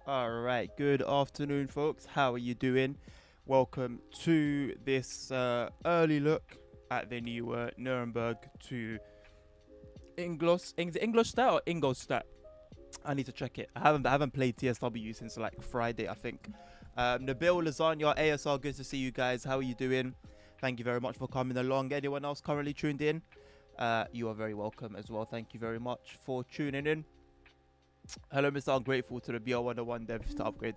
All right, good afternoon, folks. How are you doing? Welcome to this early look at the new Nuremberg to Ingolstadt or Ingolstadt. I need to check it. I haven't played TSW since like Friday, I think. Nabil, Lasagna, ASR, good to see you guys. How are you doing? Thank you very much for coming along. Anyone else currently tuned in? You are very welcome as well. Thank you very much for tuning in. Hello, Mr. Ungrateful to the BR101 dev to upgrade.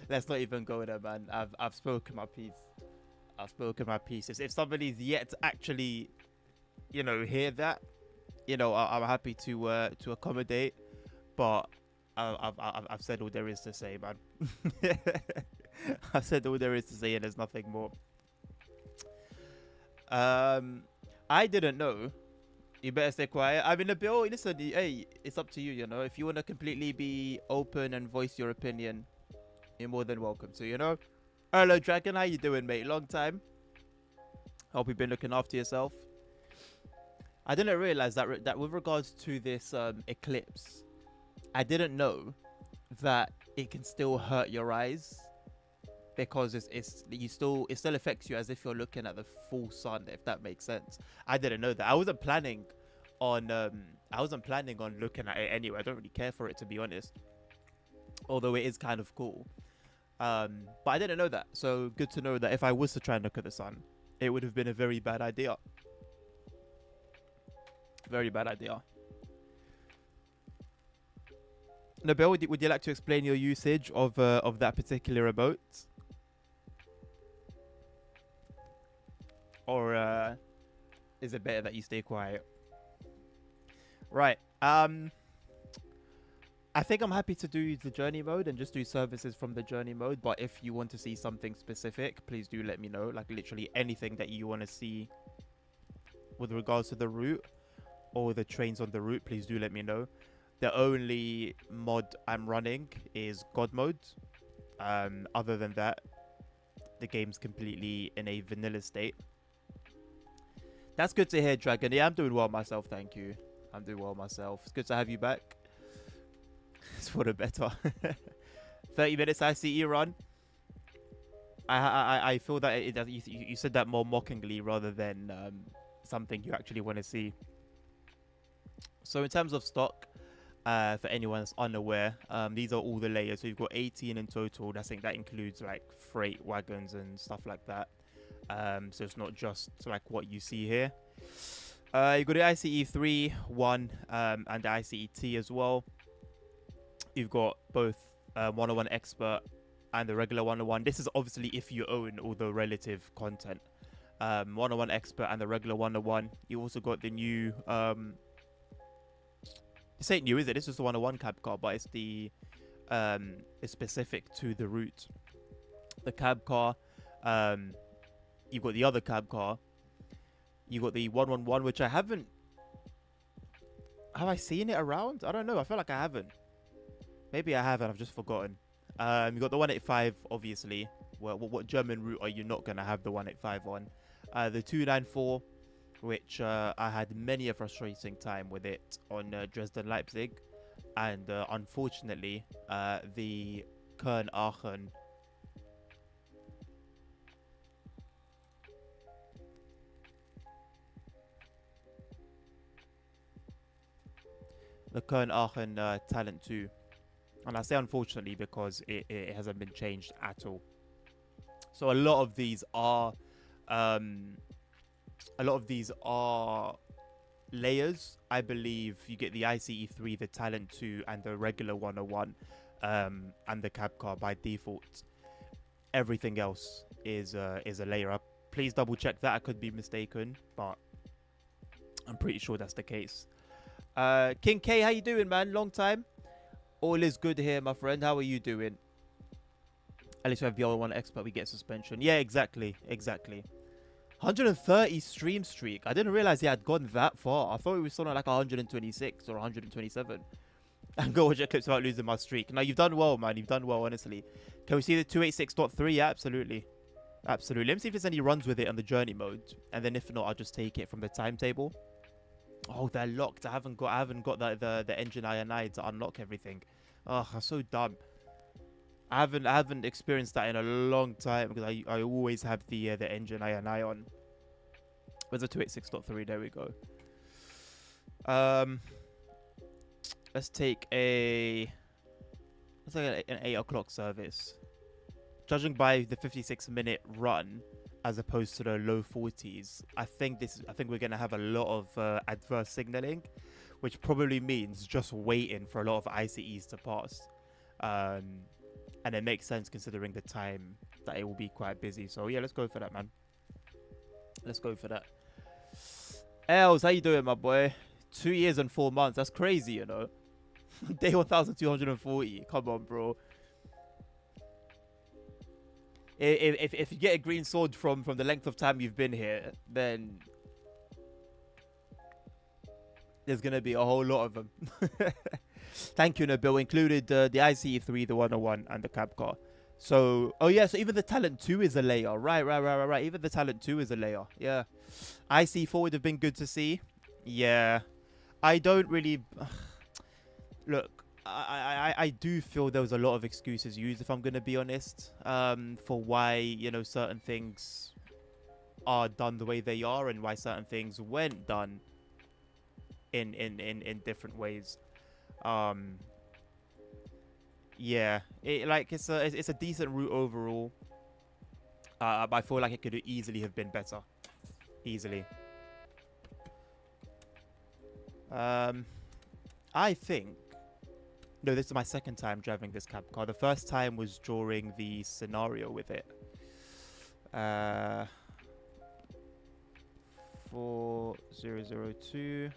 Let's not even go there, man. I've spoken my piece. I've spoken my pieces. If somebody's yet to actually, hear that, I'm happy to accommodate. But I've said all there is to say, man. I've said all there is to say, and there's nothing more. I didn't know. You better stay quiet. I mean, the bill, listen, hey, it's up to you, If you want to completely be open and voice your opinion, you're more than welcome to, Hello, Dragon. How you doing, mate? Long time. Hope you've been looking after yourself. I didn't realize that with regards to this eclipse, I didn't know that it can still hurt your eyes because it still affects you as if you're looking at the full sun, if that makes sense. I didn't know that. I wasn't planning on looking at it anyway. I don't really care for it, to be honest, although it is kind of cool. But I didn't know that, so good to know that if I was to try and look at the sun, it would have been a very bad idea. Very bad idea. Nabil, would you like to explain your usage of that particular remote? Or is it better that you stay quiet? Right. I think I'm happy to do the journey mode and just do services from the journey mode. But if you want to see something specific, please do let me know. Like literally anything that you want to see with regards to the route or the trains on the route, please do let me know. The only mod I'm running is God mode. Other than that, the game's completely in a vanilla state. That's good to hear, Dragon. Yeah, I'm doing well myself, thank you. I'm doing well myself. It's good to have you back. It's for the better. 30 minutes ICE run. I feel that you said that more mockingly rather than something you actually want to see. So in terms of stock, for anyone that's unaware, these are all the layers. So you've got 18 in total. I think that includes like freight wagons and stuff like that. So it's not just like what you see here. You've got the ICE 3, 1, and the ICE T as well. You've got both 101 Expert and the regular 101. This is obviously if you own all the relative content. 101 Expert and the regular 101. You also got the new... this ain't new, is it? This is the 101 cab car, but it's the... it's specific to the route. The cab car... you've got the other cab car. You got the 111, which I haven't... Have I seen it around? I don't know. I feel like I haven't. Maybe I haven't. I've just forgotten. You got the 185, obviously. Well, what German route are you not going to have the 185 on? The 294, which I had many a frustrating time with it on Dresden-Leipzig. And unfortunately, the Köln-Aachen... The Köln-Aachen Talent 2. And I say unfortunately because it hasn't been changed at all. So a lot of these are layers. I believe you get the ICE 3, the Talent 2, and the regular 101, and the cab car by default. Everything else is a layer up. Please double check that. I could be mistaken, but I'm pretty sure that's the case. King K, how you doing, man? Long time. All is good here, my friend. How are you doing? At least we have the other one expert. We get suspension. Yeah, exactly. 130 stream streak. I didn't realize he had gone that far. I thought it was something like 126 or 127. And go watch clips about losing my streak. Now, you've done well, man. You've done well, honestly. Can we see the 286.3? Yeah, absolutely. Absolutely. Let me see if there's any runs with it on the journey mode. And then if not, I'll just take it from the timetable. Oh, they're locked. I haven't got the engine INI to unlock everything. Oh, I'm so dumb. I haven't experienced that in a long time because I always have the engine I on. Where's the 286.3? There we go. Let's take an 8 o'clock service. Judging by the 56-minute run, as opposed to the low 40s, I think we're gonna have a lot of adverse signaling, which probably means just waiting for a lot of ICEs to pass. And it makes sense considering the time that it will be quite busy. So yeah, let's go for that, man. Let's go for that. Els, how you doing, my boy? 2 years and 4 months. That's crazy, you know. Day 1240. Come on, bro. If you get a green sword from the length of time you've been here, then there's gonna be a whole lot of them. Thank you, Nabil. Included the ICE3, the 101, and the cab car. So, oh yeah, so even the Talent 2 is a layer. Right. Even the Talent 2 is a layer. Yeah. IC4 would have been good to see. Yeah. I don't really... Look, I do feel there was a lot of excuses used, if I'm going to be honest, for why, you know, certain things are done the way they are and why certain things weren't done in different ways. Yeah, it's a decent route overall. But I feel like it could easily have been better. Easily. I think... No, this is my second time driving this cab car. The first time was during the scenario with it. 4002.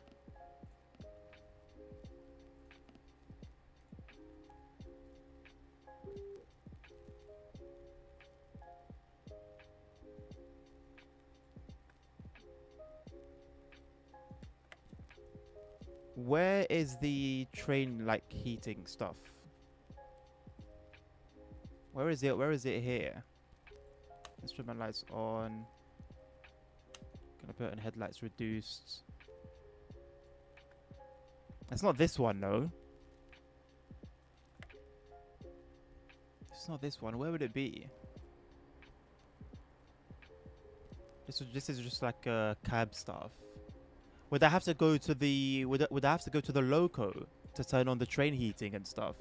Where is the train like heating stuff? Where is it? Where is it here? Instrument lights on. Gonna put in headlights reduced. That's not this one, no. It's not this one. Where would it be? This is just like cab stuff. Would I have to go to the would I have to go to the loco to turn on the train heating and stuff?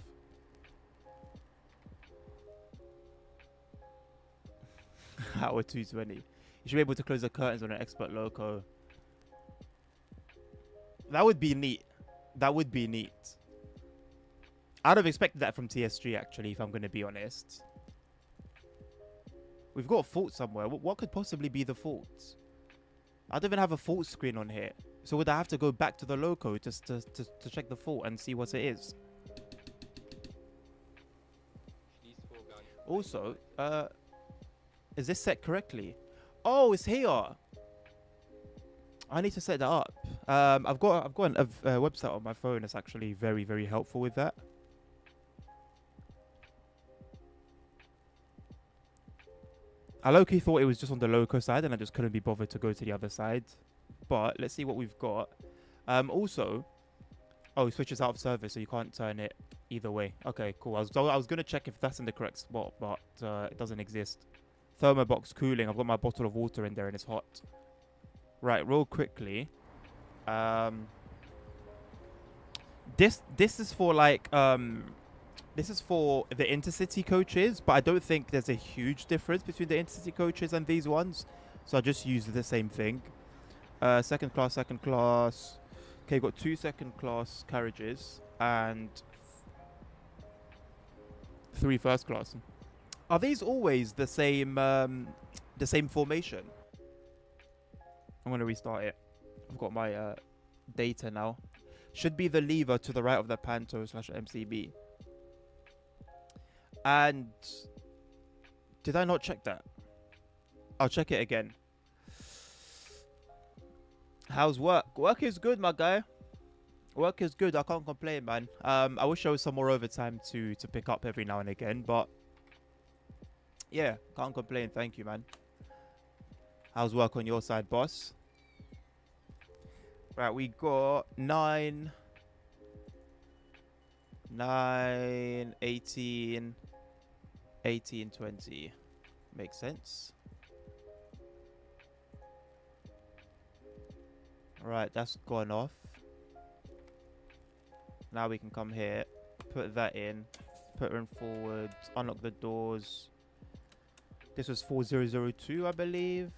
Hour 220. You should be able to close the curtains on an expert loco. That would be neat. That would be neat. I'd have expected that from TSG actually, if I'm going to be honest. We've got a fault somewhere. What could possibly be the fault? I don't even have a fault screen on here. So would I have to go back to the loco just to check the fault and see what it is? Also, is this set correctly? Oh, it's here. I need to set that up. I've got a website on my phone that's actually very, very helpful with that. I low-key thought it was just on the loco side and I just couldn't be bothered to go to the other side. But let's see what we've got. Also, oh, it switches out of service, so you can't turn it either way. Okay, cool. I was going to check if that's in the correct spot, but it doesn't exist. Thermobox cooling. I've got my bottle of water in there and it's hot. Right, real quickly. This is for like this is for the intercity coaches, but I don't think there's a huge difference between the intercity coaches and these ones, so I just use the same thing. Second class. Okay, got 2 second class carriages and 3 first class. Are these always the same formation? I'm gonna restart it. I've got my data now. Should be the lever to the right of the Panto / MCB. And did I not check that? I'll check it again. How's work? Work is good, my guy. Work is good. I can't complain, man. I wish there was some more overtime to pick up every now and again, but yeah, can't complain. Thank you, man. How's work on your side, boss? Right, we got 9. 9, 18, 18, 20. Makes sense. Right, that's gone off. Now we can come here, put that in, put her in forward, unlock the doors. This was 4002, I believe.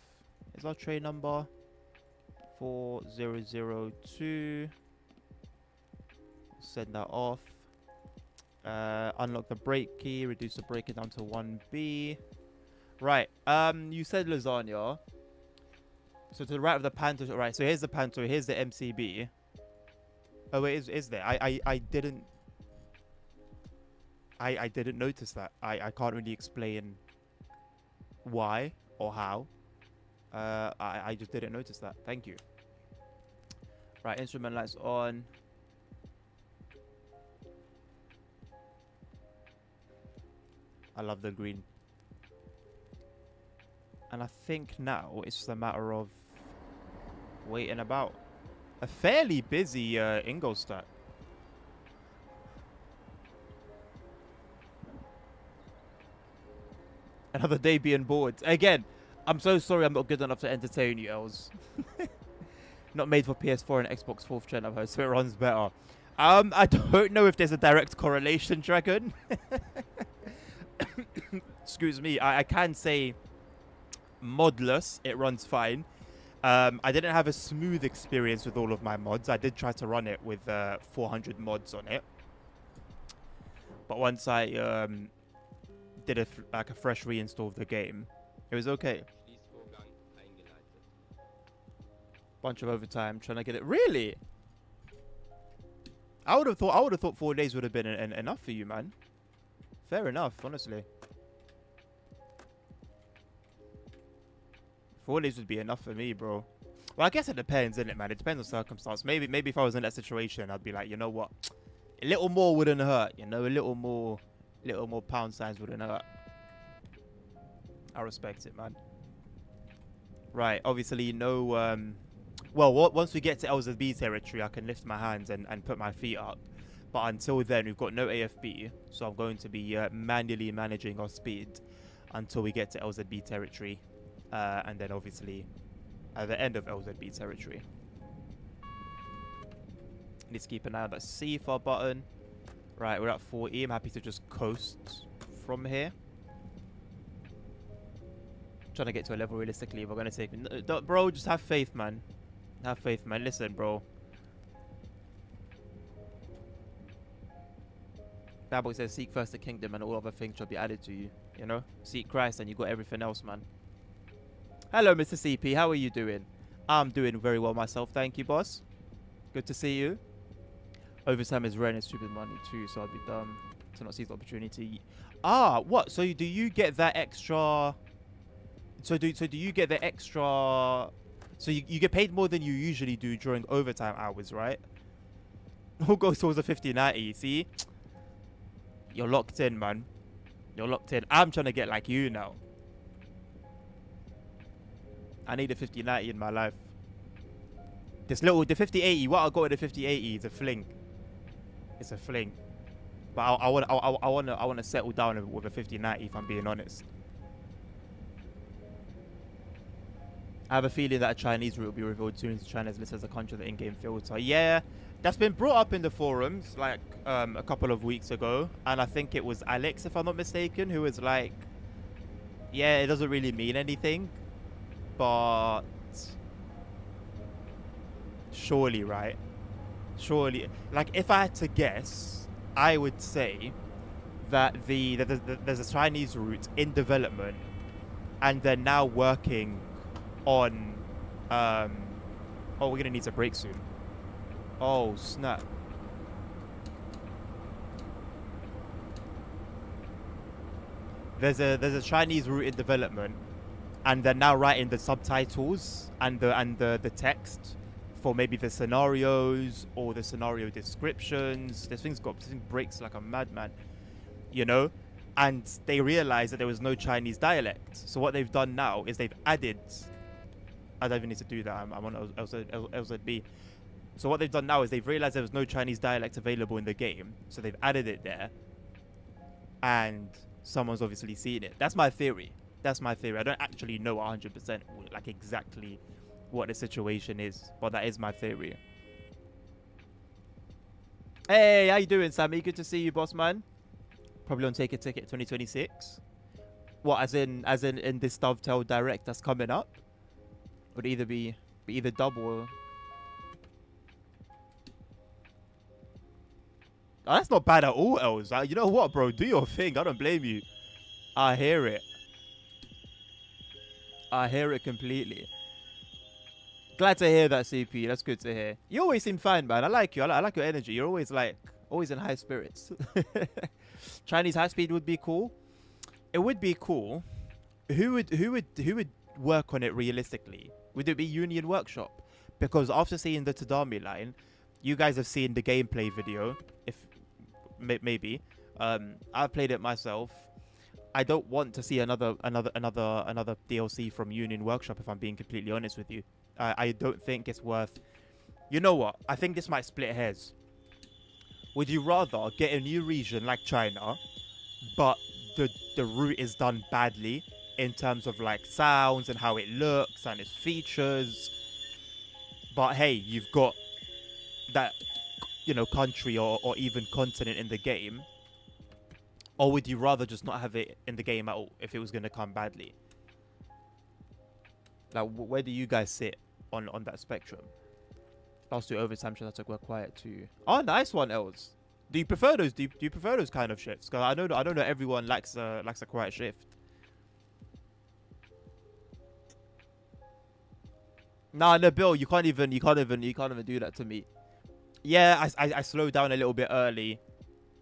Is our train number? 4002. Send that off. Unlock the brake key, reduce the braking down to 1B. Right, you said lasagna. So to the right of the panto, right, so here's the panto, here's the MCB. Oh wait, is there? I didn't notice that. I can't really explain why or how. I just didn't notice that. Thank you. Right, instrument lights on. I love the green. And I think now it's just a matter of waiting about. A fairly busy Ingolstadt. Another day being bored. Again, I'm so sorry I'm not good enough to entertain you, Els. Not made for PS4 and Xbox 4th gen, I've heard, so it runs better. I don't know if there's a direct correlation, Dragon. Excuse me. I can say modless, it runs fine. I didn't have a smooth experience with all of my mods. I did try to run it with 400 mods on it. But once I did a fresh reinstall of the game, it was okay. Bunch of overtime trying to get it. Really? I would have thought 4 days would have been enough for you, man. Fair enough, honestly. 4 days would be enough for me, bro. Well, I guess it depends, innit, man? It depends on circumstance. Maybe if I was in that situation, I'd be like, you know what? A little more wouldn't hurt, you know? A little more pound signs wouldn't hurt. I respect it, man. Right, obviously, no... well, once we get to LZB territory, I can lift my hands and put my feet up. But until then, we've got no AFB. So I'm going to be manually managing our speed until we get to LZB territory. And then obviously at the end of LZB territory. Need to keep an eye on that CFAR button. Right, we're at 40. I'm happy to just coast from here. Trying to get to a level realistically. We're going to take... Bro, just have faith, man. Have faith, man. Listen, bro. Bible says, seek first the kingdom and all other things shall be added to you. You know? Seek Christ and you got everything else, man. Hello, Mr. CP. How are you doing? I'm doing very well myself. Thank you, boss. Good to see you. Overtime is rare and stupid money too, so I'd be dumb to not seize the opportunity. Ah, what? So do you get that extra... So do you get the extra... So you get paid more than you usually do during overtime hours, right? All goes towards a 50-90, see? You're locked in, man. You're locked in. I'm trying to get like you now. I need a 50-90 in my life. The 50-80, what I got with the 50-80 is a fling. It's a fling. But I want to settle down with a 50-90 if I'm being honest. I have a feeling that a Chinese route will be revealed soon as China is listed as a country with the in-game filter. Yeah, that's been brought up in the forums like a couple of weeks ago. And I think it was Alex, if I'm not mistaken, who was like, yeah, it doesn't really mean anything. But surely, right? Surely, like if I had to guess, I would say that there's a Chinese route in development, and they're now working on. Oh, we're gonna need to brake soon. Oh snap! There's a Chinese route in development. And they're now writing the subtitles and the text for maybe the scenarios or the scenario descriptions. This thing breaks like a madman, you know? And they realized that there was no Chinese dialect. So what they've done now is they've added... I don't even need to do that. I'm on LZB. So what they've done now is they've realized there was no Chinese dialect available in the game, so they've added it there, and someone's obviously seen it. That's my theory. That's my theory. I don't actually know 100% like exactly what the situation is, but that is my theory. Hey, how you doing, Sammy? Good to see you, boss man. Probably on Take a Ticket 2026. What, as in this Dovetail Direct that's coming up? Would either be either double or... Oh, that's not bad at all, Els. You know what, bro? Do your thing. I don't blame you. I hear it. I hear it completely. Glad to hear that, CP. That's good to hear. You always seem fine, man. I like you. I like your energy. You're always always in high spirits. Chinese high speed would be cool. It would be cool. Who would work on it realistically? Would it be Union Workshop? Because after seeing the Tadami line, you guys have seen the gameplay video. If maybe, I've played it myself. I don't want to see another DLC from Union Workshop. If I'm being completely honest with you, I don't think it's worth. You know what? I think this might split hairs. Would you rather get a new region like China, but the route is done badly in terms of like sounds and how it looks and its features, but hey, you've got that, you know, country or even continent in the game? Or would you rather just not have it in the game at all if it was going to come badly? Like, where do you guys sit on that spectrum? Last two overtime shots were quiet too. Oh, nice one, Els. Do you prefer those? Do you prefer those kind of shifts? Because I don't know everyone likes a quiet shift. Nah, no, Bill, you can't even do that to me. Yeah, I slowed down a little bit early.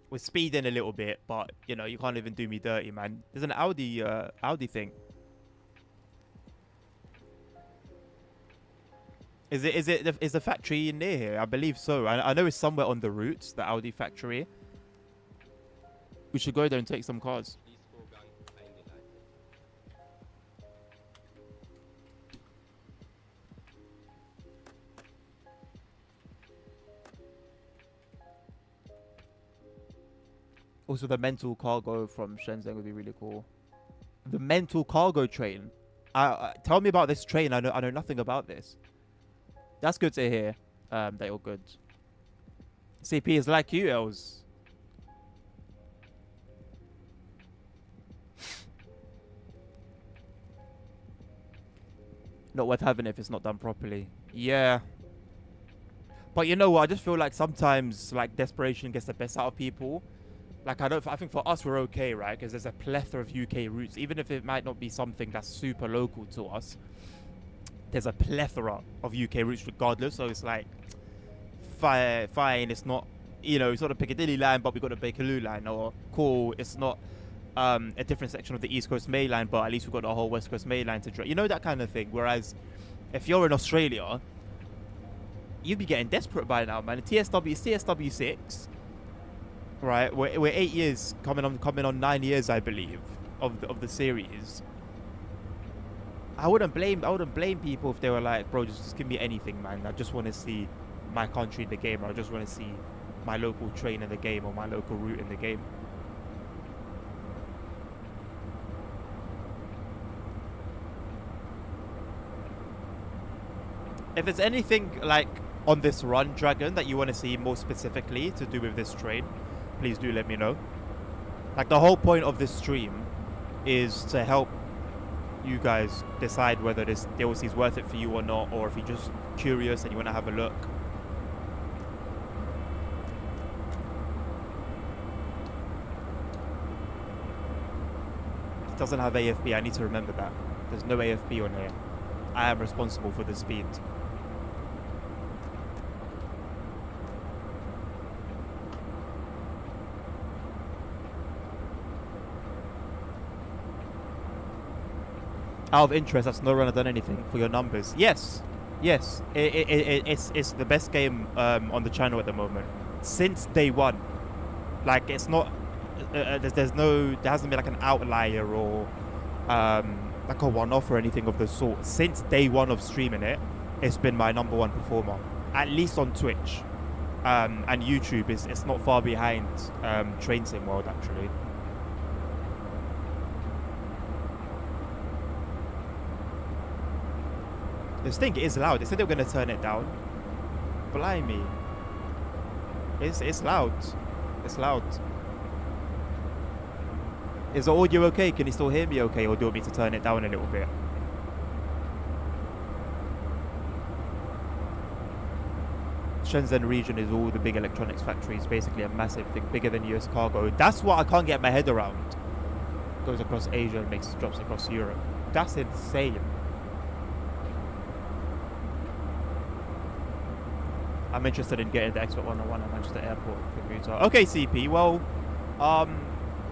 We're speeding a little bit, but you know, you can't even do me dirty, man. There's an Audi thing. Is the factory near here? I believe so. I know it's somewhere on the route, the Audi factory. We should go there and take some cars. Also, the mental cargo from Shenzhen would be really cool. The mental cargo train. Tell me about this train. I know nothing about this. That's good to hear. They're all good. CP is like you, Els. Not worth having if it's not done properly. Yeah. But you know what? I just feel like sometimes like desperation gets the best out of people. Like I think for us we're okay, right? Because there's a plethora of UK routes, even if it might not be something that's super local to us. There's a plethora of UK routes regardless, so it's like fine. It's not, you know, it's not a Piccadilly line, but we got a Bakerloo line, or cool. It's not a different section of the East Coast Main Line, but at least we've got the whole West Coast Main Line to drive. You know, that kind of thing. Whereas if you're in Australia, you'd be getting desperate by now, man. TSW 6. Right, we're 8 years coming on 9 years, I believe, of the series. I wouldn't blame people if they were like, bro, just give me anything, man. I just want to see my country in the game, or I just want to see my local train in the game, or my local route in the game. If there's anything like on this run, Dragon, that you want to see more specifically to do with this train, please do let me know. Like, the whole point of this stream is to help you guys decide whether this DLC is worth it for you or not, or if you're just curious and you want to have a look. It doesn't have AFB, I need to remember that. There's no AFB on here. I am responsible for the speed. Out of interest, has no runner done anything for your numbers? Yes. It's the best game on the channel at the moment since day one. Like, it's not there hasn't been like an outlier or like a one-off or anything of the sort. Since day one of streaming it, it's been my #1 performer. at least on Twitch and YouTube, it's not far behind Train Sim World actually. This thing is loud. They said they were going to turn it down. Blimey. It's loud. It's loud. Is the audio okay? Can you still hear me okay? Or do you want me to turn it down a little bit? Shenzhen region is all the big electronics factories. Basically a massive thing. Bigger than US cargo. That's what I can't get my head around. Goes across Asia and makes drops across Europe. That's insane. I'm interested in getting the Expert 101 at Manchester Airport commuter. Okay, CP. Well,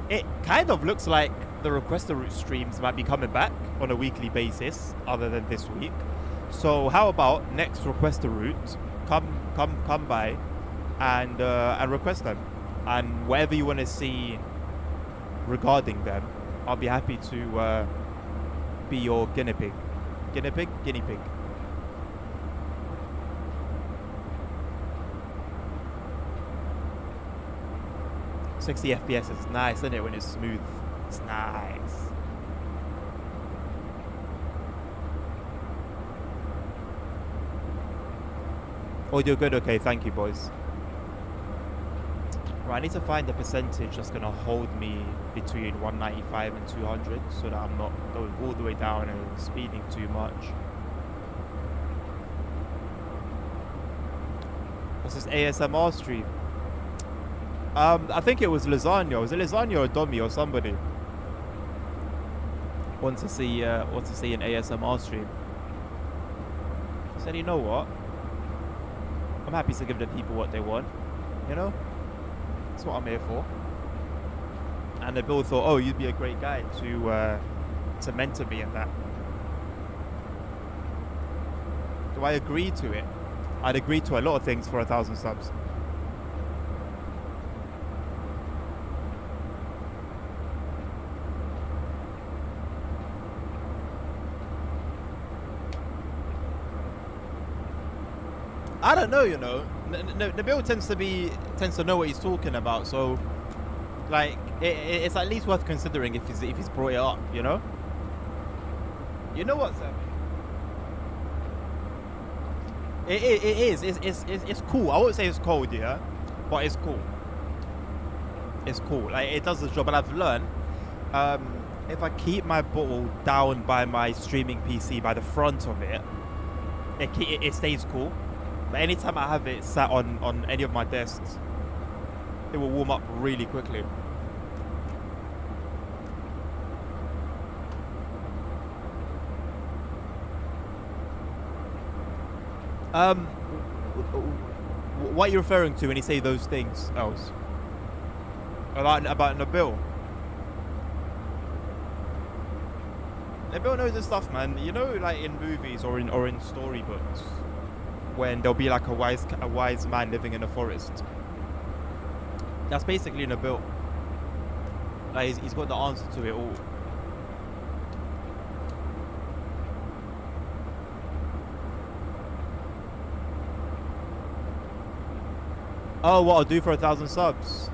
it kind of looks like the Requester Route streams might be coming back on a weekly basis, other than this week. So how about next Requester Route? Come by, and request them, and whatever you want to see regarding them, I'll be happy to be your guinea pig. Guinea pig. 60 FPS is nice, isn't it, when it's smooth? It's nice. Audio good? Okay, thank you, boys. Right, I need to find the percentage that's going to hold me between 195 and 200 so that I'm not going all the way down and speeding too much. What's this ASMR stream? I think it was Lasagna. Was it Lasagna or Domi or somebody? Want to see an ASMR stream. I said, you know what? I'm happy to give the people what they want. You know? That's what I'm here for. And they both thought, oh, you'd be a great guy to mentor me in that. Do I agree to it? I'd agree to a lot of things for 1,000 subs. I don't know, you know. Nabil tends to know what he's talking about, so like it's at least worth considering if he's brought it up, you know. You know what, Sam? It is. It's cool. I won't say it's cold, yeah, but it's cool. It's cool. Like it does the job, and I've learned if I keep my bottle down by my streaming PC by the front of it, it stays cool. But anytime I have it sat on any of my desks, it will warm up really quickly. What are you referring to when you say those things, Els? About Nabil? Nabil knows this stuff, man. You know, like in movies or in storybooks, when there'll be like a wise man living in a forest. That's basically Nabil. Like he's got the answer to it all. Oh, what I'll do for 1,000 subs?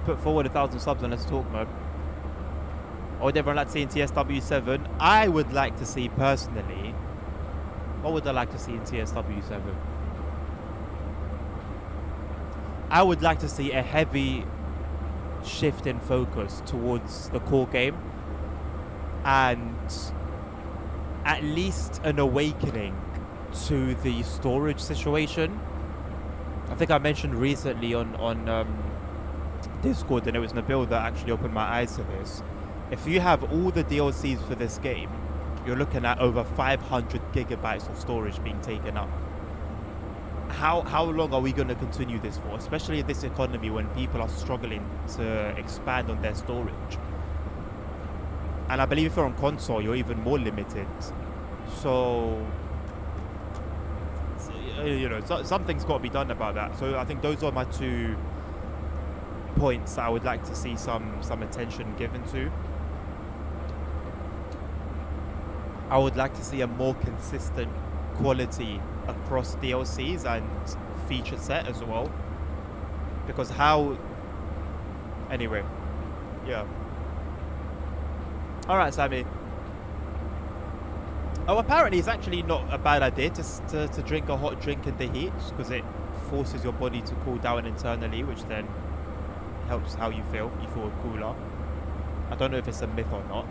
Put forward 1,000 subs and let's talk, man. Or would everyone like to see in TSW7? I would like to see, personally, what would I like to see in TSW7? I would like to see a heavy shift in focus towards the core game, and at least an awakening to the storage situation. I think I mentioned recently on Discord, and it was Nabil that actually opened my eyes to this. If you have all the DLCs for this game, you're looking at over 500 gigabytes of storage being taken up. How long are we going to continue this for? Especially in this economy when people are struggling to expand on their storage. And I believe if you're on console, you're even more limited. So, you know, something's got to be done about that. So I think those are my 2 points that I would like to see some attention given to. I would like to see a more consistent quality across DLCs and feature set as well. Because how... Anyway. Yeah. Alright, Sammy. Oh, apparently it's actually not a bad idea to drink a hot drink in the heat, because it forces your body to cool down internally, which then helps how you feel. You feel cooler. I don't know if it's a myth or not.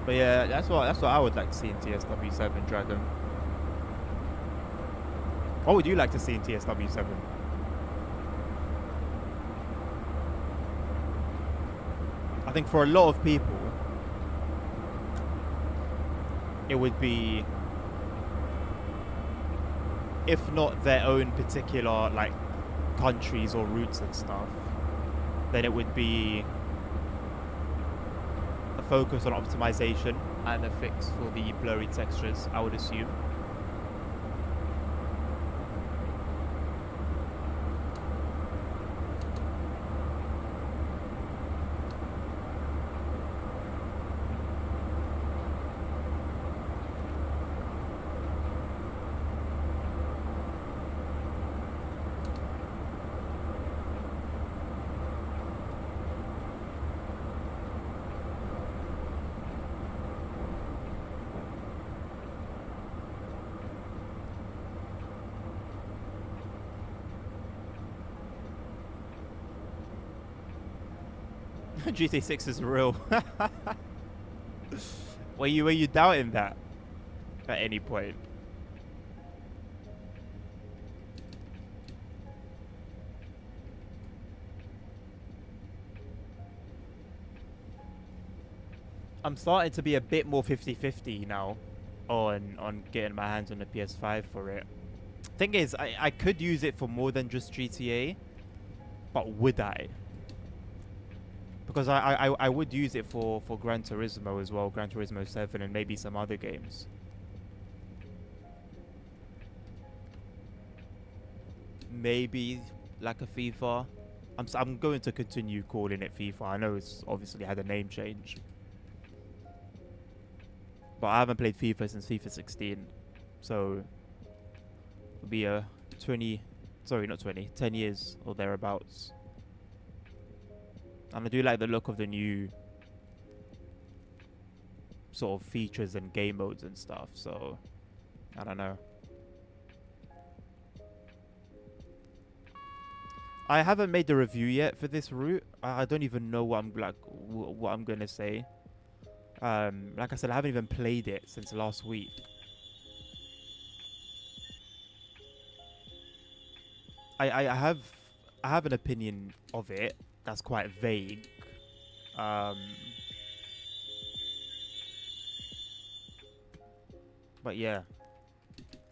But yeah, that's what I would like to see in TSW7 Dragon. What would you like to see in TSW7? I think for a lot of people, it would be, if not their own particular like countries or routes and stuff, then it would be a focus on optimization and a fix for the blurry textures, I would assume. GT6 is real. were you doubting that at any point? I'm starting to be a bit more 50-50 now on getting my hands on the PS5 for it. Thing is, I could use it for more than just GTA, but would I? Because I would use it for Gran Turismo as well, Gran Turismo 7 and maybe some other games. Maybe like a FIFA. I'm going to continue calling it FIFA. I know it's obviously had a name change, but I haven't played FIFA since FIFA 16, so it'll be a 10 years or thereabouts. And I do like the look of the new sort of features and game modes and stuff, so I don't know. I haven't made the review yet for this route. I don't even know what I'm gonna say. Like I said, I haven't even played it since last week. I have an opinion of it that's quite vague. But yeah,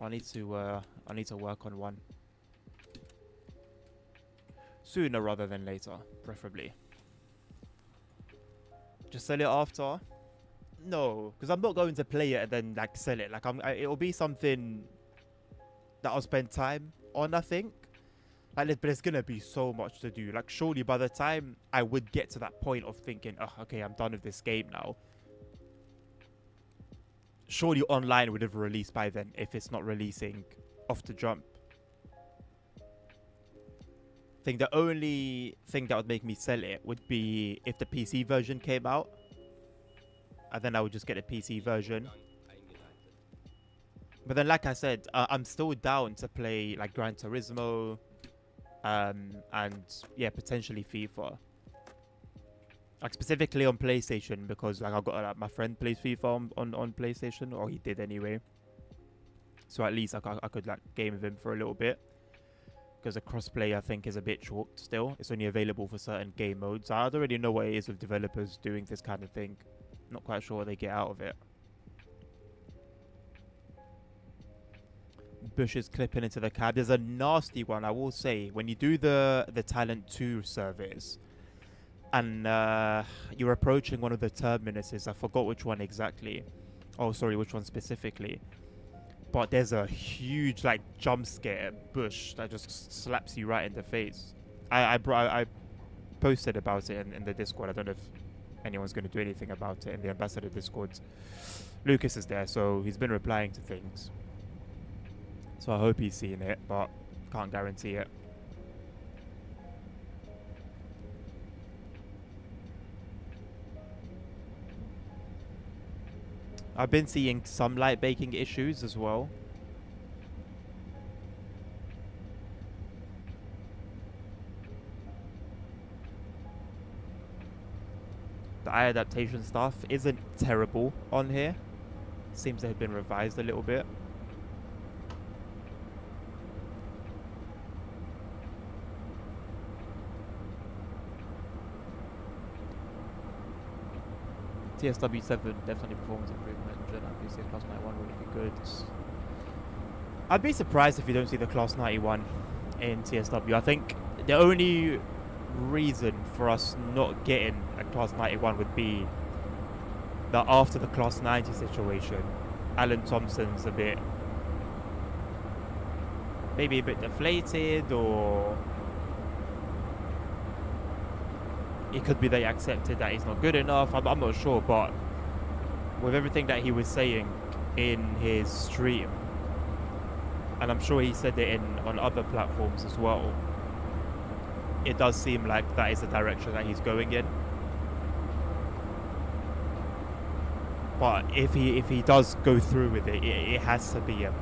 I need to work on one sooner rather than later, preferably. Just sell it after? No, because I'm not going to play it and then like sell it. Like it'll be something that I'll spend time on, I think. Like, but there's gonna be so much to do. Like, surely by the time I would get to that point of thinking, oh, okay, I'm done with this game now, surely online would have released by then if it's not releasing off the jump. I think the only thing that would make me sell it would be if the PC version came out, and then I would just get a PC version. But then, like I said, I'm still down to play like Gran Turismo, and yeah, potentially FIFA. Like specifically on PlayStation, because like I've got my friend plays FIFA on PlayStation, or he did anyway. So at least I could like game with him for a little bit. Because the crossplay, I think, is a bit short still. It's only available for certain game modes. I don't really know what it is with developers doing this kind of thing. Not quite sure what they get out of it. Bushes clipping into the cab. There's a nasty one, I will say. When you do the Talent 2 service, and you're approaching one of the terminuses, I forgot which one exactly. Oh, sorry, which one specifically. But there's a huge like jump scare bush that just slaps you right in the face. I posted about it in the Discord. I don't know if anyone's going to do anything about it in the ambassador Discord. Lucas is there, so he's been replying to things. So I hope he's seeing it, but can't guarantee it. I've been seeing some light baking issues as well. The eye adaptation stuff isn't terrible on here. Seems to have been revised a little bit. TSW7 definitely performance improvement. GenAPC Class 91 would be good. I'd be surprised if you don't see the Class 91 in TSW. I think the only reason for us not getting a Class 91 would be that after the Class 90 situation, Alan Thompson's maybe a bit deflated, or it could be they accepted that he's not good enough. I'm not sure, but with everything that he was saying in his stream, and I'm sure he said it on other platforms as well, it does seem like that is the direction that he's going in. But if he does go through with it, it has to be a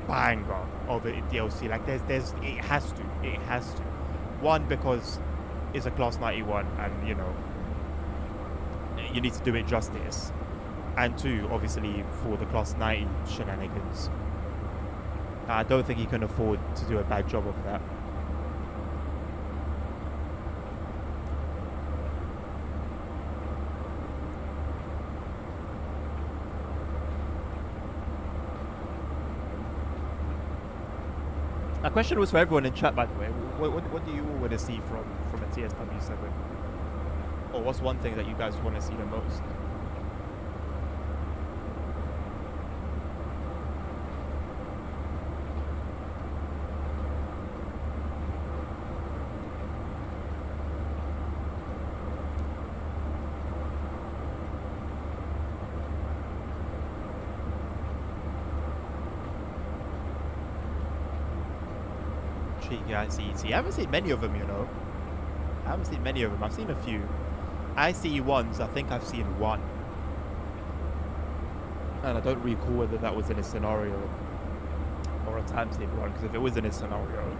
banger of a DLC. Like it has to. One, because it's a Class 91, and you need to do it justice. And two, obviously, for the Class 90 shenanigans. I don't think he can afford to do a bad job of that. A question was for everyone in chat, by the way. What do you all want to see from a TSW7? Or what's one thing that you guys want to see the most? ICET. I haven't seen many of them, I haven't seen many of them. I've seen a few. ICE ones, I think I've seen one. And I don't recall whether that was in a scenario or a timetable one, because if it was in a scenario,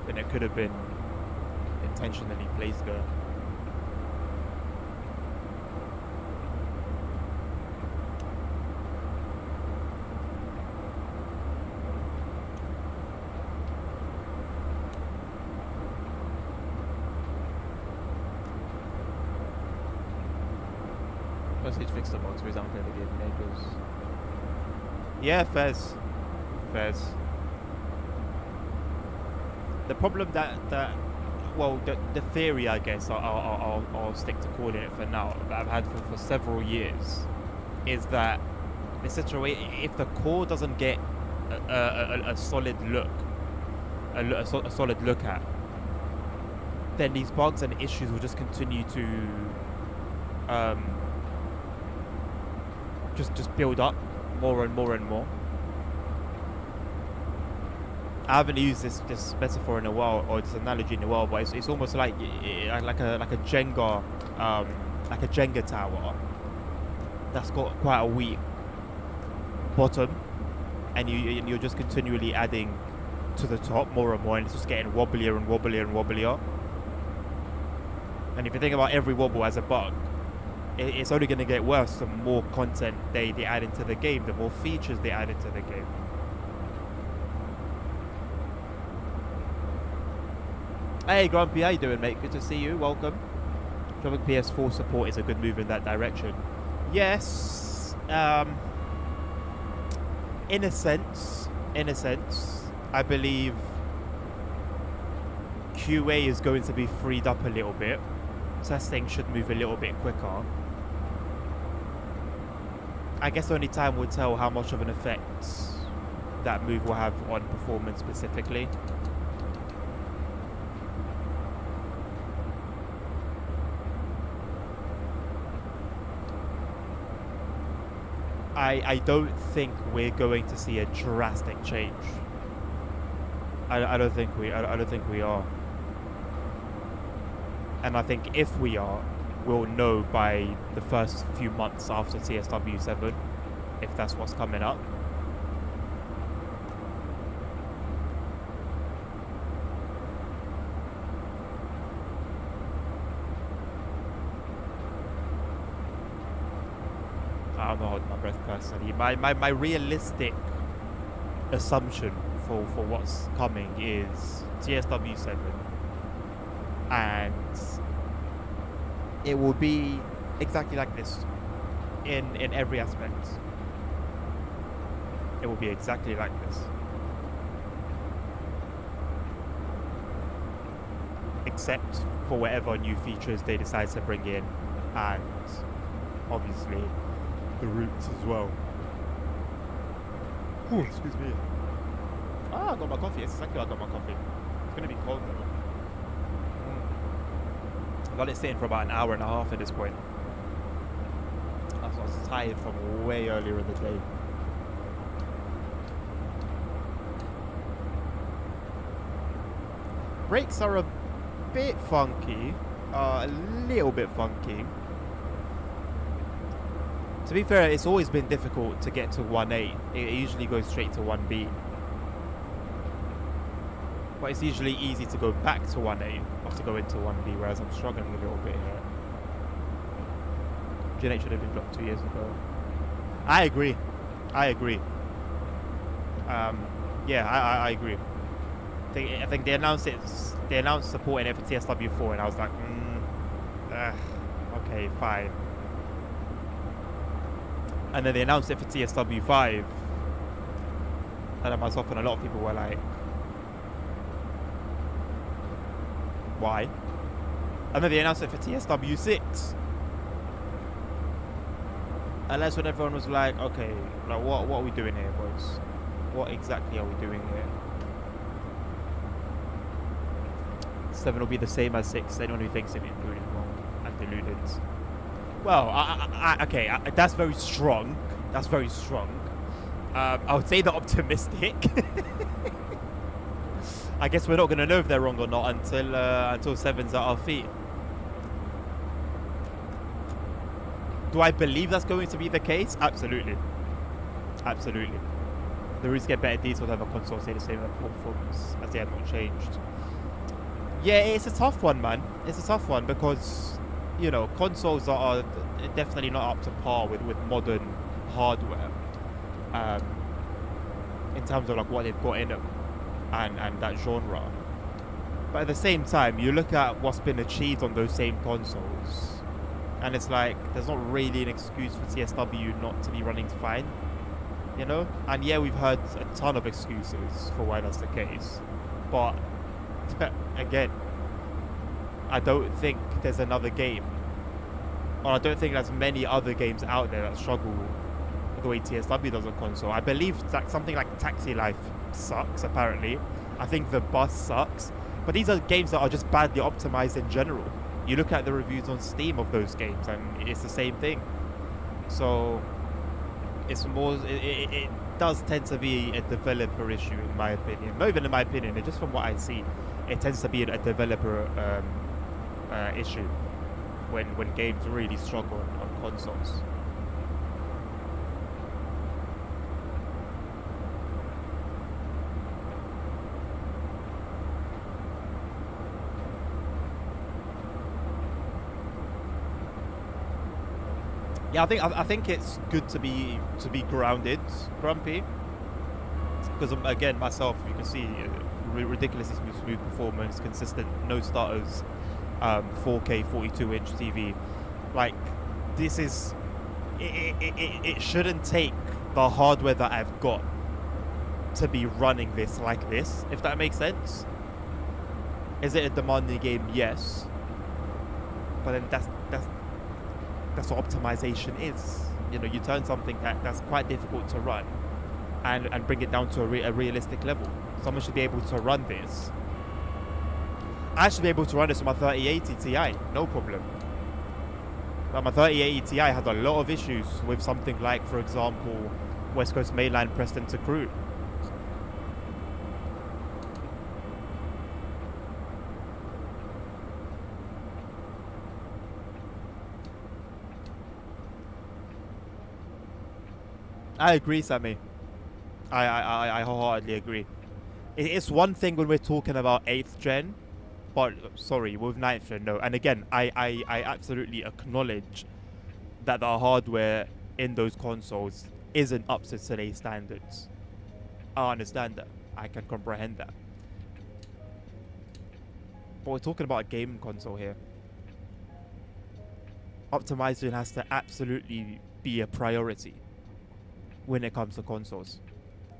then it could have been intentionally placed there. He's fixed the bugs, but he's played the game in ages. Yeah, Fez. The problem the theory, I guess, I'll stick to calling it for now, that I've had for several years, is that the situation, if the core doesn't get a solid look, a solid look at, then these bugs and issues will just continue to just build up more and more and more. I haven't used this metaphor in a while, or this analogy in a while, but it's almost like a Jenga tower that's got quite a weak bottom, and you're just continually adding to the top more and more, and it's just getting wobblier and wobblier and wobblier. And if you think about every wobble as a bug, it's only going to get worse the more content they add into the game, the more features they add into the game. Hey Grumpy, how you doing, mate? Good to see you, welcome. Dropping PS4 support is a good move in that direction. Yes, in a sense, I believe QA is going to be freed up a little bit. Testing should move a little bit quicker. I guess only time will tell how much of an effect that move will have on performance specifically. I don't think we're going to see a drastic change. I don't think we are. And I think if we are, we'll know by the first few months after TSW 7 if that's what's coming up. I'm not holding my breath personally. My realistic assumption for what's coming is TSW 7, and it will be exactly like this in every aspect. It will be exactly like this, except for whatever new features they decide to bring in, and obviously the routes as well. Ooh, excuse me. I got my coffee. It's exactly why I got my coffee. It's gonna be cold though. I got it sitting for about an hour and a half at this point. I was tired from way earlier in the day. Brakes are a bit funky. A little bit funky. To be fair, it's always been difficult to get to 1A. It usually goes straight to 1B. But it's usually easy to go back to 1A or to go into 1B, whereas I'm struggling a little bit here. Gen 8 should have been blocked 2 years ago. I agree. Yeah, I agree. I think they announced it. They announced supporting it for TSW 4, and I was like, okay, fine. And then they announced it for TSW 5, and myself and a lot of people were like, why? And then they announced it for TSW 6, and that's when everyone was like, okay, like what are we doing here, boys? What exactly are we doing here? 7 will be the same as 6. Anyone who thinks it is doing it wrong and deluded. Well, okay, that's very strong. That's very strong. I would say they're optimistic. I guess we're not going to know if they're wrong or not until 7's at our feet. Do I believe that's going to be the case? Absolutely. Absolutely. The routes get better details, have a console stay the same performance as they have not changed. Yeah, it's a tough one, man. It's a tough one because, you know, consoles are definitely not up to par with modern hardware in terms of like what they've got in them and that genre. But at the same time, you look at what's been achieved on those same consoles, and it's like there's not really an excuse for TSW not to be running fine, you know? And yeah, we've heard a ton of excuses for why that's the case, but again, I don't think there's another game, or I don't think there's many other games out there that struggle the way TSW does on console. I believe that something like Taxi Life sucks, apparently. I think The Bus sucks. But these are games that are just badly optimized in general. You look at the reviews on Steam of those games and it's the same thing. So it's more, it does tend to be a developer issue in my opinion. Not even in my opinion, just from what I see, it tends to be a developer issue when games really struggle on consoles. Yeah, I think it's good to be grounded, Grumpy, because again, myself, you can see ridiculously smooth performance, consistent, no stutters, 4K 42-inch TV. Like, this is it shouldn't take the hardware that I've got to be running this like this, if that makes sense. Is it a demanding game? Yes, but then that's what optimization is. You know, you turn something that's quite difficult to run and bring it down to a realistic level. Someone should be able to run this. I should be able to run this on my 3080 Ti, no problem. But my 3080 Ti had a lot of issues with something like, for example, West Coast Mainline Preston to Crewe. I agree, Sammy. I wholeheartedly agree. It's one thing when we're talking about 8th gen, but sorry, with 9th gen, no. And again, I absolutely acknowledge that the hardware in those consoles isn't up to today's standards. I understand that. I can comprehend that. But we're talking about a gaming console here. Optimizing has to absolutely be a priority when it comes to consoles.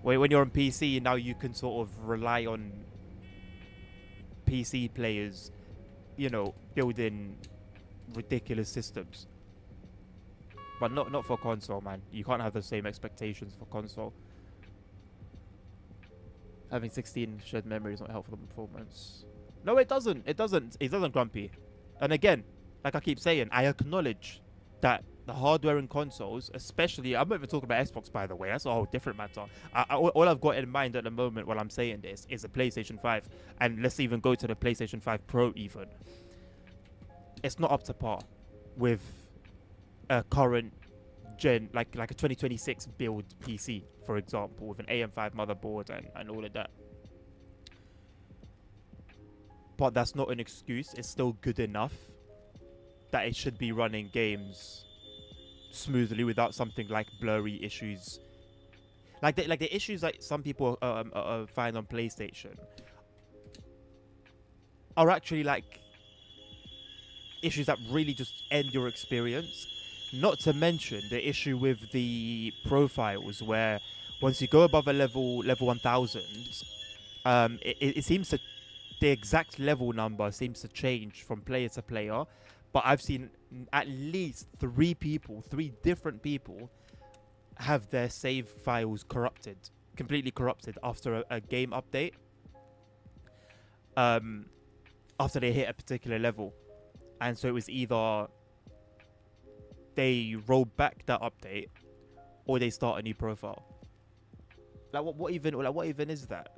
When you're on PC, now you can sort of rely on PC players, you know, building ridiculous systems. But not for console, man. You can't have the same expectations for console. Having 16 shared memory is not helpful for performance. No, it doesn't. It doesn't, Grumpy. And again, like I keep saying, I acknowledge that the hardware in consoles, especially, I'm not even talking about Xbox, by the way. That's a whole different matter. All I've got in mind at the moment while I'm saying this is the PlayStation 5. And let's even go to the PlayStation 5 Pro even. It's not up to par with a current gen, like a 2026 build PC, for example, with an AM5 motherboard and all of that. But that's not an excuse. It's still good enough that it should be running games smoothly without something like blurry issues, like the issues that some people find on PlayStation are actually like issues that really just end your experience. Not to mention the issue with the profiles, where once you go above a level 1000, it seems to, the exact level number seems to change from player to player. But I've seen at least three different people, have their save files completely corrupted after a game update. After they hit a particular level. And so it was either they roll back that update or they start a new profile. Like what even is that?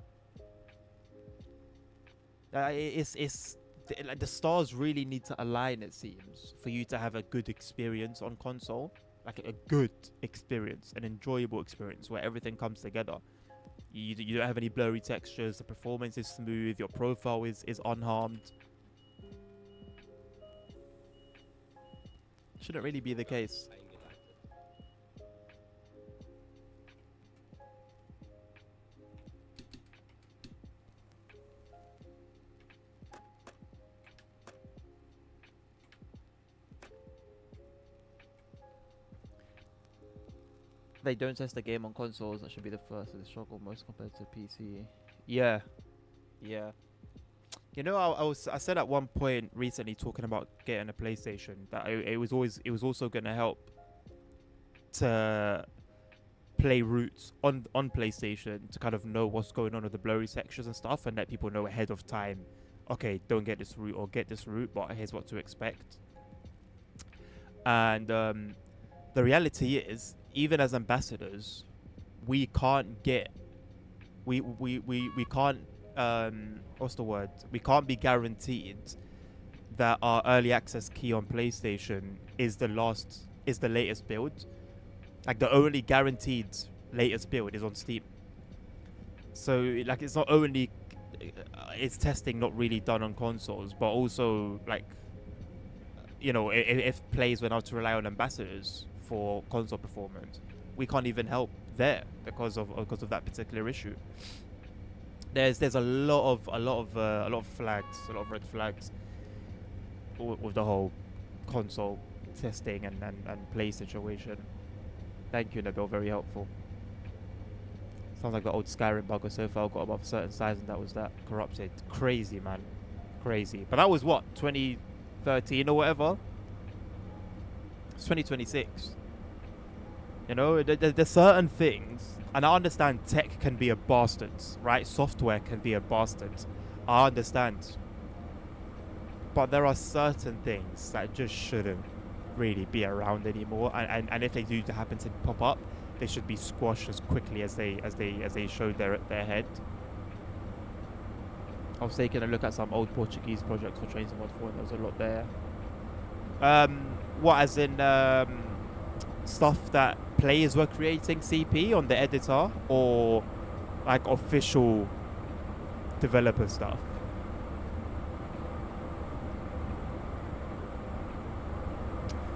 It's like the stars really need to align, it seems, for you to have a good experience on console. Like a good experience, an enjoyable experience where everything comes together. You don't have any blurry textures, the performance is smooth, your profile is unharmed. Shouldn't really be the case. They don't test the game on consoles. That should be the first to struggle most compared to PC. Yeah. You know, I said at one point recently, talking about getting a PlayStation, that it was also going to help to play routes on PlayStation, to kind of know what's going on with the blurry sections and stuff, and let people know ahead of time, okay, don't get this route or get this route, but here's what to expect. And the reality is, even as ambassadors, we can't get, we can't, what's the word? We can't be guaranteed that our early access key on PlayStation is the latest build. Like the only guaranteed latest build is on Steam. So like it's not only it's testing not really done on consoles, but also like, you know, if players were not to rely on ambassadors for console performance, we can't even help there because of that particular issue. There's a lot of flags, a lot of red flags with the whole console testing and play situation. Thank you, Nabil, very helpful. Sounds like the old Skyrim bug, or so far got above a certain size and that was that corrupted. Crazy, man, crazy. But that was what, 2013 or whatever. It's 2026. You know, there's certain things, and I understand tech can be a bastard, right? Software can be a bastard. I understand. But there are certain things that just shouldn't. really be around anymore, and if they do happen to pop up, they should be squashed as quickly as they showed their head. I was taking a look at some old Portuguese projects for Trains and Mod 4, and there was a lot there. What, as in stuff that players were creating CP on the editor, or like official developer stuff?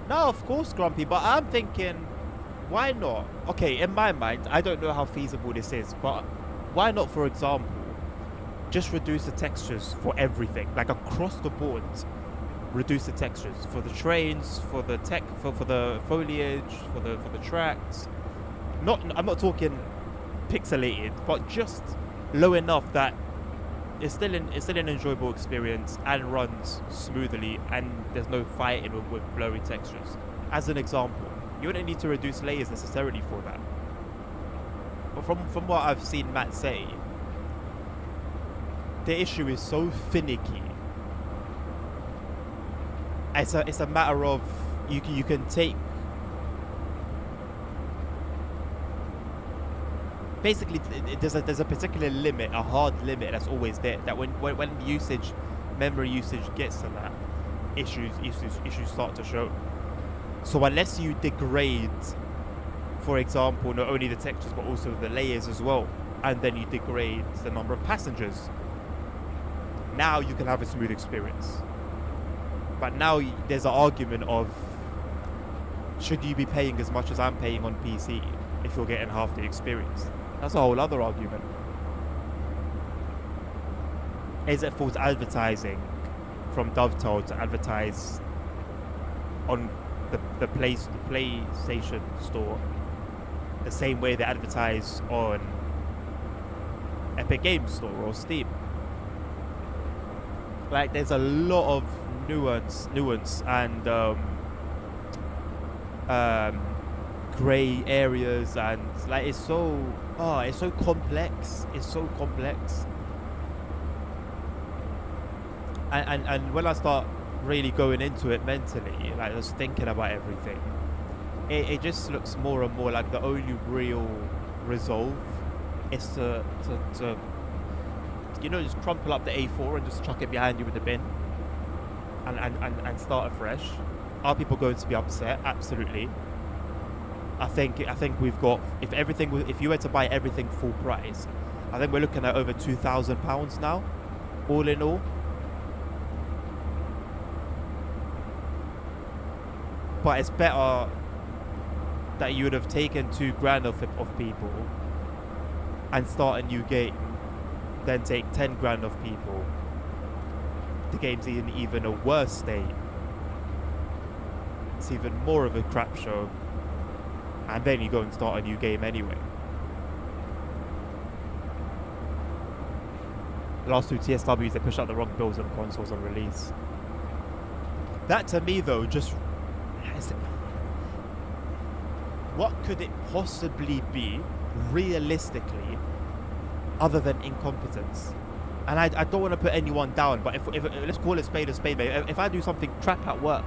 No, of course, Grumpy, but I'm thinking, why not? Okay, in my mind, I don't know how feasible this is, but why not, for example, just reduce the textures for everything, like across the board. Reduce the textures for the trains, for the for the foliage, for the tracks. I'm not talking pixelated, but just low enough that it's still an enjoyable experience and runs smoothly, and there's no fighting with blurry textures. As an example, you wouldn't need to reduce layers necessarily for that. But from what I've seen Matt say, the issue is so finicky. It's a matter of you can take, basically there's a particular limit, a hard limit that's always there, that when memory usage gets to that, issues start to show. So unless you degrade, for example, not only the textures but also the layers as well, and then you degrade the number of passengers, now you can have a smooth experience. But now there's an argument of, should you be paying as much as I'm paying on PC if you're getting half the experience? That's a whole other argument. Is it false advertising from Dovetail to advertise on the PlayStation store the same way they advertise on Epic Games Store or Steam? Like, there's a lot of nuance and grey areas, and like it's so complex. And when I start really going into it mentally, like just thinking about everything, it just looks more and more like the only real resolve is to just crumple up the A4 and just chuck it behind you with the bin and start afresh. Are people going to be upset? Absolutely. I think we've got, if you were to buy everything full price, I think we're looking at over £2,000 now, all in all. But it's better that you would have taken £2,000 of people and start a new game than take £10,000 of people. The game's in even a worse state. It's even more of a crap show, and then you go and start a new game anyway. The last two TSWs, they push out the wrong builds on consoles on release. That to me though, just what could it possibly be realistically other than incompetence? And I don't want to put anyone down, but if let's call it spade a spade, mate. If I do something crap at work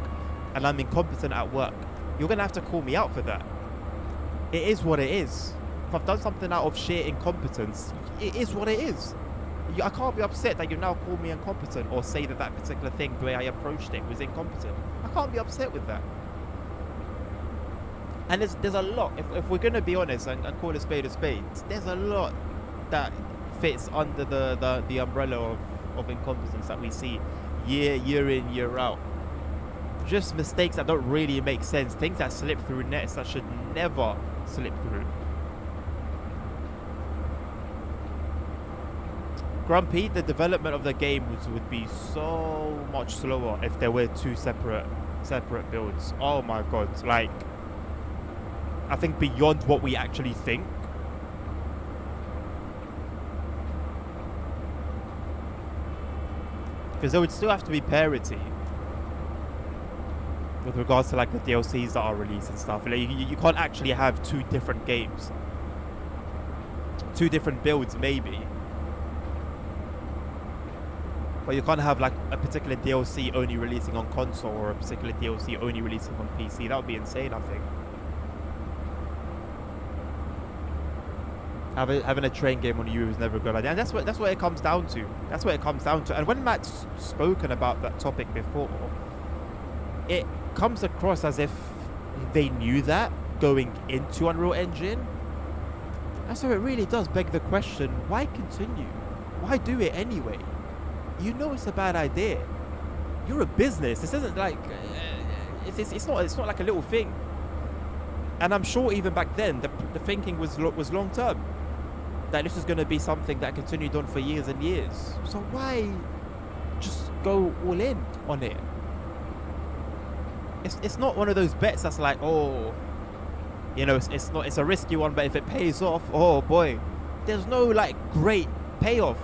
and I'm incompetent at work, you're gonna have to call me out for that. It is what it is. If I've done something out of sheer incompetence, it is what it is. I can't be upset that you now call me incompetent or say that particular thing, the way I approached it, was incompetent. I can't be upset with that. And there's a lot, if we're going to be honest and call a spade, there's a lot that fits under the umbrella of incompetence that we see year in, year out. Just mistakes that don't really make sense, things that slip through nets that should never slip through. Grumpy, the development of the game would be so much slower if there were two separate builds. Oh my god, like, I think beyond what we actually think. Because there would still have to be parity with regards to like the DLCs that are released and stuff. Like, you can't actually have two different games, two different builds maybe. But you can't have like a particular DLC only releasing on console or a particular DLC only releasing on PC. That would be insane, I think. Having a train game on you is never a good idea, and that's what it comes down to. That's what it comes down to. And when Matt's spoken about that topic before, it comes across as if they knew that going into Unreal Engine. And so it really does beg the question: why continue? Why do it anyway? You know it's a bad idea. You're a business. This isn't like it's not like a little thing. And I'm sure even back then the thinking was long term. That this is going to be something that continued on for years and years. So why just go all in on it? It's not one of those bets that's like, oh, you know, it's a risky one, but if it pays off, oh boy, there's no like great payoff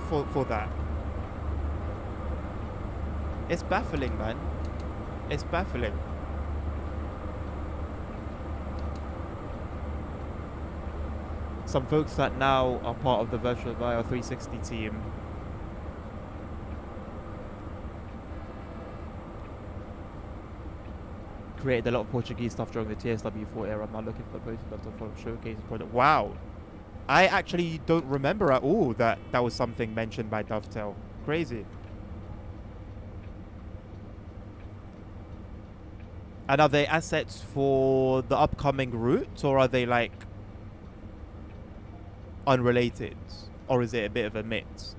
for that. It's baffling, man. It's baffling. Some folks that now are part of the Virtual VR 360 team created a lot of Portuguese stuff during the TSW4 era. I'm not looking for the post of the showcase product. Wow. I actually don't remember at all that was something mentioned by Dovetail. Crazy. And are they assets for the upcoming route, or are they like unrelated, or is it a bit of a mix?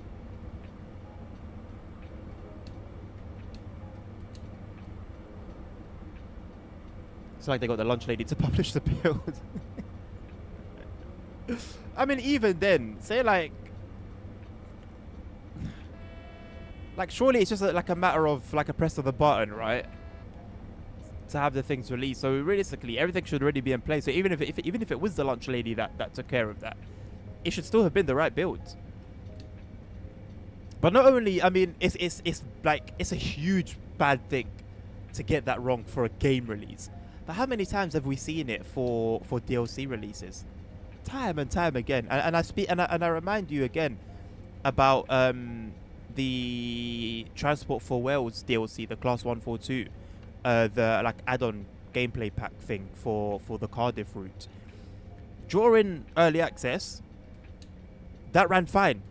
It's like they got the lunch lady to publish the build. I mean, even then, say like surely it's just like a matter of like a press of the button, right? To have the things released. So realistically, everything should already be in place. So even if it was the lunch lady that took care of that, it should still have been the right build. But not only, I mean, it's like it's a huge bad thing to get that wrong for a game release. But how many times have we seen it for DLC releases? Time and time again. And I remind you again about the Transport for Wales DLC, the Class 142, the like add-on gameplay pack thing for the Cardiff route. During early access, that ran fine.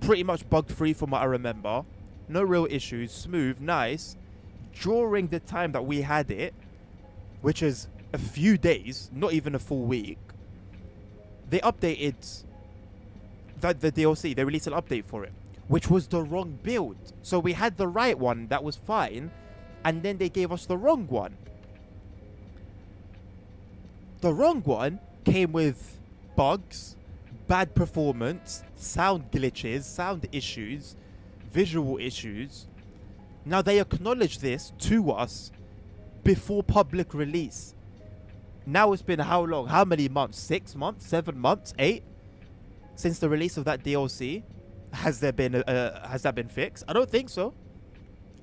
Pretty much bug-free from what I remember. No real issues. Smooth, nice. During the time that we had it, which is a few days, not even a full week, they updated the DLC. They released an update for it, which was the wrong build. So we had the right one that was fine, and then they gave us the wrong one. The wrong one came with bugs, bad performance, sound glitches, sound issues, visual issues. Now they acknowledge this to us before public release. Now it's been how long? How many months? 6 months? 7 months? 8? Since the release of that DLC? Has that been fixed? I don't think so.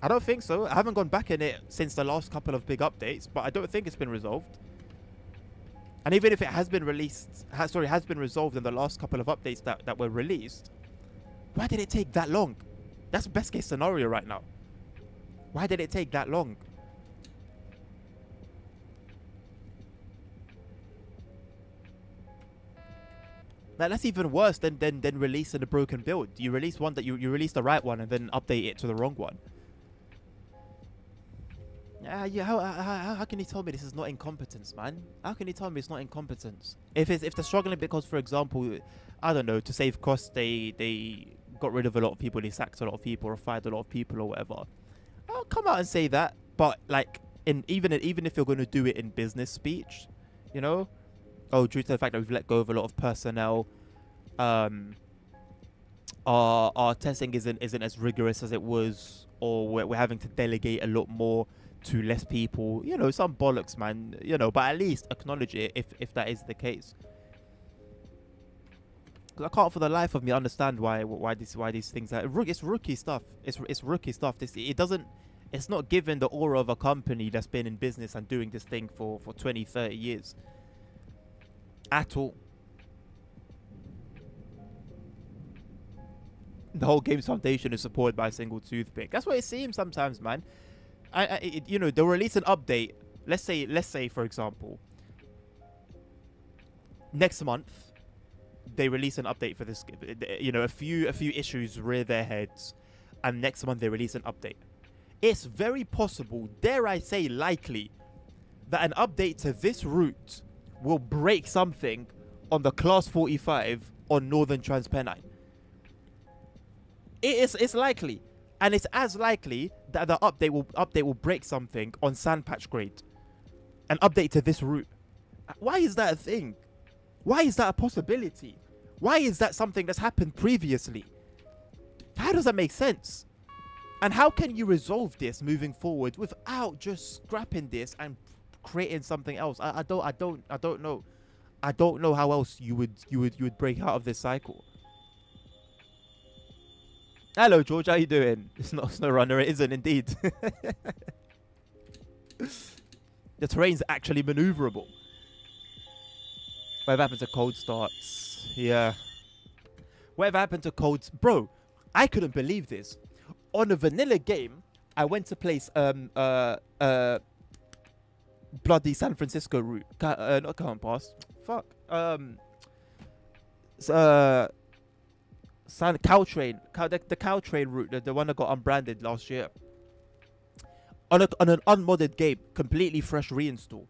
I don't think so. I haven't gone back in it since the last couple of big updates, but I don't think it's been resolved. And even if it has been released, has been resolved in the last couple of updates that were released, why did it take that long? That's best case scenario right now. Why did it take that long? Now, that's even worse than releasing a broken build. You release one that you release the right one and then update it to the wrong one. Yeah. How can you tell me this is not incompetence, man? How can you tell me it's not incompetence? If they're struggling because, for example, I don't know, to save costs, they got rid of a lot of people, they sacked a lot of people, or fired a lot of people, or whatever. I'll come out and say that, but like, even if you're going to do it in business speech, you know, oh, due to the fact that we've let go of a lot of personnel, our testing isn't as rigorous as it was, or we're having to delegate a lot more to less people, you know, some bollocks, man, you know, but at least acknowledge it if that is the case. Because I can't for the life of me understand why these things are, it's rookie stuff. It's rookie stuff. It's not given the aura of a company that's been in business and doing this thing for 20, 30 years at all. the whole game's foundation is supported by a single toothpick. That's what it seems sometimes, man. You know, they'll release an update. Let's say, for example, next month they release an update for this. You know, a few issues rear their heads, and next month they release an update. It's very possible, dare I say, likely, that an update to this route will break something on the Class 45 on Northern Transpennine. It's likely, and it's as likely that the update will break something on Sandpatch Grade. An update to this route. Why is that a thing? Why is that a possibility? Why is that something that's happened previously? How does that make sense? And how can you resolve this moving forward without just scrapping this and creating something else? I don't know. I don't know how else you would break out of this cycle. Hello, George. How you doing? It's not SnowRunner. It isn't indeed. The terrain's actually maneuverable. Whatever happened to cold starts? Yeah. Whatever happened to cold... Bro, I couldn't believe this. On a vanilla game, I went to place bloody San Francisco route. Not Current Pass. Fuck. Caltrain. The Caltrain route, the one that got unbranded last year. On an unmodded game, completely fresh reinstall.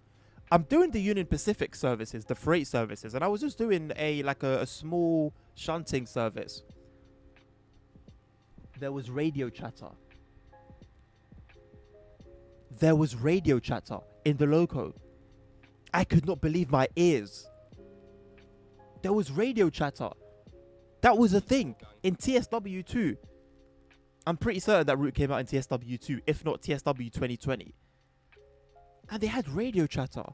I'm doing the Union Pacific services, the freight services, and I was just doing a small shunting service. There was radio chatter. There was radio chatter in the loco. I could not believe my ears. There was radio chatter. That was a thing in TSW2. I'm pretty certain that route came out in TSW2, if not TSW 2020. And they had radio chatter.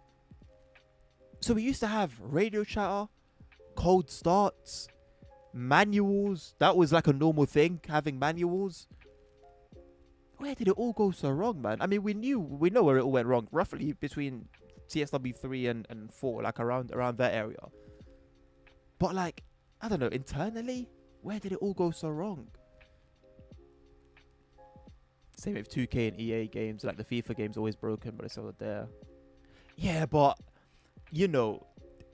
So we used to have radio chatter, cold starts, manuals. That was like a normal thing, having manuals. Where did it all go so wrong, man? I mean, we know where it all went wrong, roughly between TSW 3 and 4, like around that area. But like, I don't know, internally, where did it all go so wrong? Same with 2K and EA games, like the FIFA game's always broken, but it's still there. Yeah, but, you know,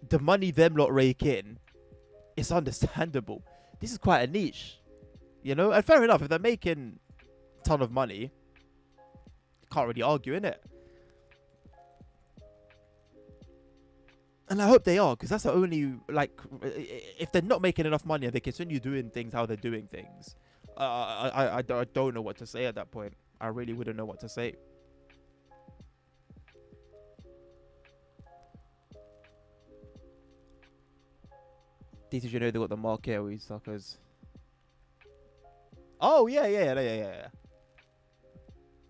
the money them lot rake in, it's understandable. This is quite a niche, you know? And fair enough, if they're making a ton of money, can't really argue, innit? And I hope they are, because that's the only, like, if they're not making enough money and they continue doing things how they're doing things, I don't know what to say at that point. I really wouldn't know what to say. Did you know they got the market, we suckers? Oh, yeah.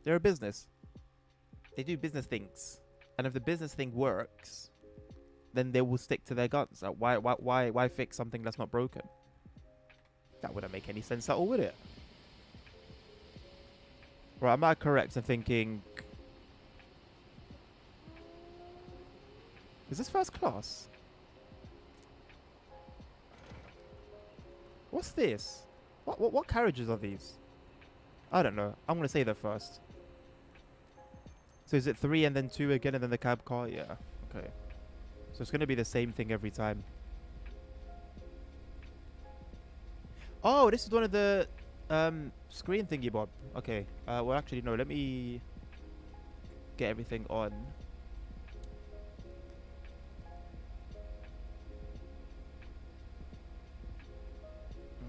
They're a business. They do business things. And if the business thing works, then they will stick to their guns. Why fix something that's not broken? That wouldn't make any sense at all, would it? Right, am I correct in thinking... Is this first class? What's this? What carriages are these? I don't know. I'm going to say they're first. So is it 3 and then 2 again and then the cab car? Yeah. Okay. So it's going to be the same thing every time. Oh, this is one of the screen thingy bob. Okay. Well, actually, no. Let me get everything on.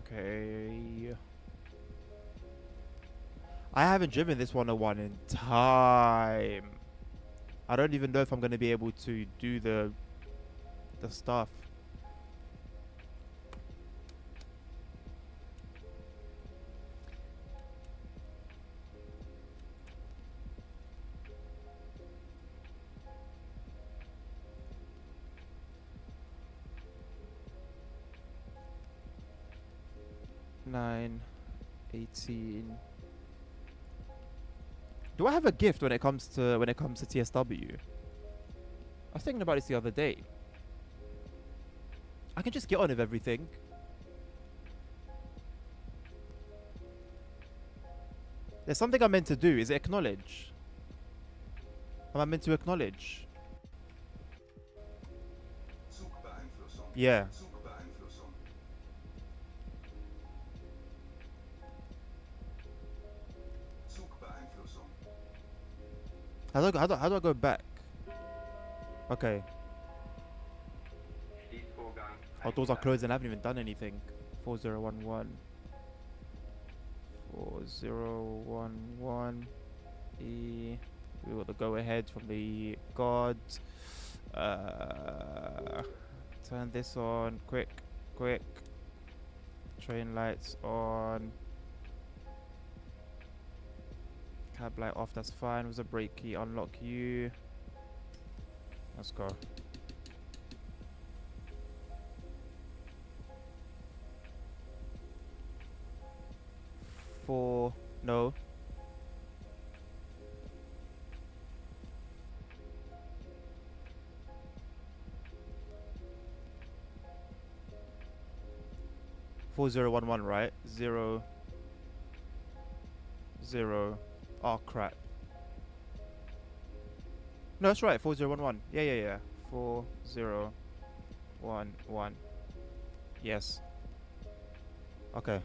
Okay. I haven't driven this 101 in time. I don't even know if I'm going to be able to do the stuff. Nine, 18. Do I have a gift when it comes to TSW? I was thinking about this the other day. I can just get on with everything. There's something I'm meant to do. Is it acknowledge? Am I meant to acknowledge? Yeah. How do I go back? Okay. Oh, doors are closed and I haven't even done anything. 4011. 4011. We got the go ahead from the guard. Turn this on. Quick. Train lights on. Cab light off, that's fine. Was a brake key, unlock you. Let's go. No. Four 011, right? 0 0. Oh crap. No, that's right. 4011. Yeah. 4011. Yes. Okay.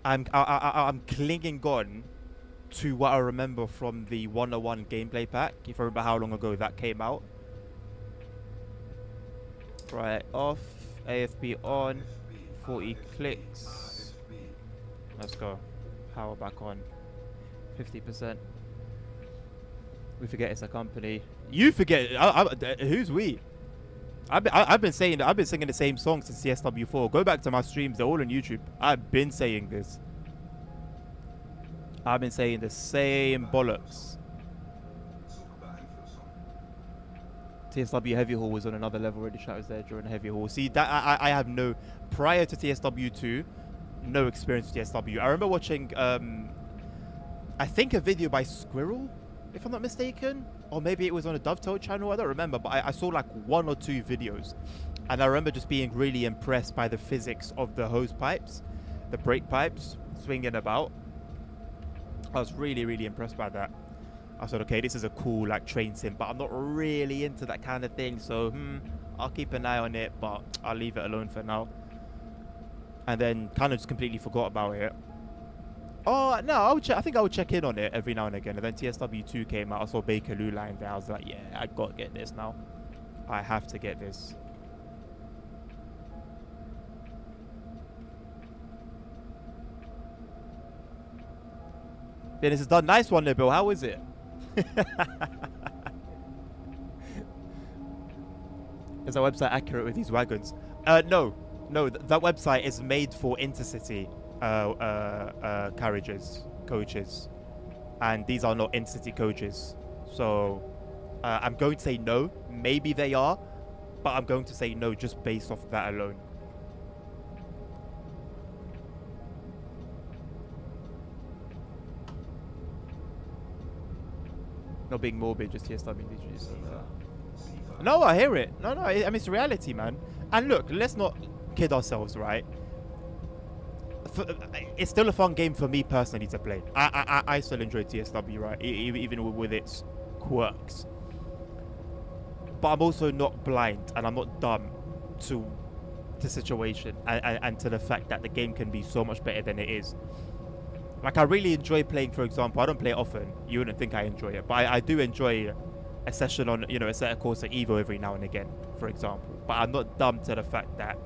I'm clinging on to what I remember from the 101 gameplay pack. If I remember how long ago that came out. Right, off. AFP on. 40 clicks. Let's go. Power back on. 50%. We forget it's a company. You forget. Who's we? I've been singing the same song since CSW4. Go back to my streams; they're all on YouTube. I've been saying this. I've been saying the same bollocks. TSW Heavy Haul was on another level already. Shout was there during the Heavy Haul. See that I have no prior to TSW2, no experience with TSW. I remember watching I think a video by Squirrel, if I'm not mistaken. Or maybe it was on a Dovetail channel, I don't remember, but I saw like 1 or 2 videos. And I remember just being really impressed by the physics of the hose pipes, the brake pipes, swinging about. I was really impressed by that. I said, okay, this is a cool like train sim, but I'm not really into that kind of thing, so I'll keep an eye on it, but I'll leave it alone for now. And then kind of just completely forgot about it. Oh, no, I think I would check in on it every now and again. And then TSW2 came out. I saw Bakerloo lying there. I was like, yeah, I got to get this now. I have to get this. Dennis has done. Nice one there, Bill. How is it? Is that website accurate with these wagons? No. That website is made for intercity coaches, and these are not intercity coaches. So I'm going to say no. Maybe they are, but I'm going to say no just based off that alone. Not being morbid, just TSW. No, I hear it. No, I mean, it's reality, man. And look, let's not kid ourselves, right? It's still a fun game for me personally to play. I still enjoy TSW, right? Even with its quirks. But I'm also not blind and I'm not dumb to the situation and to the fact that the game can be so much better than it is. Like, I really enjoy playing, for example, I don't play it often. You wouldn't think I enjoy it, but I do enjoy a session on, a set of course at Evo every now and again, for example. But I'm not dumb to the fact that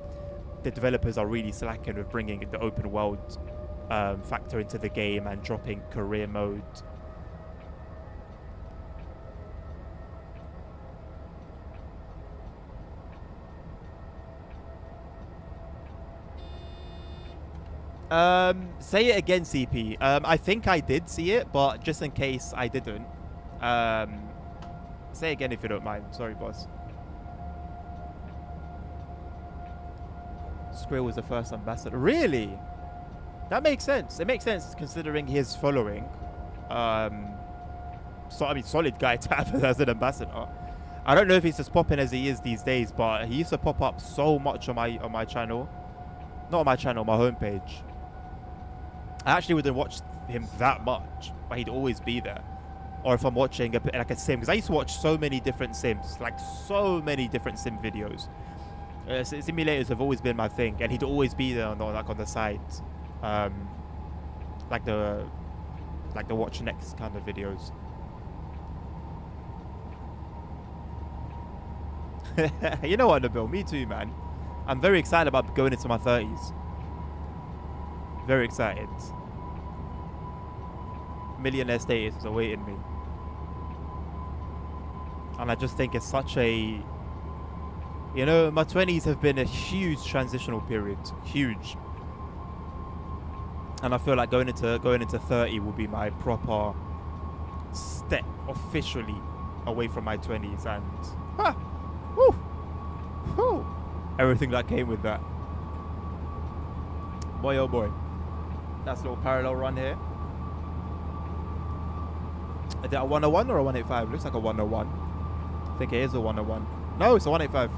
the developers are really slacking with bringing the open world factor into the game and dropping career mode. Say it again, CP. I think I did see it, but just in case I didn't, say it again if you don't mind. Sorry, boss. Skrill was the first ambassador. Really? That makes sense. It makes sense considering his following. So I mean, solid guy to have as an ambassador. I don't know if he's as popping as he is these days, but he used to pop up so much on my channel. Not on my channel, my homepage. I actually wouldn't watch him that much, but he'd always be there. Or if I'm watching like a sim, because I used to watch so many different sims, like so many different sim videos. Simulators have always been my thing, and he'd always be there like on the side, like the watch next kind of videos. You know what, Nabil? Me too, man. I'm very excited about going into my 30s. Very excited. Millionaire status is awaiting me. And I just think it's such a... You know, my 20s have been a huge transitional period. Huge. And I feel like going into 30 will be my proper step officially away from my 20s. And... Woo! Woo! Everything that came with that. Boy, oh boy. That's a little parallel run here. Is that a 101 or a 185? Looks like a 101. I think it is a 101. No, it's a 185.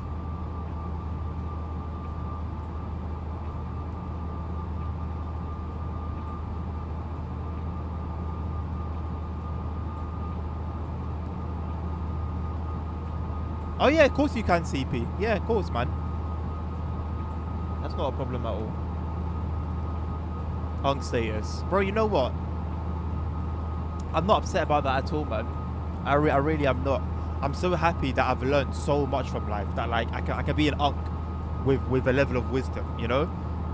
Oh yeah, of course you can CP. Yeah, of course, man. That's not a problem at all. Hung status. Bro, you know what? I'm not upset about that at all, man. I really am not. I'm so happy that I've learned so much from life. That like I can be an unk with a level of wisdom, you know?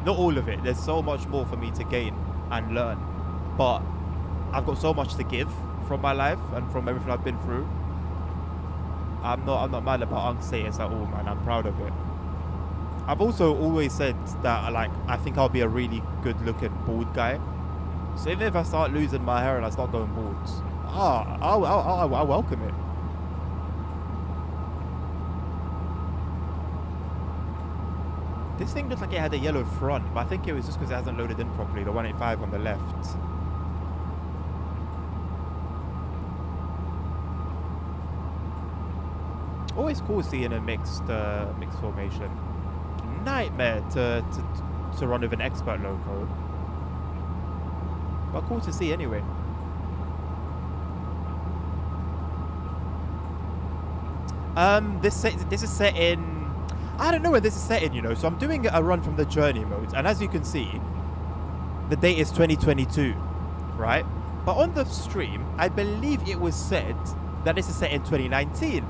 Not all of it. There's so much more for me to gain and learn. But I've got so much to give from my life and from everything I've been through. I'm not mad about unk status at all, man. I'm proud of it. I've also always said that like I think I'll be a really good looking bald guy. So even if I start losing my hair and I start going bald, I'll welcome it. This thing looks like it had a yellow front, but I think it was just because it hasn't loaded in properly. The 185 on the left. Always cool seeing a mixed formation. Nightmare to run with an expert loco, but cool to see anyway. This is set in, I don't know where this is set in, you know. So I'm doing a run from the journey mode, and as you can see, the date is 2022, right? But on the stream, I believe it was said that this is set in 2019.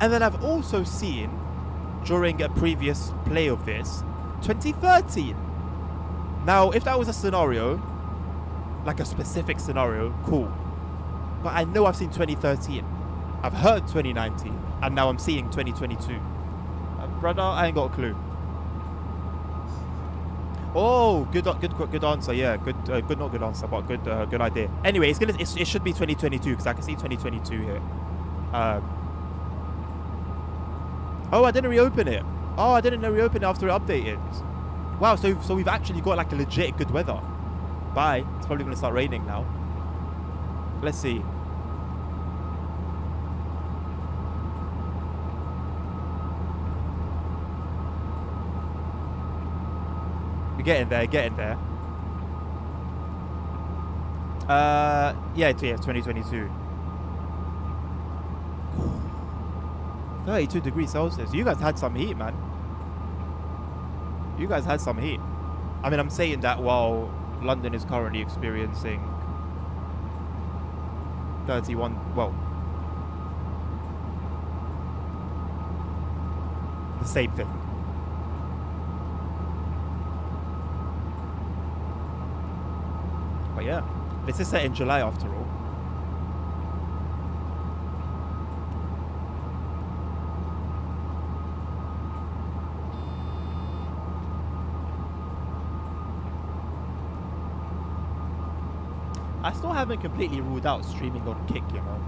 And then I've also seen, during a previous play of this, 2013. Now, if that was a scenario, like a specific scenario, cool. But I know I've seen 2013. I've heard 2019. And now I'm seeing 2022. Brother, I ain't got a clue. Oh, good answer. Yeah, not good answer, but good idea. Anyway, it should be 2022 because I can see 2022 here. Oh, I didn't reopen it. Oh, I didn't reopen it after it updated. Wow, so we've actually got like a legit good weather. Bye. It's probably gonna start raining now. Let's see. We're getting there. Yeah, it's 2022. 32 degrees Celsius. You guys had some heat, man. You guys had some heat. I mean, I'm saying that while London is currently experiencing 31, well, the same thing. But yeah, this is set in July after all. I still haven't completely ruled out streaming on Kick, you know.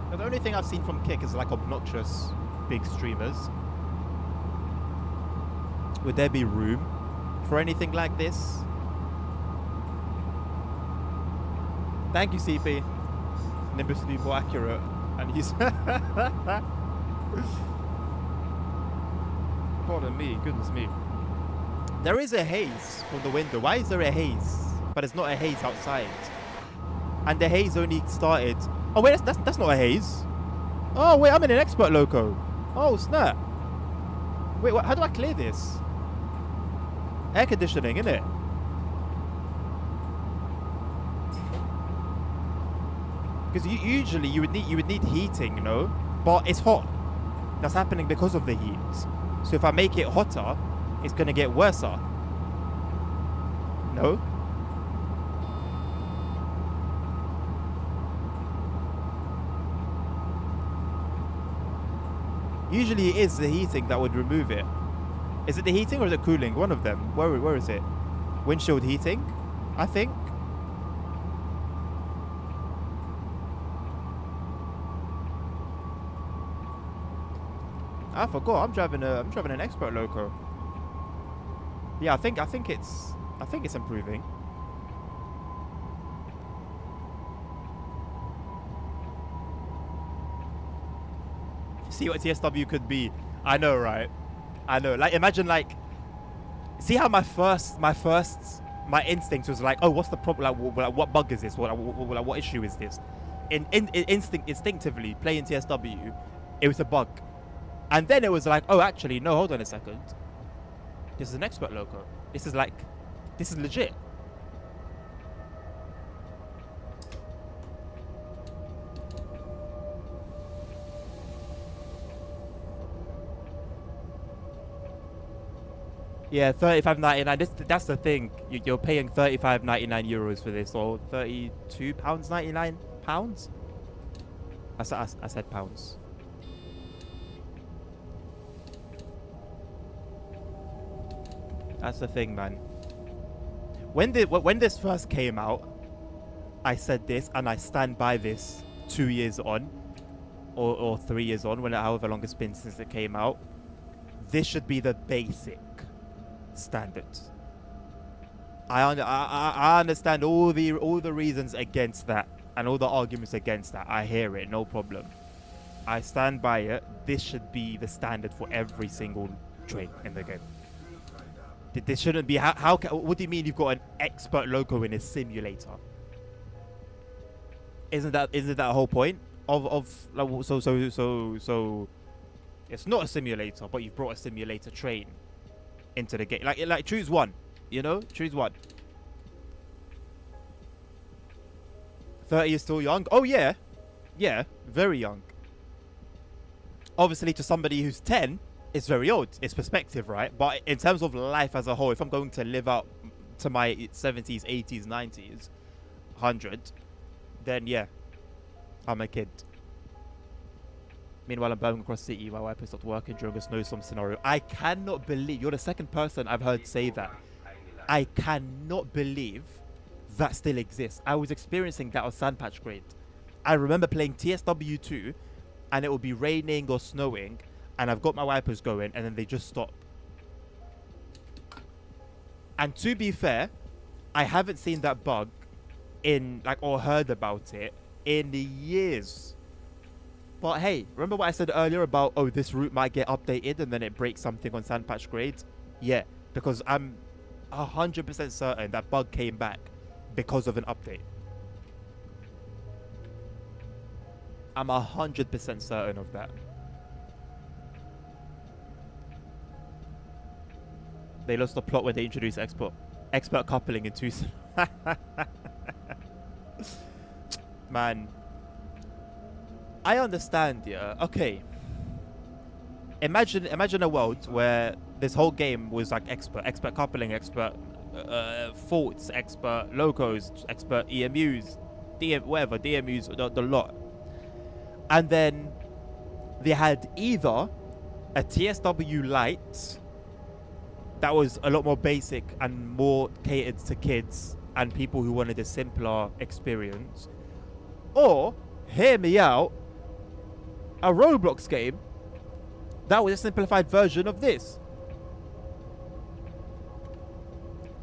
But the only thing I've seen from Kick is like obnoxious big streamers. Would there be room for anything like this? Thank you, CP. Nimbus to be more accurate, and he's. Pardon me, goodness me. There is a haze from the window. Why is there a haze? But it's not a haze outside. And the haze only started. Oh wait, that's not a haze. Oh wait, I'm in an expert loco. Oh snap. Wait, what, how do I clear this? Air conditioning, innit? Because usually you would need heating, you know, but it's hot. That's happening because of the heat. So if I make it hotter, it's gonna get worse. No? Usually it is the heating that would remove it. Is it the heating or is it cooling? One of them. Where is it? Windshield heating, I think. I forgot. I'm driving an expert loco. Yeah, I think it's improving. See what TSW could be. I know, right? I know. Like, imagine, like, see how my instinct was like, oh, what's the problem? Like, what bug is this? What issue is this? Instinctively playing TSW, it was a bug, and then it was like, oh, actually, no, hold on a second. This is an expert loco. This is legit. Yeah, €35.99. That's the thing. You're paying €35.99 for this, or £32.99 pounds. I said pounds. That's the thing, man. When this first came out, I said this, and I stand by this. 2 years on, or 3 years on, however long it's been since it came out. This should be the basic standards. I understand all the reasons against that and all the arguments against that. I hear it, no problem. I stand by it. This should be the standard for every single train in the game. This shouldn't be. What do you mean you've got an expert loco in a simulator? Isn't that the whole point of like, so it's not a simulator, but you've brought a simulator train into the game. Like choose one, you know? Choose one. 30 is still young. Oh yeah. Yeah, very young. Obviously to somebody who's 10, it's very old. It's perspective, right? But in terms of life as a whole, if I'm going to live out to my 70s, 80s, 90s, 100, then yeah, I'm a kid. Meanwhile, I'm Birmingham across city. My wife stopped working during a snowstorm scenario. I cannot believe you're the second person I've heard say that. I cannot believe that still exists. I was experiencing that on Sandpatch Grade. I remember playing TSW2, and it would be raining or snowing, and I've got my wipers going, and then they just stop. And to be fair, I haven't seen that bug or heard about it in years. But hey, remember what I said earlier about, oh, this route might get updated and then it breaks something on Sandpatch Grades? Yeah, because I'm 100% certain that bug came back because of an update. I'm 100% certain of that. They lost the plot when they introduced expert coupling in Tucson. Man, I understand, yeah. Okay. Imagine a world where this whole game was like expert coupling, expert faults, expert locos, expert EMUs, DMUs, the lot. And then they had either a TSW Lite that was a lot more basic and more catered to kids and people who wanted a simpler experience, or, hear me out, a Roblox game that was a simplified version of this,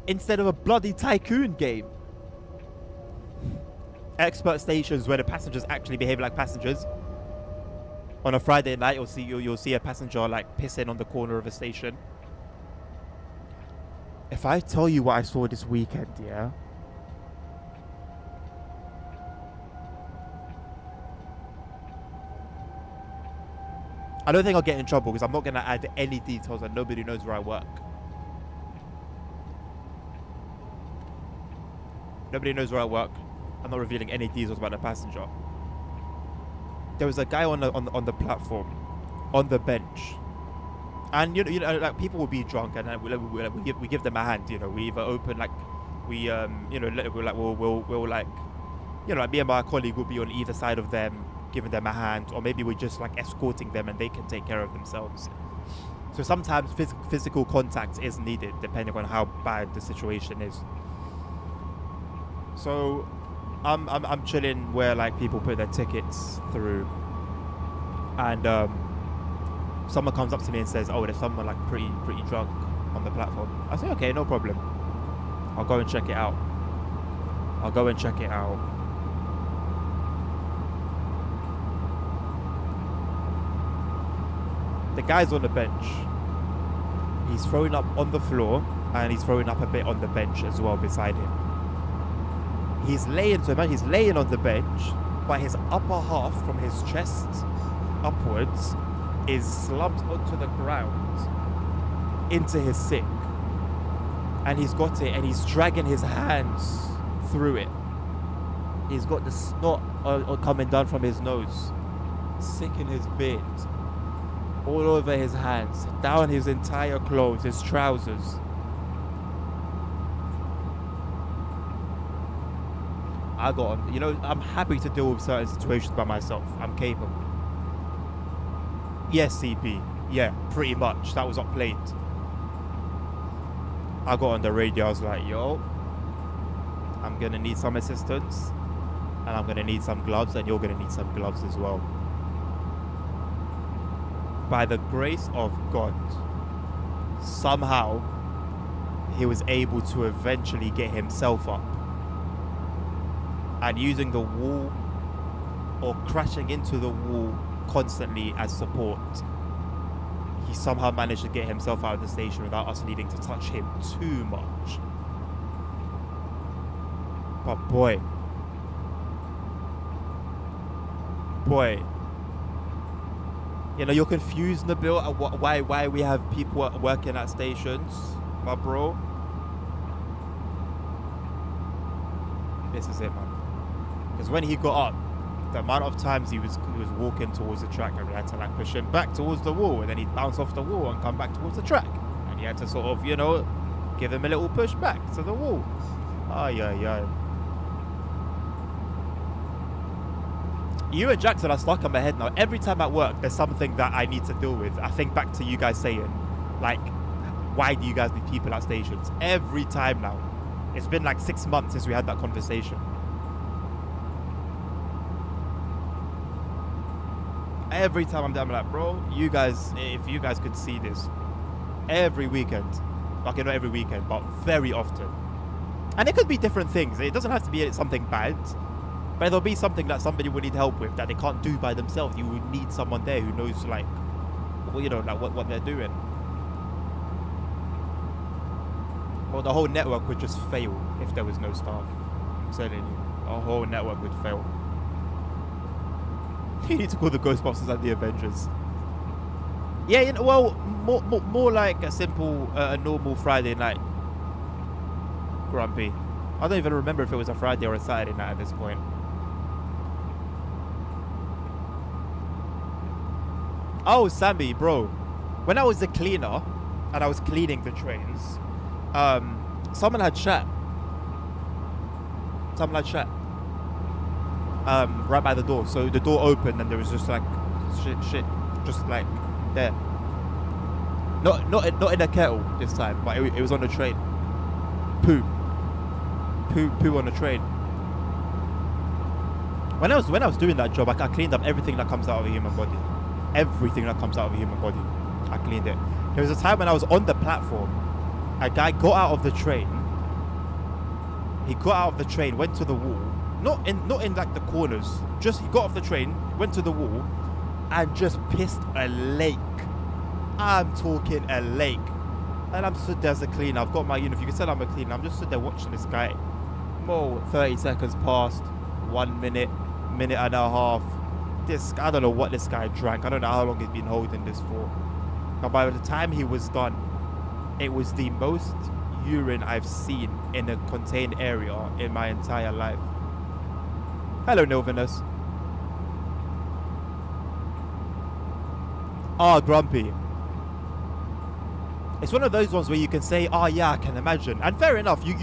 instead of a bloody tycoon game. expert stations where the passengers actually behave like passengers. On a Friday night, you'll see a passenger like pissing on the corner of a station. If I tell you what I saw this weekend, yeah. I don't think I'll get in trouble because I'm not going to add any details and nobody knows where I work. Nobody knows where I work. I'm not revealing any details about the passenger. There was a guy on the platform, on the bench, and you know, like people will be drunk, and we give them a hand. You know, we either open like we'll like, you know, like me and my colleague will be on either side of them, giving them a hand, or maybe we're just like escorting them and they can take care of themselves. So sometimes physical contact is needed depending on how bad the situation is. So I'm chilling where like people put their tickets through, and someone comes up to me and says, "Oh, there's someone like pretty drunk on the platform." I say, "Okay, no problem. I'll go and check it out." The guy's on the bench. He's throwing up on the floor and he's throwing up a bit on the bench as well beside him. He's laying on the bench, but his upper half from his chest upwards is slumped onto the ground into his sick. And he's got it and he's dragging his hands through it. He's got the snot coming down from his nose, sick in his beard, all over his hands, down his entire clothes, his trousers. I got on. You know, I'm happy to deal with certain situations by myself. I'm capable. Yes, CP. Yeah, pretty much. That was up plate. I got on the radio. I was like, yo, I'm going to need some assistance. And I'm going to need some gloves. And you're going to need some gloves as well. By the grace of God, somehow, he was able to eventually get himself up. And using the wall or crashing into the wall constantly as support, he somehow managed to get himself out of the station without us needing to touch him too much. But boy, you know, you're confused, Nabil, at why we have people working at stations, my bro. This is it, man. Because when he got up, the amount of times he was walking towards the track, and we had to like push him back towards the wall, and then he'd bounce off the wall and come back towards the track, and you had to sort of, you know, give him a little push back to the wall. Ay. You and Jackson are stuck in my head now. Every time at work, there's something that I need to deal with. I think back to you guys saying, like, why do you guys need people at stations? Every time now. It's been like 6 months since we had that conversation. Every time I'm there, I'm like, bro, you guys, if you guys could see this, every weekend, okay, not every weekend, but very often. And it could be different things. It doesn't have to be something bad, but there'll be something that somebody will need help with that they can't do by themselves. You would need someone there who knows, like, well, you know, like what they're doing. Well, the whole network would just fail if there was no staff. I'm telling you, the whole network would fail. You need to call the Ghostbusters and the Avengers. Yeah, you know, well, more like a simple, a normal Friday night. Grumpy. I don't even remember if it was a Friday or a Saturday night at this point. Oh, Sammy, bro. When I was the cleaner and I was cleaning the trains, someone had chat. Right by the door. So the door opened and there was just like shit just like there. Not in a kettle this time, but it was on the train. Poo on the train. When I was doing that job, I cleaned up everything that comes out of a human body. Everything that comes out of a human body, I cleaned it. There was a time when I was on the platform. A guy got out of the train. He got out of the train, went to the wall, Not in like the corners. Just he got off the train, went to the wall, and just pissed a lake. I'm talking a lake. And I'm stood there as a cleaner. I've got my uniform. You can tell I'm a cleaner. I'm just stood there watching this guy. 30 seconds passed. 1 minute, minute and a half. I don't know what this guy drank. I don't know how long he's been holding this for. But by the time he was done, it was the most urine I've seen in a contained area in my entire life. Hello, Nilvinus. Grumpy. It's one of those ones where you can say, yeah, I can imagine. And fair enough, you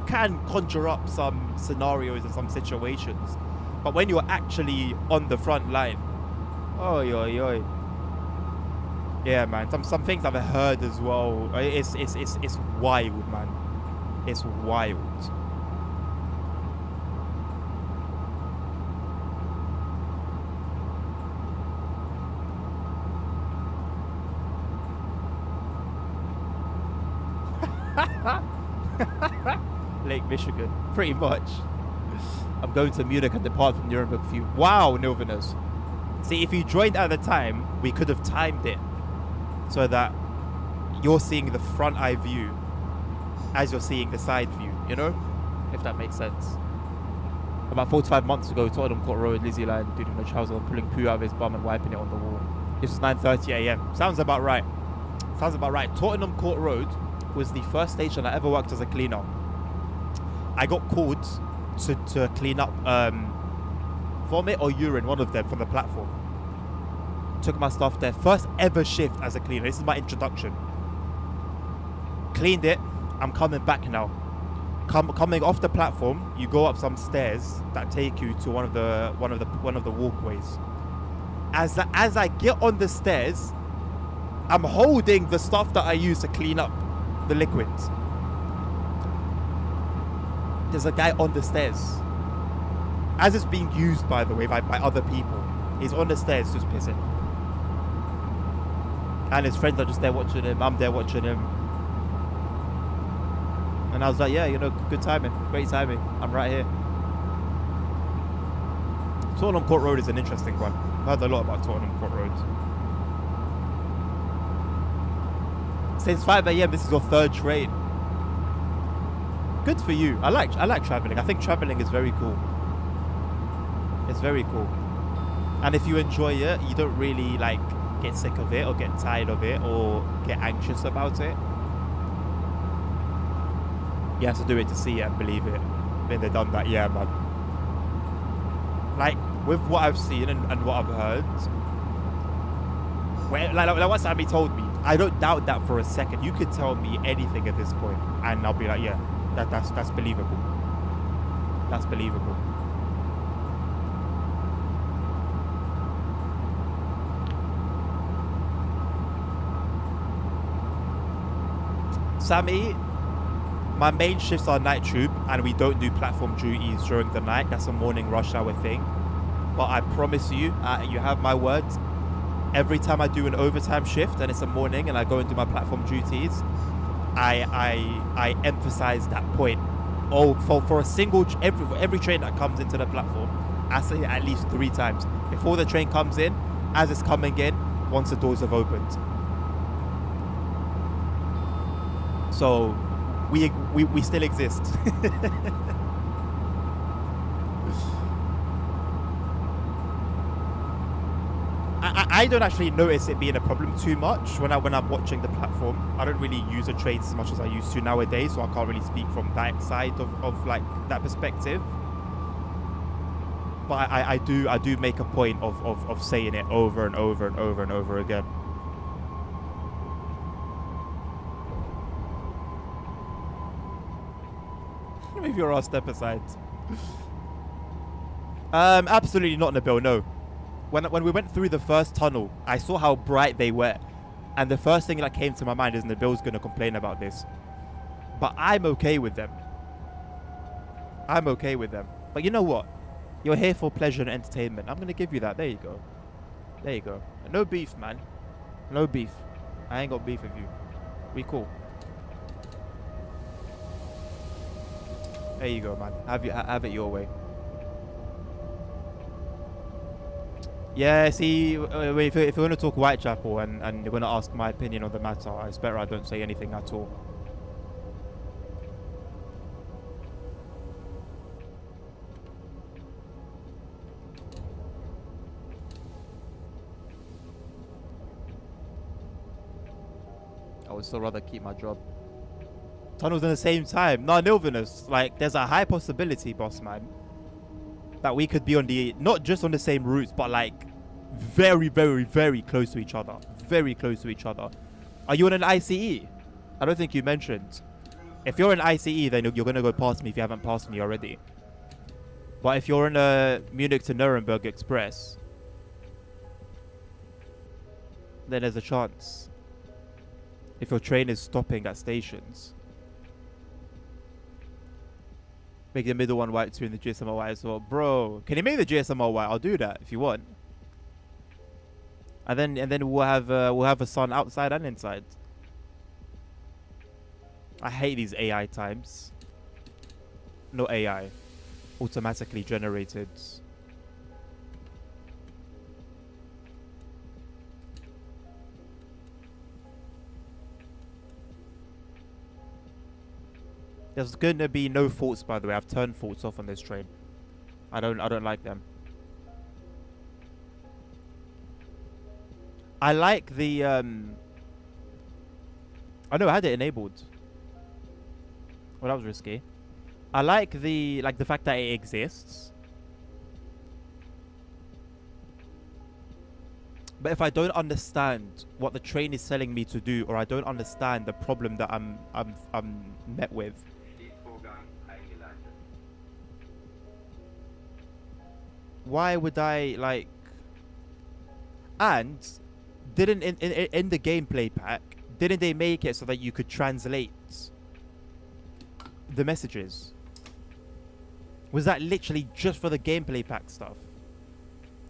can conjure up some scenarios and some situations. But when you're actually on the front line, oi. Yeah, man. Some things I've heard as well. It's wild, man. It's wild. Lake Michigan, pretty much. I'm going to Munich and depart from Nuremberg for you. Wow, Nilvinus. See, if you joined at the time, we could have timed it so that you're seeing the front eye view as you're seeing the side view, you know? If that makes sense. About 45 months ago, Tottenham Court Road, Lizzie Line, dude in the trousers, pulling poo out of his bum and wiping it on the wall. This was 9:30 a.m. Sounds about right. Tottenham Court Road was the first station I ever worked as a cleaner. I got called to clean up vomit or urine, one of them, from the platform. Took my stuff there. First ever shift as a cleaner. This is my introduction. Cleaned it. I'm coming back now. Coming off the platform, you go up some stairs that take you to one of the walkways. As I get on the stairs, I'm holding the stuff that I use to clean up the liquids. There's a guy on the stairs. As it's being used, by the way, by other people. He's on the stairs just pissing. And his friends are just there watching him. I'm there watching him. And I was like, yeah, good timing. Great timing. I'm right here. Tottenham Court Road is an interesting one. I've heard a lot about Tottenham Court Road. Since 5 a.m, this is your third train. Good for you. I like traveling. I think traveling is very cool. It's very cool. And if you enjoy it, you don't really get sick of it or get tired of it or get anxious about it. You have to do it to see it and believe it. Then they've done that, yeah, man. With what I've seen and what I've heard, like what Sammy told me, I don't doubt that for a second. You could tell me anything at this point, and I'll be like, yeah, that's believable. That's believable. Sammy, my main shifts are night tube, and we don't do platform duties during the night. That's a morning rush hour thing. But I promise you, you have my word, every time I do an overtime shift and it's a morning and I go and do my platform duties, I emphasize that point. For a single, every train that comes into the platform, I say it at least 3 times. Before the train comes in, as it's coming in, once the doors have opened. So, we still exist. I don't actually notice it being a problem too much when I'm watching the platform. I don't really use the trains as much as I used to nowadays, so I can't really speak from that side of that perspective. But I do make a point of saying it over and over and over and over again. Move your ass step aside. Absolutely not, Nabil, no. When we went through the first tunnel, I saw how bright they were. And the first thing that came to my mind is Nabil's going to complain about this. But I'm okay with them. I'm okay with them. But you know what? You're here for pleasure and entertainment. I'm going to give you that. There you go. There you go. No beef, man. No beef. I ain't got beef with you. We cool. There you go, man. Have it your way. Yeah, see, if you're going to talk Whitechapel and you're going to ask my opinion on the matter, it's better I don't say anything at all. I would still rather keep my job. Tunnels in the same time. No, Nilvinus, like, there's a high possibility, boss man, that we could be on the, not just on the same routes, but like very, very, very close to each other. Very close to each other. Are you on an ICE? I don't think you mentioned. If you're an ICE, then you're going to go past me if you haven't passed me already. But if you're on a Munich to Nuremberg Express, then there's a chance. If your train is stopping at stations. Make the middle one white too and the GSMR white as well. Bro, can you make the GSMR white? I'll do that if you want. And then we'll have a sun outside and inside. I hate these AI times. No AI. Automatically generated. There's going to be no faults, by the way. I've turned faults off on this train. I don't like them. I like the I know I had it enabled. Well, that was risky. I like the fact that it exists. But if I don't understand what the train is telling me to do, or I don't understand the problem that I'm met with, why would I like? And didn't in the gameplay pack, didn't they make it so that you could translate the messages? Was that literally just for the gameplay pack stuff?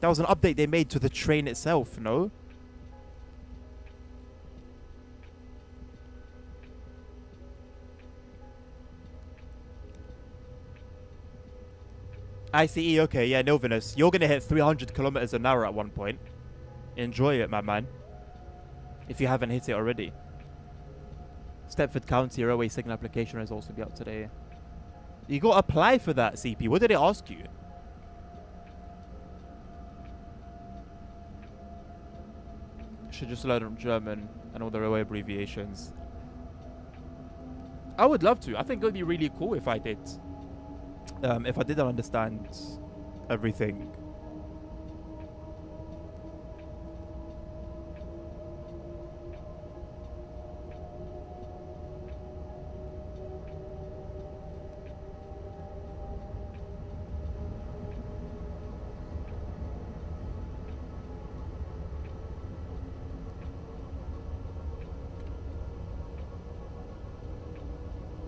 That was an update they made to the train itself, no? ICE, okay, yeah, Nilvinus. You're gonna hit 300 kilometers an hour at one point. Enjoy it, my man. If you haven't hit it already. Stepford County Railway Signal application results will be up today. You got to apply for that, CP. What did it ask you? Should just learn German and all the railway abbreviations. I would love to. I think it would be really cool if I did. If I didn't understand everything.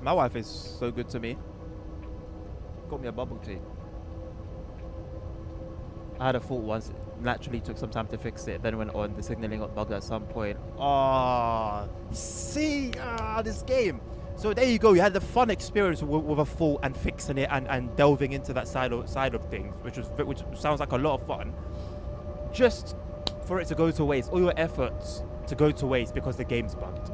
My wife is so good to me. Got me a bubble tea. I had a fault once. It naturally took some time to fix it. Then went on. The signaling got bugged at some point. Oh, see, this game. So there you go. You had the fun experience with a fault and fixing it and delving into that side of things, which sounds like a lot of fun. Just for it to go to waste. All your efforts to go to waste because the game's bugged.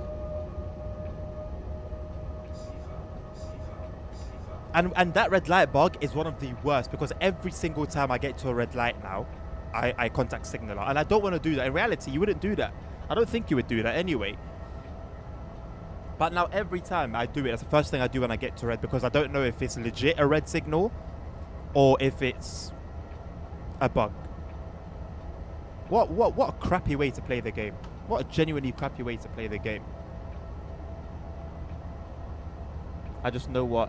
And that red light bug is one of the worst because every single time I get to a red light now, I contact signaler. And I don't want to do that. In reality, you wouldn't do that. I don't think you would do that anyway. But now every time I do it, that's the first thing I do when I get to red because I don't know if it's legit a red signal or if it's a bug. What a crappy way to play the game. What a genuinely crappy way to play the game. I just know what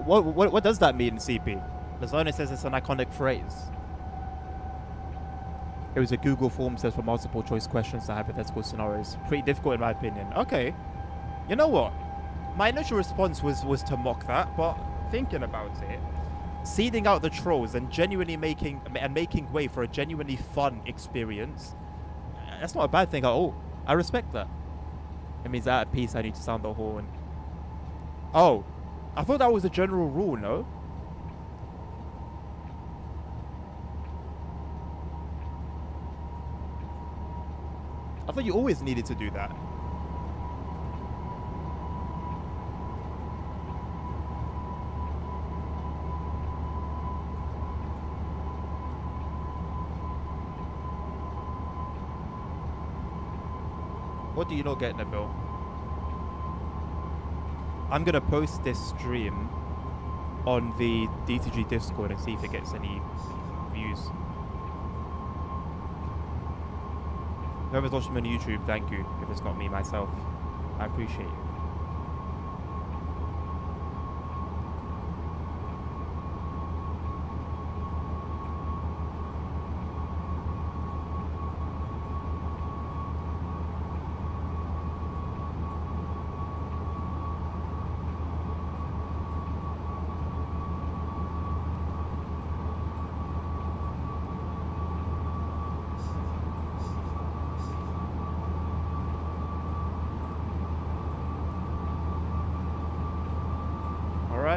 what does that mean, CP? Lazona says it's an iconic phrase. It was a Google form, says for multiple choice questions to hypothetical scenarios. Pretty difficult in my opinion. Okay. You know what? My initial response was to mock that, but thinking about it, seeding out the trolls and genuinely making way for a genuinely fun experience, that's not a bad thing at all. I respect that. It means that at peace I need to sound the horn. Oh, I thought that was a general rule, no? I thought you always needed to do that. What do you not get, Nabil? I'm gonna post this stream on the DTG Discord and see if it gets any views. Whoever's watching me on YouTube, thank you. If it's not me myself, I appreciate you.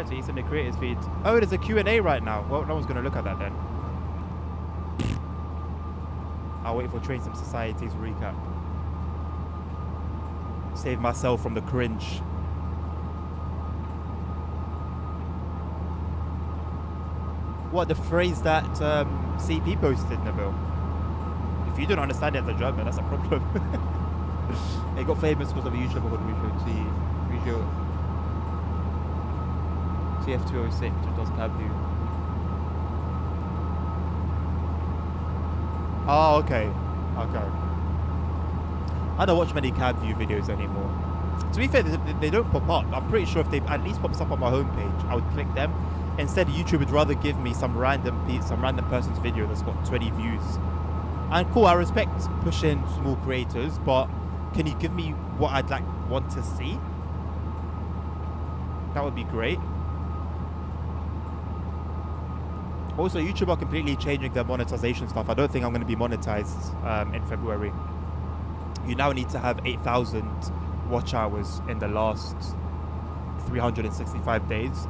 So he's in the creators feed. Oh, there's a Q&A right now. Well, no one's going to look at that then. I'll wait for Trains and Society's recap. Save myself from the cringe. What, the phrase that CP posted, Nabil? If you don't understand it as a German, that's a problem. It got famous because of a YouTuber called Rijo TF206, who does cab view. Oh, okay. Okay. I don't watch many cab view videos anymore. To be fair, they don't pop up. I'm pretty sure if they at least pops up on my homepage, I would click them. Instead, YouTube would rather give me some random person's video that's got 20 views. And cool, I respect pushing small creators, but can you give me what I'd want to see? That would be great. Also, YouTube are completely changing their monetization stuff. I don't think I'm going to be monetized in February. You now need to have 8,000 watch hours in the last 365 days.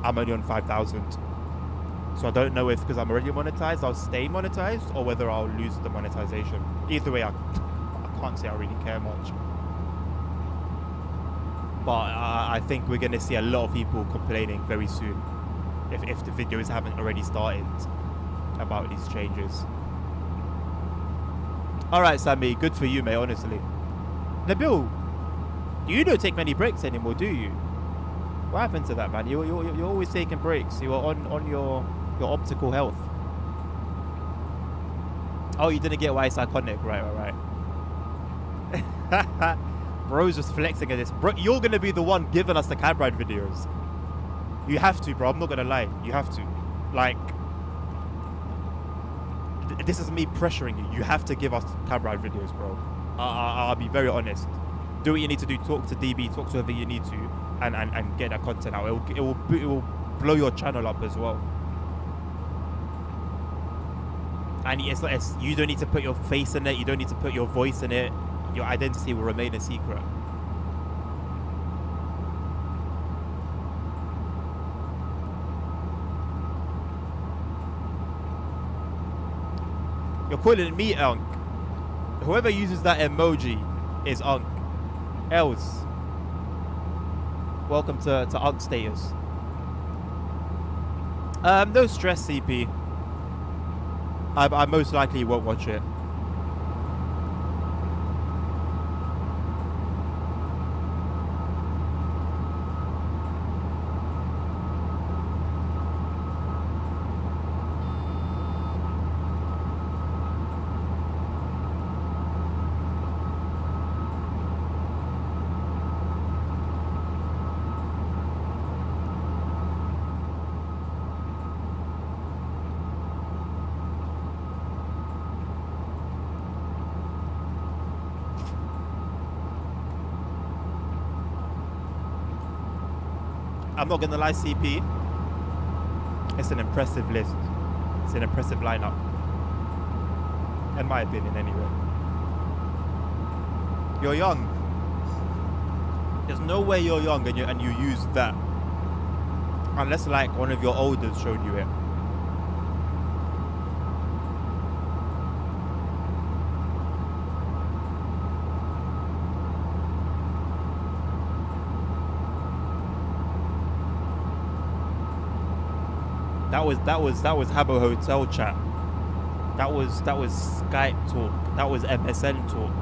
I'm only on 5,000. So I don't know if, because I'm already monetized, I'll stay monetized, or whether I'll lose the monetization. Either way, I can't say I really care much. But I think we're going to see a lot of people complaining very soon. If the videos haven't already started about these changes. Alright, Sammy, good for you, mate, honestly. Nabil, you don't take many breaks anymore, do you? What happened to that, man? You're always taking breaks. You are on your optical health. Oh, you didn't get why it's iconic. Right. Bro's just flexing at this. Bro, you're going to be the one giving us the cab ride videos. You have to, bro. I'm not gonna lie. You have to. Like, this is me pressuring you. You have to give us cab ride videos, bro. I'll be very honest. Do what you need to do. Talk to DB. Talk to whoever you need to, and get that content out. It will blow your channel up as well. And you don't need to put your face in it. You don't need to put your voice in it. Your identity will remain a secret. You're calling me Unk. Whoever uses that emoji is Unk. Else. Welcome to Unk status. No stress, CP. I most likely won't watch it. I'm not gonna lie, CP. It's an impressive list. It's an impressive lineup. In my opinion, anyway. You're young. There's no way you're young and you use that Unless like one of your elders showed you it. That was Habbo Hotel chat. That was Skype talk. That was MSN talk.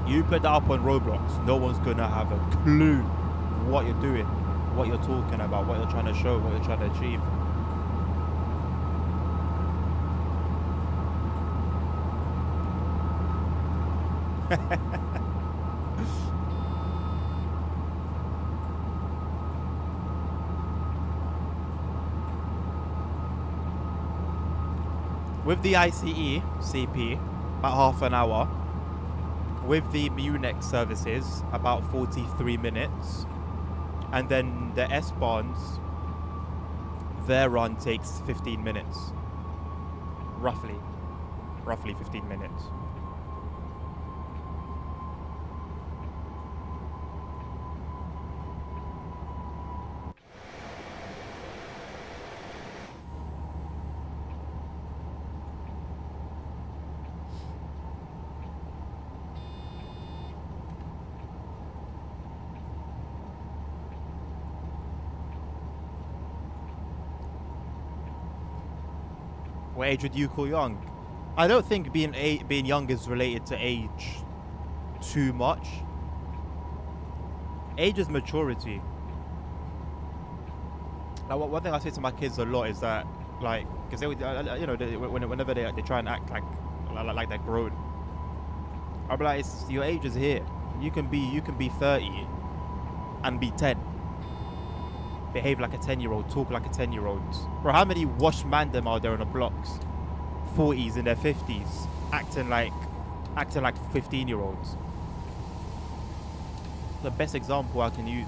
You put that up on Roblox, no one's gonna have a clue what you're doing, what you're talking about, what you're trying to show, what you're trying to achieve. With the ICE CP, about half an hour. With the Munich services, about 43 minutes. And then the S-Bahns, their run takes 15 minutes. Roughly 15 minutes. What age would you call young? I don't think being young is related to age too much. Age is maturity. Like one thing I say to my kids a lot is that, like, because they, you know, whenever they try and act like they're grown, I'll be like, your age is here. You can be 30 and be 10. Behave like a 10-year-old, talk like a 10-year-old. Bro, how many wash mandem are there on the blocks? 40s in their 50s, acting like 15-year-olds. The best example I can use.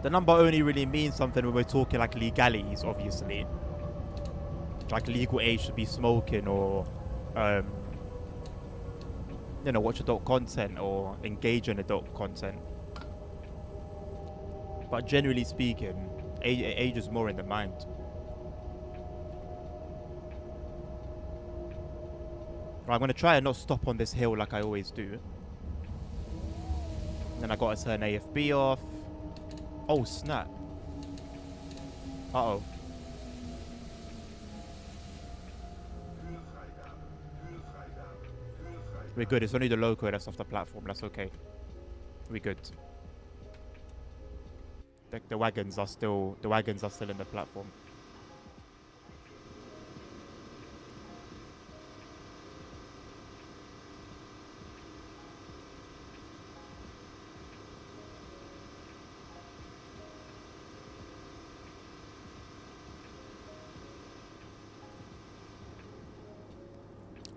The number only really means something when we're talking like legalities, obviously. Like legal age to be smoking or you know, watch adult content or engage in adult content. But generally speaking, age is more in the mind. Right, I'm going to try and not stop on this hill like I always do. Then I got to turn AFB off. Oh, snap. Uh-oh. We're good. It's only the loco that's off the platform. That's okay. We're good. The wagons are still in the platform.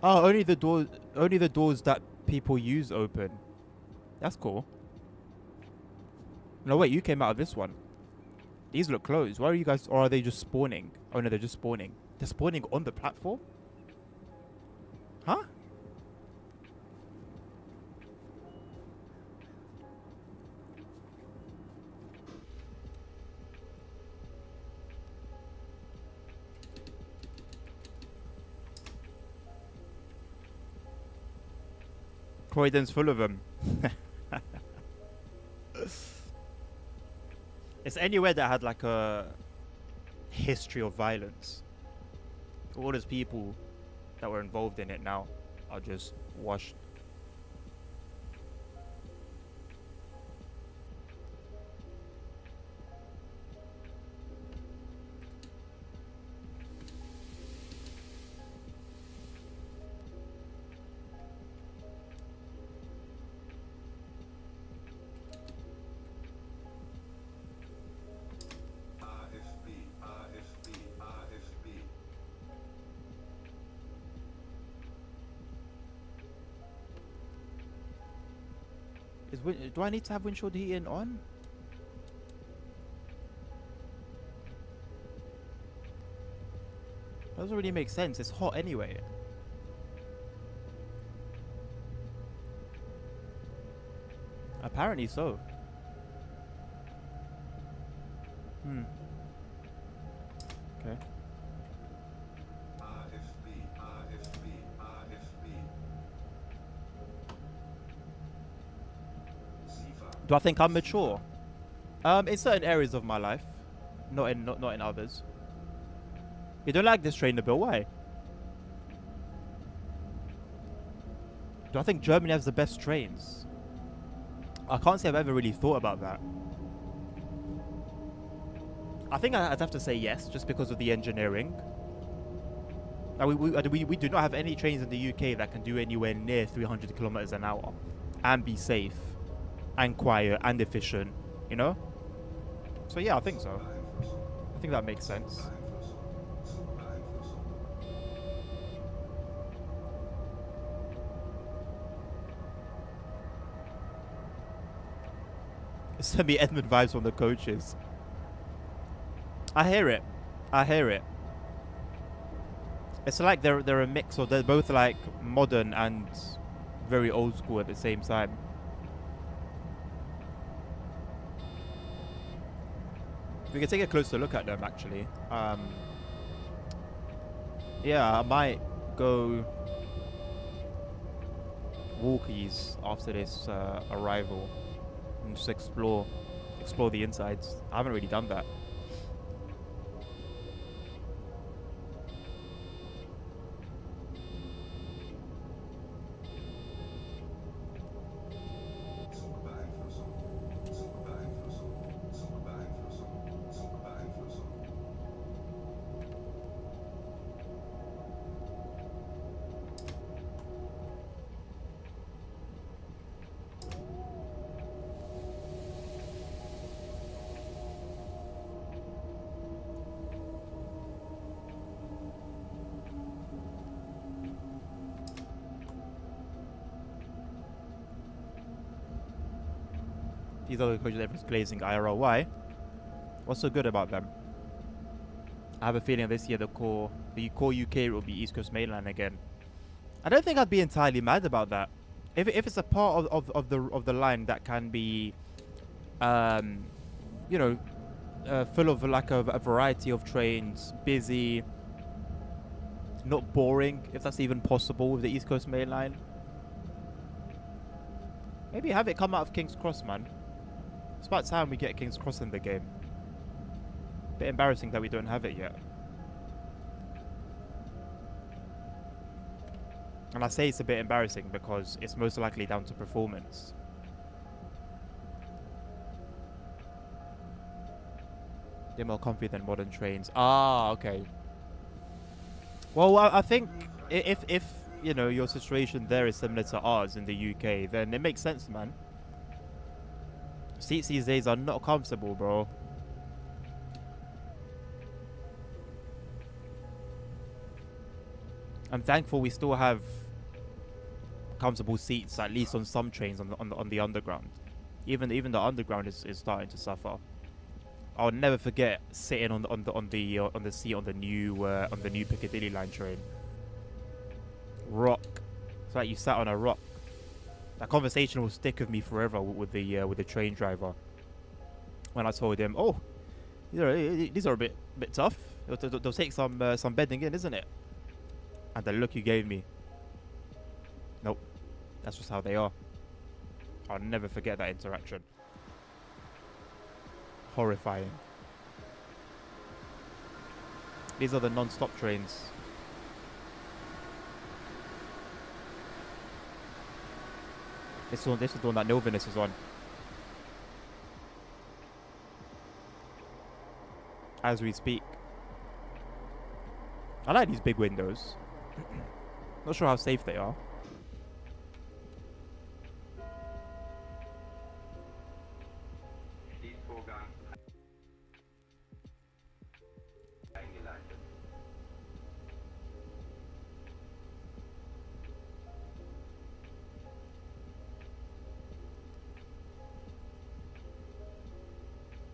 Oh, only the doors that people use open. That's cool. No, wait, you came out of this one. These look closed. Why are you guys, or are they just spawning? Oh no, they're just spawning. They're spawning on the platform? Huh? Croydon's full of them. It's anywhere that had like a history of violence. All those people that were involved in it now are just washed. Do I need to have windshield heating on? That doesn't really make sense. It's hot anyway. Apparently so. Hmm. Okay. Do I think I'm mature? In certain areas of my life, not in others. You don't like this train, Bill? Why? Do I think Germany has the best trains? I can't say I've ever really thought about that. I think I'd have to say yes, just because of the engineering. We do not have any trains in the UK that can do anywhere near 300 kilometers an hour and be safe and quiet and efficient, you know? So yeah, I think so. I think that makes sense. Send me Edmund vibes from the coaches. I hear it. I hear it. It's like they're a mix, or they're both like modern and very old school at the same time. We can take a closer look at them actually. Yeah, I might go walkies after this arrival and just explore the insides. I haven't really done that. These other coaches, everyone's glazing IRL. Why? What's so good about them? I have a feeling this year the core UK will be East Coast Mainline again. I don't think I'd be entirely mad about that. If it's a part of the line that can be, you know, full of like a variety of trains, busy, not boring, if that's even possible with the East Coast Mainline. Maybe have it come out of King's Cross, man. It's about time we get King's Cross in the game. Bit embarrassing that we don't have it yet. And I say it's a bit embarrassing because it's most likely down to performance. They're more comfy than modern trains. Ah, okay. Well, I think if you know your situation there is similar to ours in the UK, then it makes sense, man. Seats these days are not comfortable, bro. I'm thankful we still have comfortable seats, at least on some trains on the underground. Even the underground is starting to suffer. I'll never forget sitting on the seat on the new Piccadilly line train. Rock. It's like you sat on a rock. That conversation will stick with me forever with the train driver. When I told him, "Oh, these are a bit tough. They'll take some bedding in, isn't it?" And the look you gave me. Nope, that's just how they are. I'll never forget that interaction. Horrifying. These are the non-stop trains. This is the one that Novinus is on. As we speak. I like these big windows. Not sure how safe they are.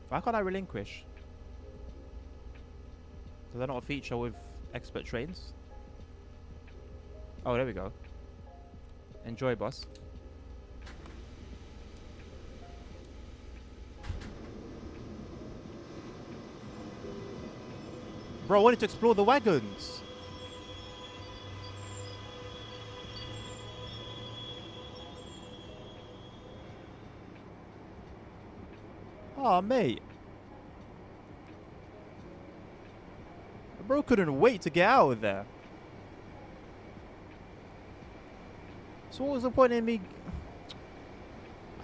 Why can't I relinquish? Is that not a feature with expert trains? Oh, there we go. Enjoy, boss. Bro, I wanted to explore the wagons. Oh, mate. Bro couldn't wait to get out of there. So what was the point in me?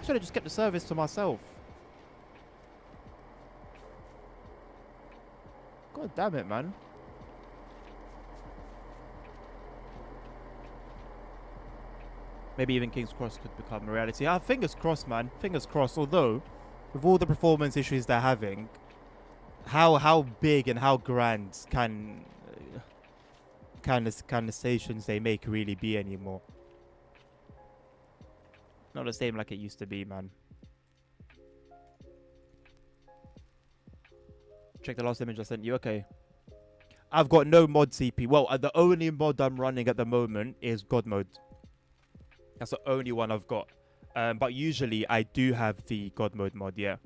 I should have just kept the service to myself. God damn it, man. Maybe even King's Cross could become a reality. Ah, fingers crossed, man. Fingers crossed. Although, with all the performance issues they're having, how big and how grand can the stations they make really be anymore? Not the same like it used to be, man. Check the last image I sent you. Okay. I've got no mod CP. Well, the only mod I'm running at the moment is God mode. That's the only one I've got. But usually I do have the God mode mod, yeah.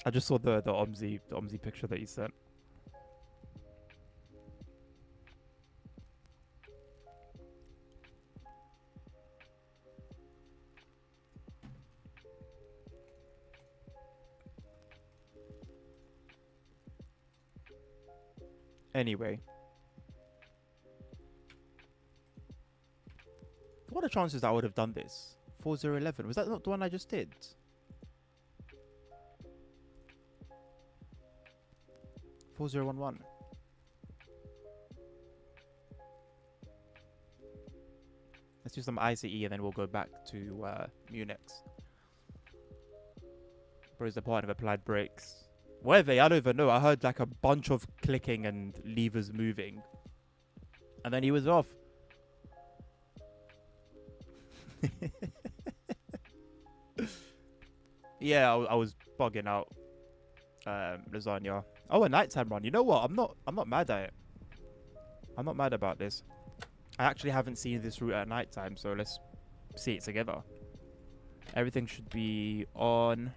I just saw the OMSI picture that you sent. Anyway. What are the chances that I would have done this? 4011. Was that not the one I just did? Four zero one one. Let's do some ICE and then we'll go back to Munich. Where's the point of applied brakes? Where are they? I don't even know. I heard like a bunch of clicking and levers moving. And then he was off. Yeah, I was bugging out. Lasagna. Oh, a nighttime run. You know what? I'm not mad at it. I'm not mad about this. I actually haven't seen this route at nighttime, so let's see it together. Everything should be on.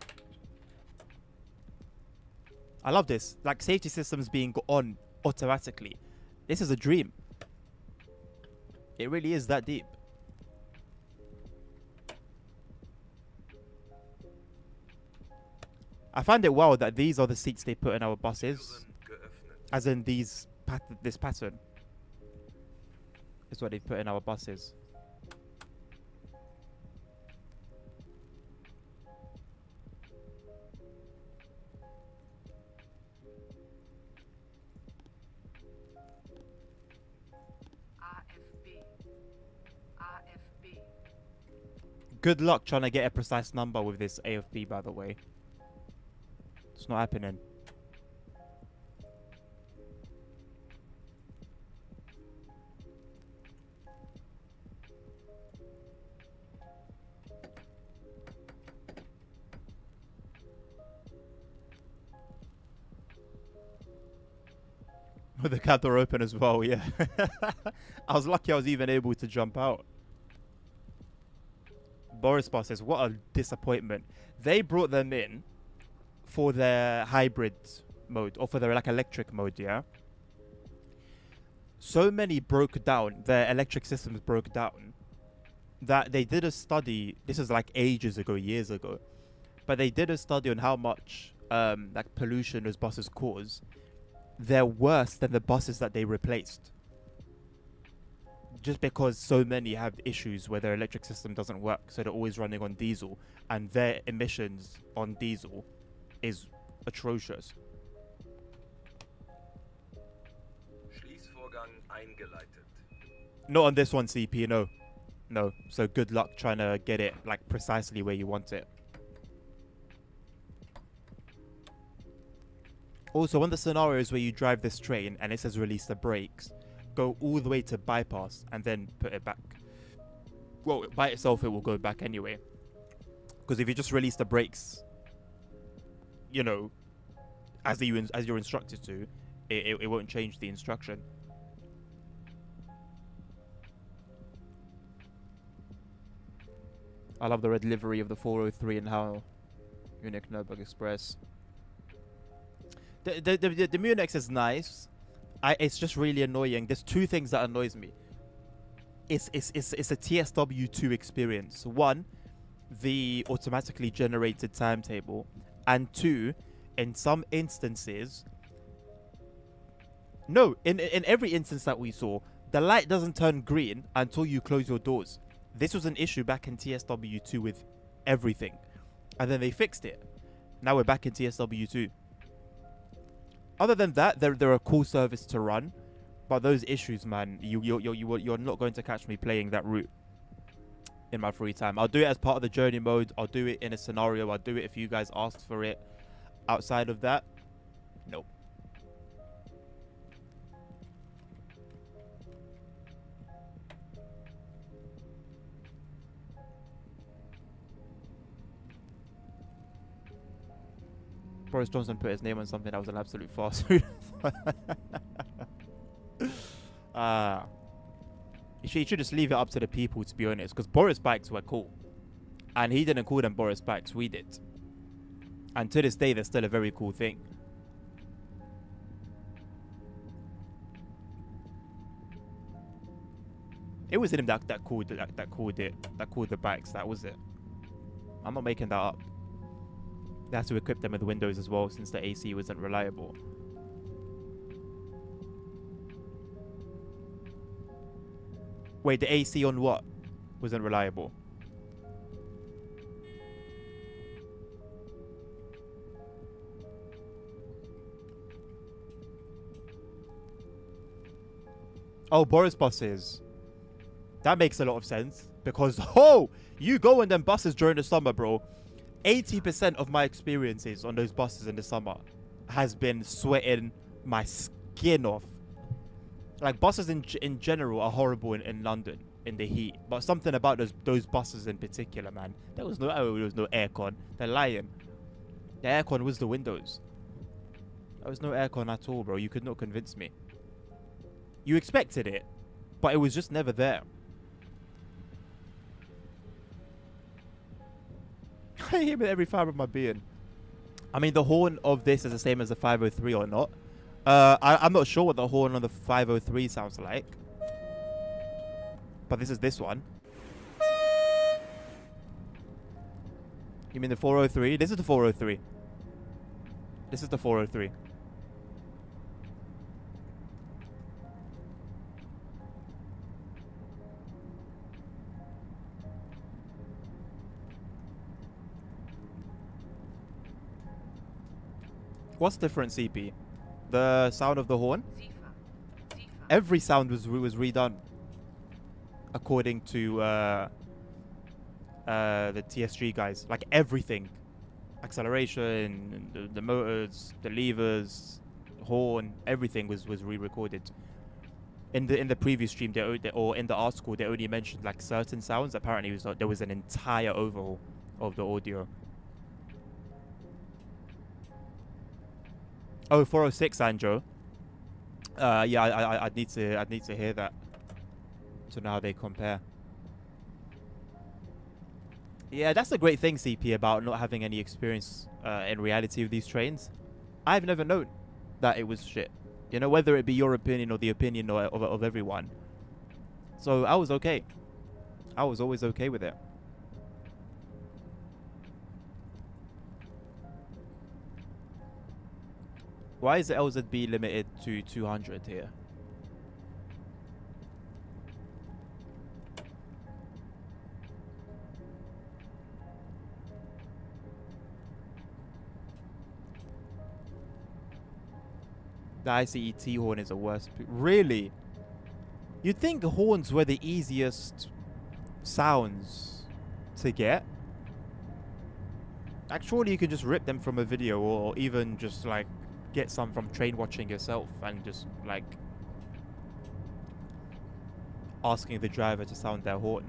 I love this. Like safety systems being on automatically. This is a dream. It really is that deep. I find it wild that these are the seats they put in our buses. As in this pattern is what they put in our buses. Good luck trying to get a precise number with this AFB, by the way. It's not happening. With the cab door open as well, yeah. I was lucky I was even able to jump out. Boris Bar says, what a disappointment. They brought them in for their hybrid mode, or for their like electric mode, yeah? So many broke down, their electric systems broke down, that they did a study, this is like ages ago, years ago, but they did a study on how much like pollution those buses cause. They're worse than the buses that they replaced. Just because so many have issues where their electric system doesn't work, so they're always running on diesel, and their emissions on diesel is atrocious. Schließvorgang eingeleitet. Not on this one, CP, no. No, so good luck trying to get it like precisely where you want it. Also, on the scenarios where you drive this train and it says release the brakes, go all the way to bypass and then put it back. Well, by itself it will go back anyway. Because if you just release the brakes, you know, as you're instructed to, it won't change the instruction. I love the red livery of the 403 and how Munich Nürnberg Express. The Munich is nice. It's just really annoying. There's two things that annoys me. It's a TSW2 experience. One, the automatically generated timetable, and two, in some instances, no, in every instance that we saw, the light doesn't turn green until you close your doors. This was an issue back in TSW2 with everything, and then they fixed it. Now we're back in TSW2. Other than that, they're a cool service to run, but those issues, man, you're not going to catch me playing that route in my free time. I'll do it as part of the journey mode. I'll do it in a scenario. I'll do it if you guys ask for it. Outside of that, nope. Boris Johnson put his name on something that was an absolute farce. You should just leave it up to the people, to be honest, because Boris bikes were cool, and he didn't call them Boris bikes, we did, and to this day they're still a very cool thing. It was him that called the bikes. That was it. I'm not making that up. They had to equip them with windows as well, since the AC wasn't reliable. Wait, the AC on what wasn't reliable? Oh, Boris buses. That makes a lot of sense, because, oh, you go on them buses during the summer, bro. 80% of my experiences on those buses in the summer has been sweating my skin off. Like, buses in general are horrible in London in the heat, but something about those buses in particular, man. There was no aircon. They're lying. The aircon was the windows. There was no aircon at all, bro. You could not convince me. You expected it, but it was just never there. I hear it with every fibre of my being. I mean, the horn of this is the same as the 503 or not. I'm not sure what the horn on the 503 sounds like. But this is this one. You mean the 403? This is the 403. This is the 403. What's different, CP? The sound of the horn? Every sound was redone according to the TSG guys. Like everything. Acceleration, the motors, the levers, horn, everything was re-recorded. In the previous stream, or in the article, they only mentioned like certain sounds. Apparently, there was an entire overhaul of the audio. Oh, 406, Anjo. Yeah, I'd need to hear that to know how they compare. Yeah, that's a great thing, CP, about not having any experience in reality with these trains. I've never known that it was shit. You know, whether it be your opinion or the opinion of everyone. So I was okay. I was always okay with it. Why is the LZB limited to 200 here? The ICET horn is the worst. Really? You'd think horns were the easiest sounds to get. Like, surely you could just rip them from a video, or even just like get some from train watching yourself and just like asking the driver to sound their horn.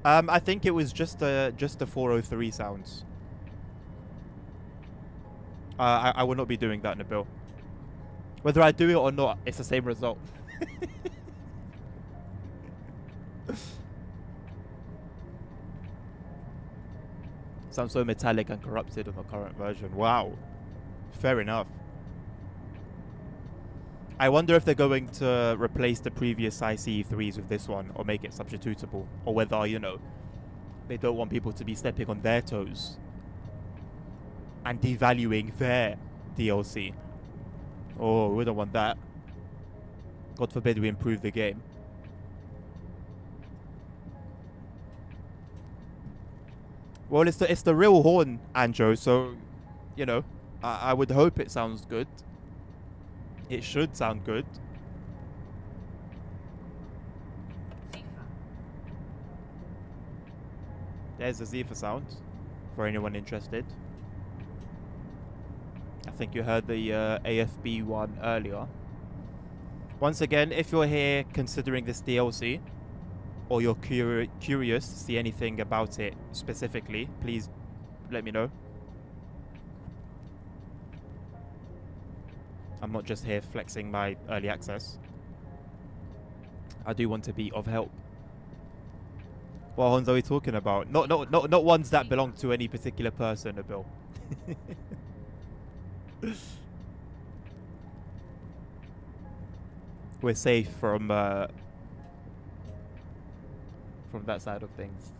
I think it was just the 403 sounds. I will not be doing that in a bill. Whether I do it or not, it's the same result. Sounds so metallic and corrupted on the current version. Wow. Fair enough. I wonder if they're going to replace the previous ICE3s with this one or make it substitutable. Or whether, you know, they don't want people to be stepping on their toes and devaluing their DLC. Oh, we don't want that. God forbid we improve the game. Well, it's the real horn, Anjo, so, you know, I would hope it sounds good. It should sound good. There's the Zephyr sound, for anyone interested. I think you heard the AFB one earlier. Once again, if you're here considering this DLC, or you're curious to see anything about it specifically, please let me know. I'm not just here flexing my early access. I do want to be of help. What horns are we talking about? Not ones that belong to any particular person, Bill. We're safe from that side of things.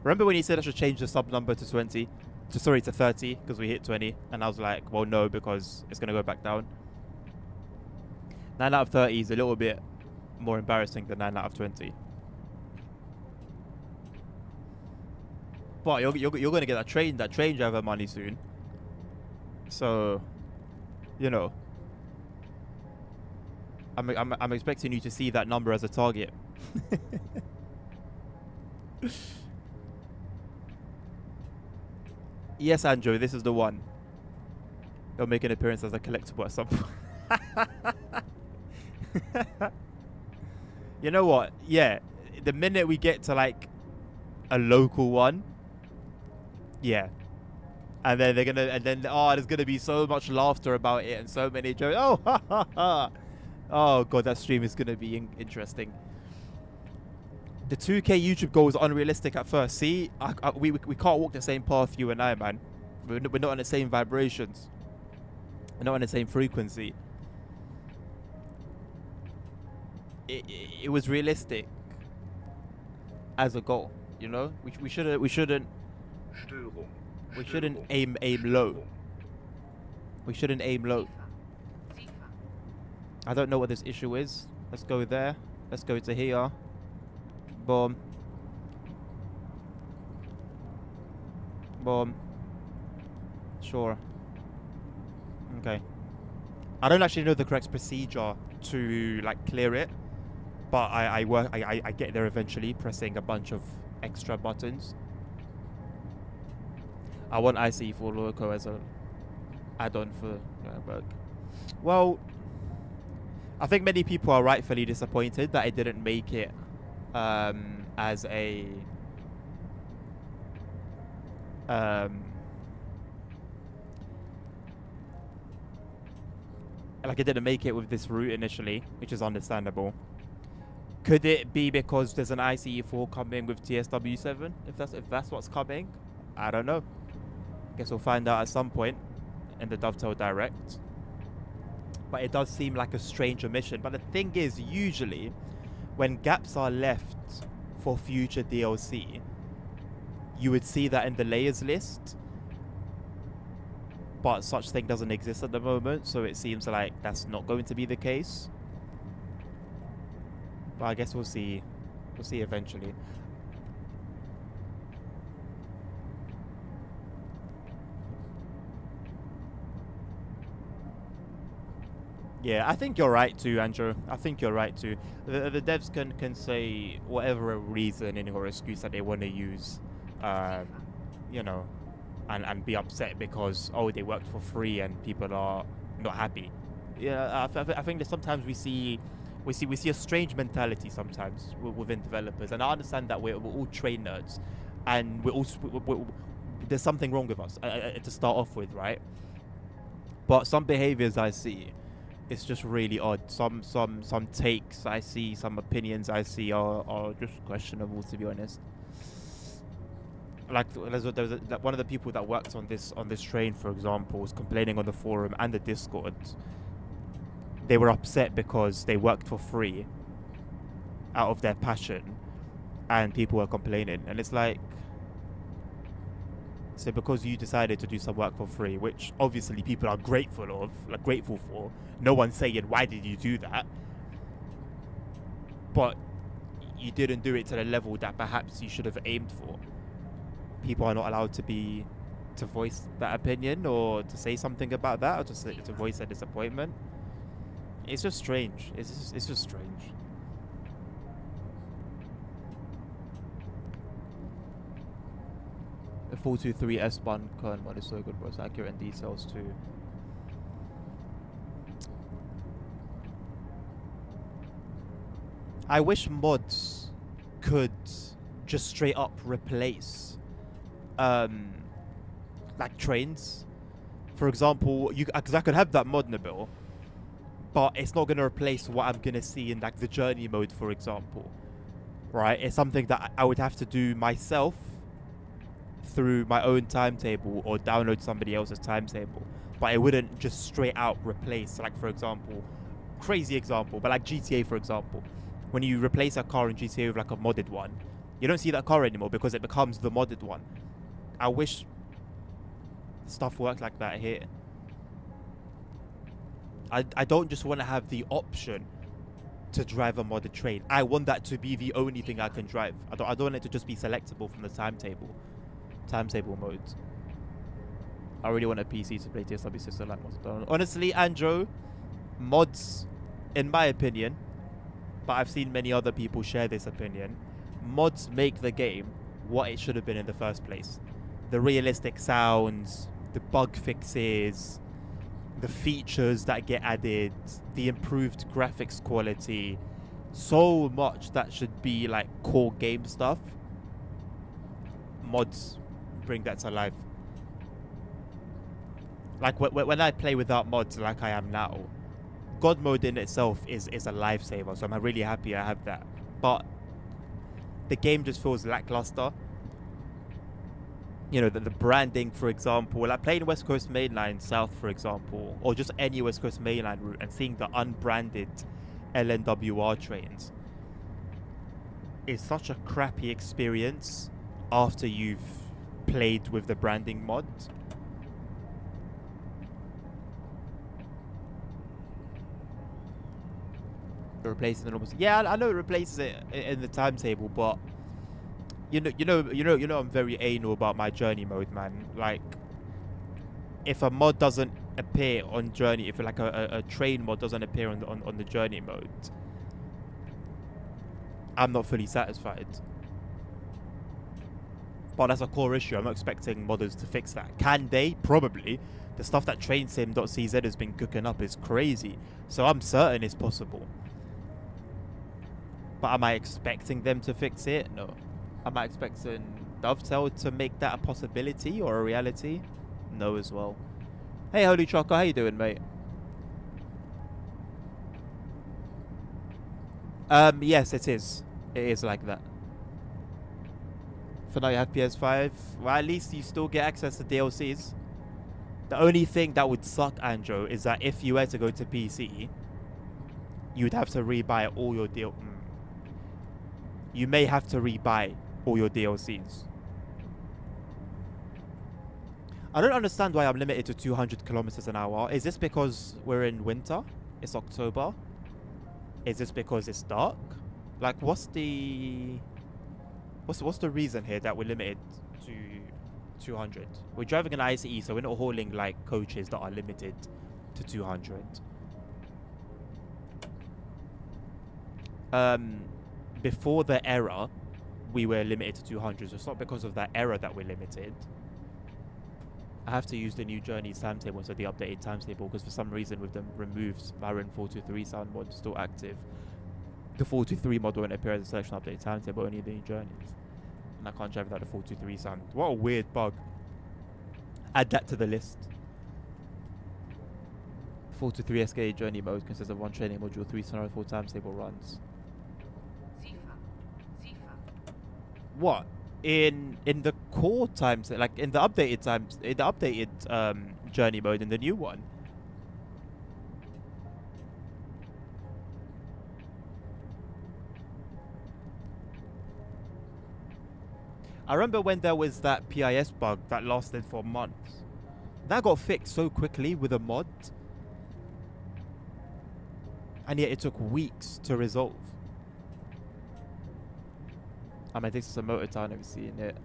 Remember when he said I should change the sub number to 20? To 30 because we hit 20, and I was like, well, no, because it's gonna go back down. 9 out of 30 is a little bit more embarrassing than 9 out of 20. But you're gonna get that train driver money soon. So, you know, I'm expecting you to see that number as a target. Yes, Andrew, this is the one. They'll make an appearance as a collectible at some point. You know what? Yeah, the minute we get to like a local one, yeah, and then there's gonna be so much laughter about it and so many jokes. Oh, ha ha ha! Oh god, that stream is gonna be interesting. The 2K YouTube goal was unrealistic at first. See, we can't walk the same path, you and I, man. We're not on the same vibrations. We're not on the same frequency. It was realistic as a goal, you know. We shouldn't aim low. We shouldn't aim low. I don't know what this issue is. Let's go there. Let's go to here. Boom. Boom. Sure. Okay. I don't actually know the correct procedure to like clear it, but I get there eventually, pressing a bunch of extra buttons. I want IC for Loco as a add-on for Nürnberg. Well, I think many people are rightfully disappointed that it didn't make it as a like it didn't make it with this route initially, which is understandable. Could it be because there's an ICE4 coming with TSW7? If that's what's coming, I don't know. Guess we'll find out at some point in the Dovetail Direct. But it does seem like a strange omission. But the thing is, usually when gaps are left for future DLC, you would see that in the layers list, but such thing doesn't exist at the moment, so it seems like that's not going to be the case. But I guess we'll see eventually. Yeah, I think you're right too, Andrew. I think you're right too. The devs can say whatever reason or excuse that they want to use, you know, and be upset because, oh, they worked for free and people are not happy. Yeah, I think that sometimes we see a strange mentality sometimes within developers, and I understand that we're all train nerds, and there's something wrong with us to start off with, right? But some behaviors I see, it's just really odd. Some takes I see, some opinions I see are just questionable, to be honest. Like like one of the people that worked on this train, for example, was complaining on the forum and the Discord. They were upset because they worked for free out of their passion, and people were complaining. And it's like, so because you decided to do some work for free, which obviously people are grateful for, no one's saying why did you do that, but you didn't do it to the level that perhaps you should have aimed for. People are not allowed to voice that opinion or to say something about that, or to voice their disappointment. It's just strange. It's just strange. The 423 S-Bahn Kern mod is so good, bro. It's accurate in details too. I wish mods could just straight up replace like trains. For example, because I could have that mod, Nabil, but it's not going to replace what I'm going to see in like the journey mode, for example. Right? It's something that I would have to do myself through my own timetable or download somebody else's timetable. But it wouldn't just straight out replace, like, for example, crazy example, but like GTA, for example. When you replace a car in GTA with like a modded one, you don't see that car anymore because it becomes the modded one. I wish stuff worked like that here. I don't just want to have the option to drive a modded train. I want that to be the only thing I can drive. I don't want it to just be selectable from the timetable mode. I really want a PC to play TSW system like mods. Honestly, Andrew, mods, in my opinion, but I've seen many other people share this opinion, mods make the game what it should have been in the first place. The realistic sounds, the bug fixes, the features that get added, the improved graphics quality, so much that should be like core game stuff. Mods bring that to life. Like when I play without mods like I am now, God mode in itself is a lifesaver, so I'm really happy I have that. But the game just feels lackluster. You know, the branding, for example, like playing West Coast Mainline South, for example, or just any West Coast Mainline route and seeing the unbranded LNWR trains is such a crappy experience after you've played with the branding mod. Replaces it almost. Yeah, I know it replaces it in the timetable, but you know, I'm very anal about my journey mode, man. Like, if a mod doesn't appear on journey, if like a train mod doesn't appear on the journey mode, I'm not fully satisfied. But that's a core issue. I'm not expecting modders to fix that. Can they? Probably. The stuff that trainsim.cz has been cooking up is crazy, so I'm certain it's possible. But am I expecting them to fix it? No. Am I expecting Dovetail to make that a possibility or a reality? No as well. Hey, Holy Choco, how you doing, mate? Yes, it is. It is like that. For now you have PS5. Well, at least you still get access to DLCs. The only thing that would suck, Andrew, is that if you were to go to PC, you'd have to rebuy all your You may have to rebuy all your DLCs. I don't understand why I'm limited to 200 kilometers an hour. Is this because we're in winter? It's October? Is this because it's dark? Like, what's the reason here that we're limited to 200? We're driving an ICE, so we're not hauling like coaches that are limited to 200. Before the error, we were limited to 200, so it's not because of that error that we're limited. I have to use the new journey timetable, so the updated timetable, because for some reason with them removed Marin 423 sound mod still active. The 423 mod won't appear as a selection updated timetable, only the new journeys. And I can't drive without the 423 sound. What a weird bug. Add that to the list. 4 to 3 SK journey mode consists of 1 training module, 3 scenario, 4 timetable runs. What? In the core times, like in the updated times, in the updated journey mode, in the new one. I remember when there was that PIS bug that lasted for months. That got fixed so quickly with a mod. And yet it took weeks to resolve. I mean, this is a motor town, I've seen it.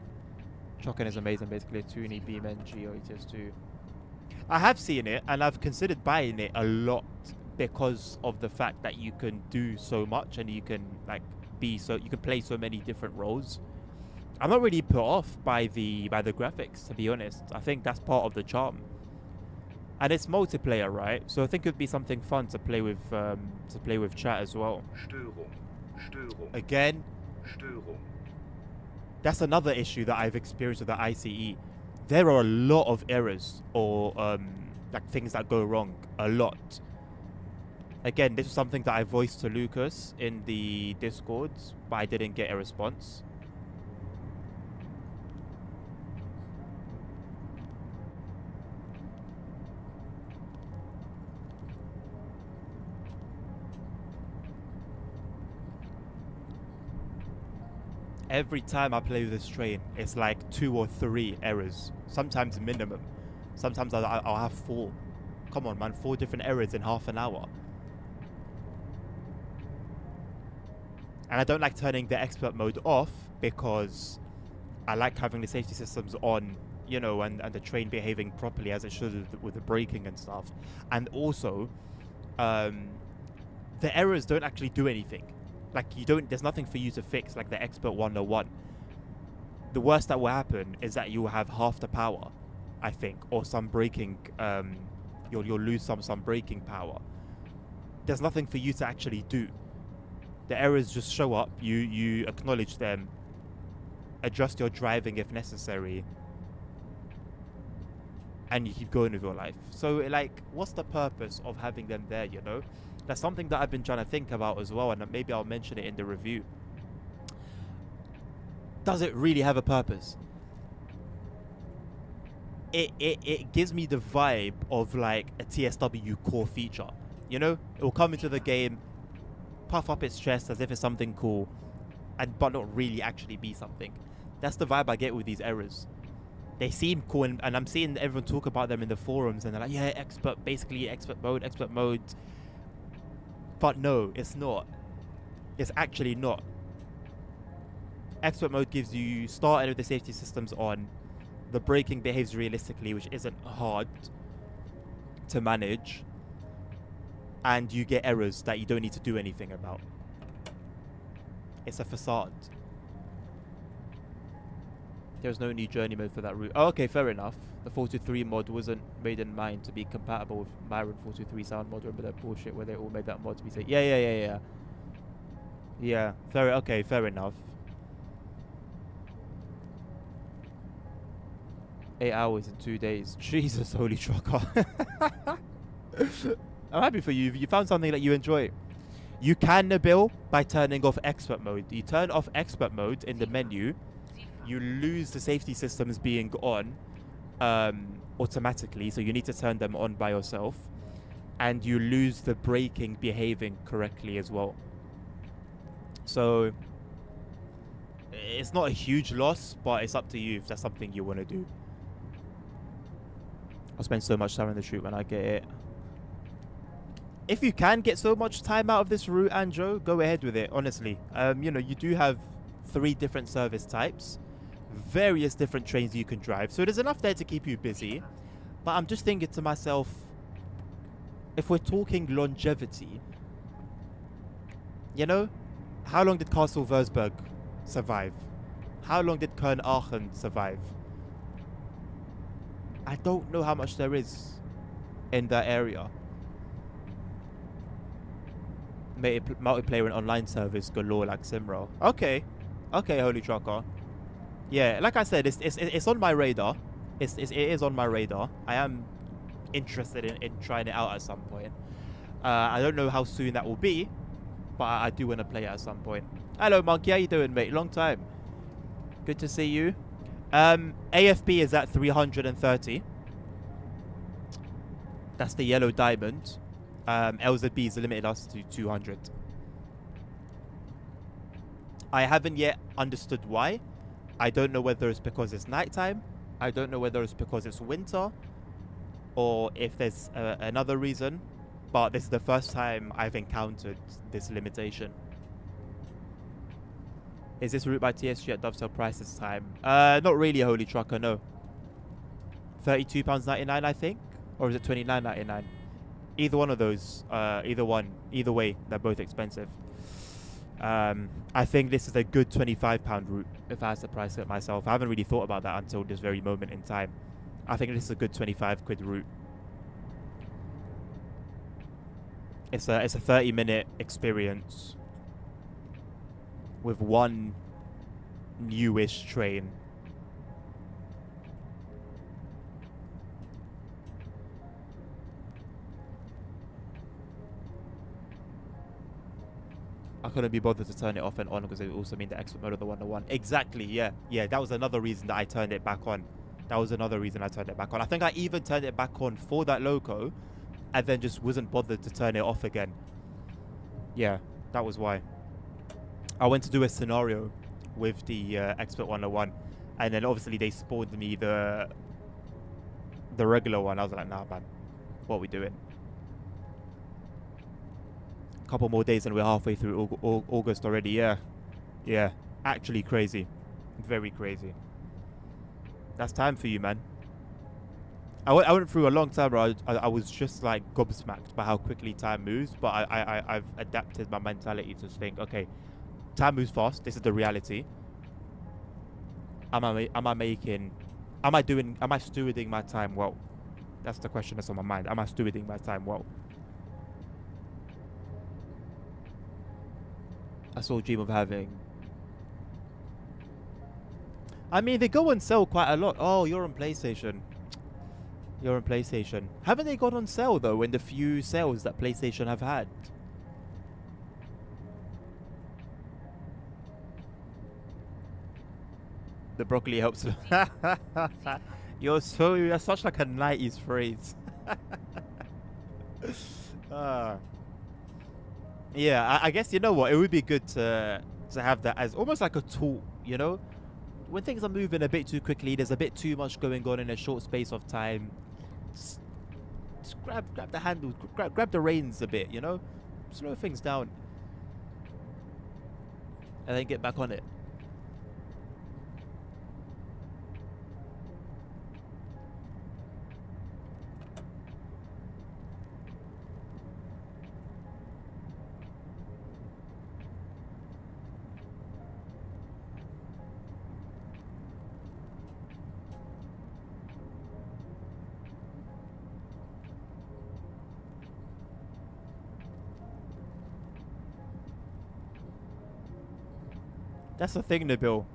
Chocken is amazing, basically a Toonie Beam NG or ETS2. I have seen it, and I've considered buying it a lot because of the fact that you can do so much and you can like you can play so many different roles. I'm not really put off by the graphics, to be honest. I think that's part of the charm. And it's multiplayer, right? So I think it would be something fun to play with chat as well. Störung. Again, Störung. That's another issue that I've experienced with the ICE. There are a lot of errors or like things that go wrong. A lot. Again, this is something that I voiced to Lucas in the Discords, but I didn't get a response. Every time I play with this train, it's like 2 or 3 errors. Sometimes minimum. Sometimes I'll have 4. Come on, man. 4 different errors in half an hour. And I don't like turning the expert mode off because I like having the safety systems on, you know, and the train behaving properly as it should with the braking and stuff. And also, the errors don't actually do anything. Like, there's nothing for you to fix, like the Expert 101. The worst that will happen is that you will have half the power, I think, or some braking, you'll lose some braking power. There's nothing for you to actually do. The errors just show up, you acknowledge them, adjust your driving if necessary, and you keep going with your life. So, like, what's the purpose of having them there, you know? That's something that I've been trying to think about as well, and maybe I'll mention it in the review. Does it really have a purpose? It gives me the vibe of like a TSW core feature. You know? It will come into the game, puff up its chest as if it's something cool, but not really actually be something. That's the vibe I get with these errors. They seem cool, and I'm seeing everyone talk about them in the forums, and they're like, yeah, basically expert mode. But no, it's not. It's actually not. Expert mode gives you starting with the safety systems on. The braking behaves realistically, which isn't hard to manage. And you get errors that you don't need to do anything about. It's a facade. There's no new journey mode for that route. Oh, okay, fair enough. The 423 mod wasn't made in mind to be compatible with Myron 423 sound mod. Remember that bullshit where they all made that mod to be safe? Yeah. Yeah, fair enough. 8 hours in 2 days. Jesus, holy trucker. I'm happy for you. You found something that you enjoy. You can Nabil by turning off expert mode. You turn off expert mode in the menu. You lose the safety systems being on automatically, so you need to turn them on by yourself, and you lose the braking behaving correctly as well. So it's not a huge loss, but it's up to you if that's something you want to do. I'll spend so much time on this route when I get it. If you can get so much time out of this route, Andrew, go ahead with it, honestly. You know, you do have 3 different service types, various different trains you can drive, so there's enough there to keep you busy. But I'm just thinking to myself, if we're talking longevity, you know, how long did Castle Würzburg survive? How long did Köln Aachen survive? I don't know how much there is in that area. Multiplayer and online service galore like Simro. Okay, Holy Trucker. Yeah, like I said, it's on my radar. It is on my radar. I am interested in trying it out at some point. I don't know how soon that will be, but I do want to play it at some point. Hello, Monkey. How you doing, mate? Long time. Good to see you. AFP is at 330. That's the yellow diamond. LZB is limited us to 200. I haven't yet understood why. I don't know whether it's because it's nighttime. I don't know whether it's because it's winter, or if there's another reason. But this is the first time I've encountered this limitation. Is this route by TSG at dovetail price this time? Not really a holy trucker, no. £32.99, I think, or is it £29.99? Either one of those, either way, they're both expensive. I think this is a good £25 route if I had to price it myself. I haven't really thought about that until this very moment in time. I think this is a good 25 quid route. It's a 30-minute experience with one newish train. I couldn't be bothered to turn it off and on because it would also mean the expert mode of the 101. Exactly, yeah. Yeah, that was another reason that I turned it back on. I think I even turned it back on for that loco and then just wasn't bothered to turn it off again. Yeah, that was why. I went to do a scenario with the Expert 101, and then obviously they spawned me the regular one. I was like, nah, man, what are we doing? Couple more days and we're halfway through August already. Yeah, actually crazy, very crazy. That's time for you, man. I went through a long time where I was just like gobsmacked by how quickly time moves, but I've adapted my mentality to think, okay, time moves fast. This is the reality. Am I stewarding my time well? That's the question that's on my mind. Am I stewarding my time well? I still dream of having. I mean, they go on sale quite a lot. Oh, you're on PlayStation. Haven't they gone on sale though in the few sales that PlayStation have had? The broccoli helps. You're such like a 90s phrase. Yeah, I guess, you know what, it would be good to have that as almost like a tool, you know? When things are moving a bit too quickly, there's a bit too much going on in a short space of time. Just grab the handle, grab the reins a bit, you know? Slow things down. And then get back on it. That's the thing, Nabil.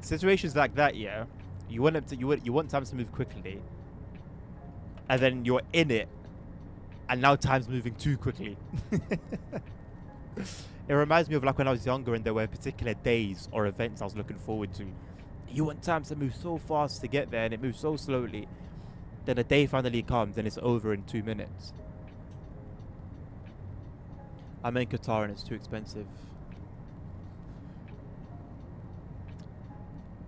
Situations like that, yeah, you want time to move quickly, and then you're in it, and now time's moving too quickly. It reminds me of like when I was younger and there were particular days or events I was looking forward to. You want time to move so fast to get there, and it moves so slowly. Then the day finally comes and it's over in 2 minutes. I'm in Qatar and it's too expensive.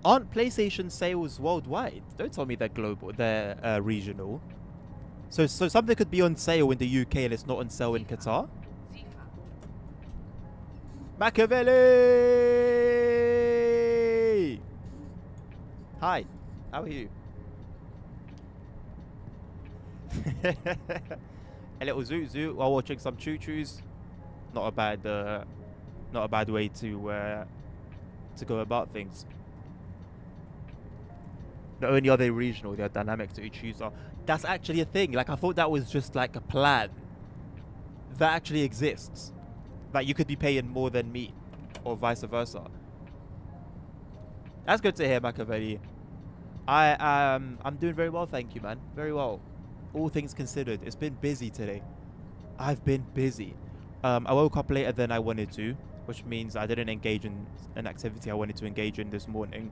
Aren't PlayStation sales worldwide? Don't tell me they're global. They're regional. So something could be on sale in the UK and it's not on sale in Qatar? Machiavelli! Hi, how are you? A little zoot while watching some choo-choos. Not a bad way to go about things. Not only are they regional, they're dynamic to each user. That's actually a thing. Like, I thought that was just like a plan. That actually exists. Like, you could be paying more than me, or vice versa. That's good to hear, Machiavelli. I'm doing very well, thank you, man. Very well. All things considered, it's been busy today. I've been busy. I woke up later than I wanted to, which means I didn't engage in an activity I wanted to engage in this morning.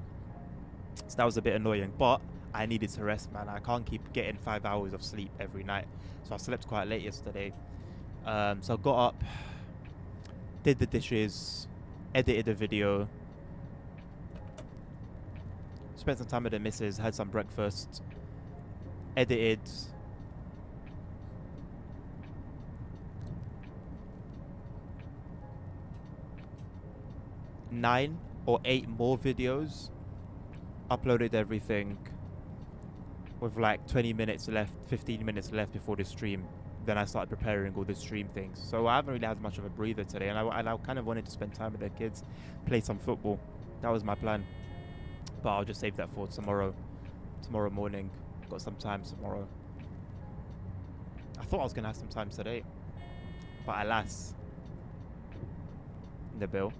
So that was a bit annoying, but I needed to rest, man. I can't keep getting 5 hours of sleep every night. So I slept quite late yesterday. So I got up, did the dishes, edited a video, spent some time with the missus, had some breakfast, edited 9 or 8 more videos, uploaded everything with like 20 minutes left, 15 minutes left before the stream. Then I started preparing all the stream things. So I haven't really had much of a breather today, and I kind of wanted to spend time with the kids, play some football. That was my plan. But I'll just save that for tomorrow. Tomorrow morning. Got some time tomorrow. I thought I was going to have some time today. But alas. The bill.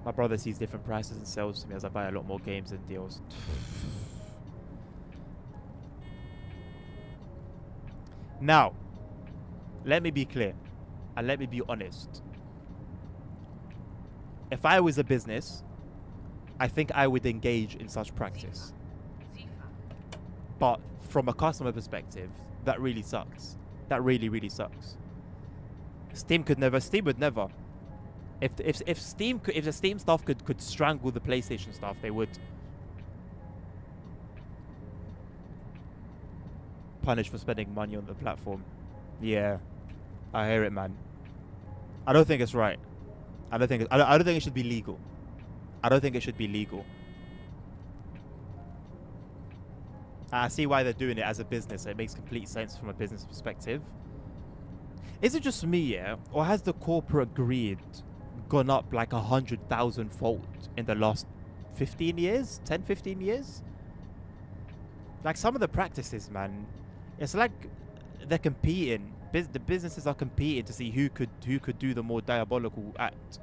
My brother sees different prices and sells to me as I buy a lot more games and deals. Now, let me be clear. And let me be honest. If I was a business, I think I would engage in such practice. But from a customer perspective, that really sucks. That really, really sucks. Steam would never. If the Steam staff could strangle the PlayStation staff, they would. Punish for spending money on the platform. Yeah, I hear it, man. I don't think it's right. I don't think it should be legal. I don't think it should be legal. I see why they're doing it as a business. It makes complete sense from a business perspective. Is it just me, yeah? Or has the corporate greed gone up like 100,000-fold in the last 15 years? 10, 15 years? Like some of the practices, man, it's like they're competing. The businesses are competing to see who could do the more diabolical act.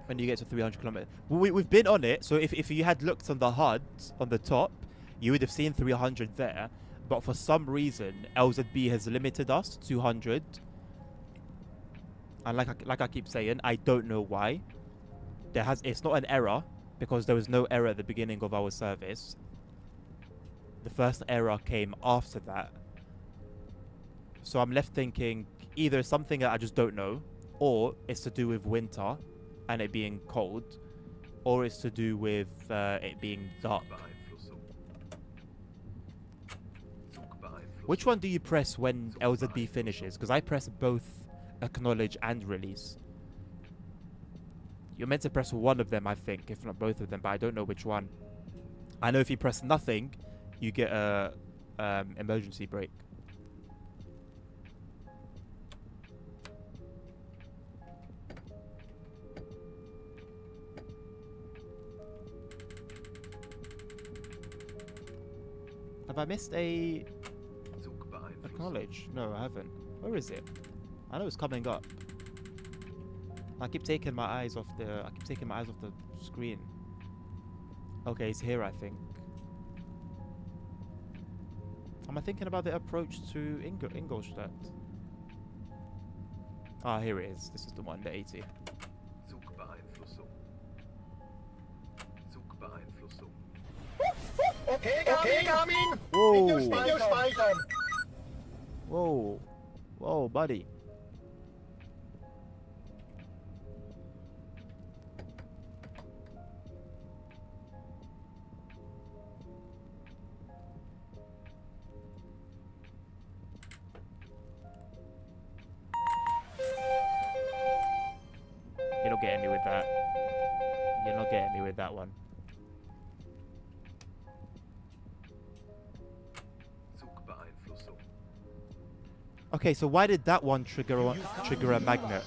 When you get to 300 kilometers, we've been on it. So if you had looked on the HUD on the top, you would have seen 300 there. But for some reason, LZB has limited us to 200. And like I keep saying, I don't know why. It's not an error because there was no error at the beginning of our service. The first error came after that. So I'm left thinking either something that I just don't know, or it's to do with winter and it being cold, or it's to do with it being dark. Which one do you press when LZB finishes? Because I press both acknowledge and release. You're meant to press one of them, I think, if not both of them, but I don't know which one. I know if you press nothing, you get a emergency brake. Have I missed a acknowledge? No, I haven't. Where is it? I know it's coming up. I keep taking my eyes off the screen. Okay, it's here, I think. Am I thinking about the approach to Ingolstadt? Ah, here it is. This is the one, the 80. Okay, Garmin! Whoa! Whoa. Whoa, buddy. You're not getting me with that. You're not getting me with that one. Okay, so why did that one trigger a magnet,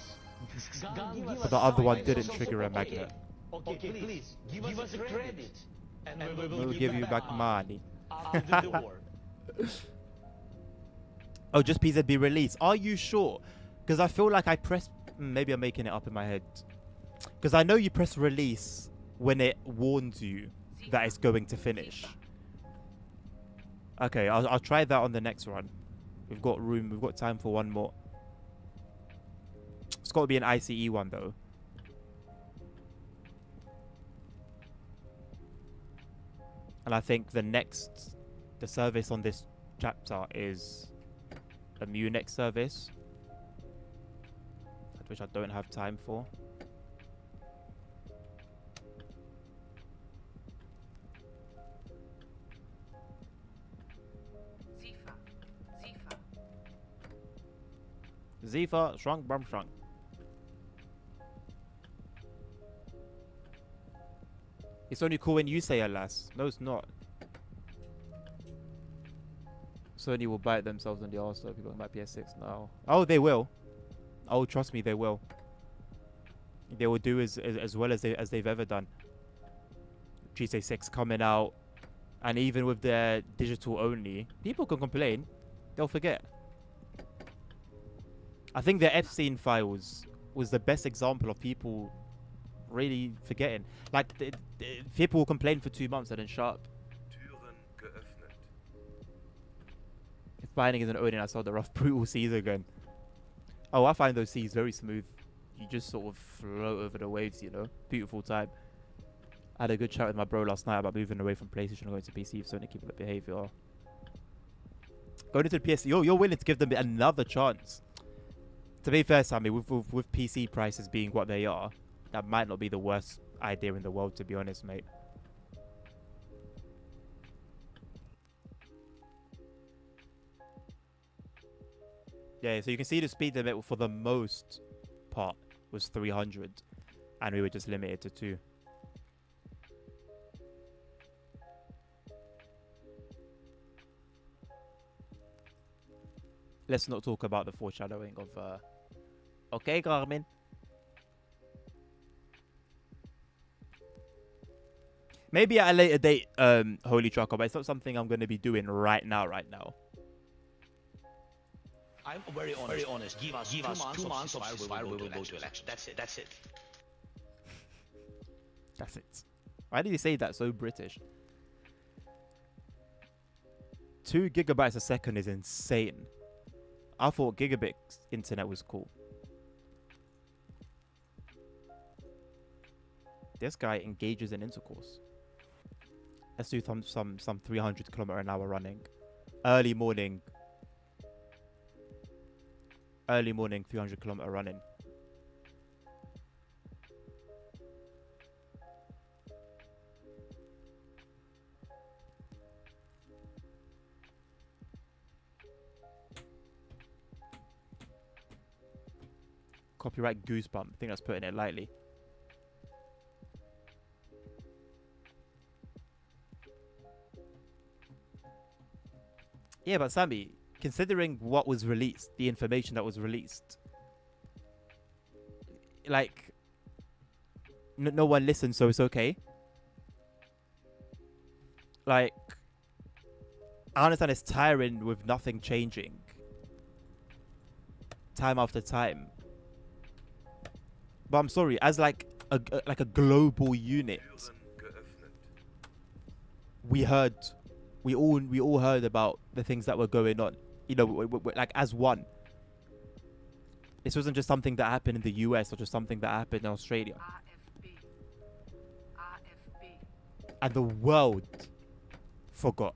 but the other one didn't trigger a magnet? Okay, please, give us a credit. And we'll give you back money. After the war. Oh, just PZB release. Are you sure? Because I feel like I pressed... Maybe I'm making it up in my head. Because I know you press release when it warns you that it's going to finish. Okay, I'll try that on the next run. We've got room. We've got time for one more. It's got to be an ICE one, though. And I think the service on this chapter is a Munich service, which I don't have time for. Zifa, shrunk, brum, shrunk. It's only cool when you say alas. No, it's not. Sony will bite themselves on the arse though. People might PS6 now. Oh, they will. Oh, trust me, they will. They will do as well as they've ever done. GTA 6 coming out, and even with their digital only, people can complain. They'll forget. I think the Epstein files was the best example of people really forgetting. Like, people will complain for 2 months and then shut up. Türen geöffnet. If binding isn't owning, I saw the rough, brutal seas again. Oh, I find those seas very smooth. You just sort of float over the waves, you know. Beautiful time. I had a good chat with my bro last night about moving away from PlayStation and going to PC if Sony keep that behavior. Going into the PS, you're willing to give them another chance. To be fair, Sammy, with PC prices being what they are, that might not be the worst idea in the world, to be honest, mate. Yeah, so you can see the speed limit for the most part was 300, and we were just limited to 2. Let's not talk about the foreshadowing of okay, Garmin. Maybe at a later date, Holy Trucker, but it's not something I'm going to be doing right now. I'm very honest. Give us 2 months of ceasefire, we will go to election. That's it. That's it. Why did you say that so British? 2 gigabytes a second is insane. I thought gigabit internet was cool. This guy engages in intercourse. Let's do some 300 km/h running. Early morning 300 km running. Copyright goosebump. I think that's putting it lightly. Yeah, but Sammy, considering what was released, the information that was released, like, no one listened, so it's okay. Like, I understand it's tiring with nothing changing, time after time. But I'm sorry, as like a global unit, we all heard about the things that were going on. You know, like as one. This wasn't just something that happened in the US or just something that happened in Australia. RFB. And the world forgot.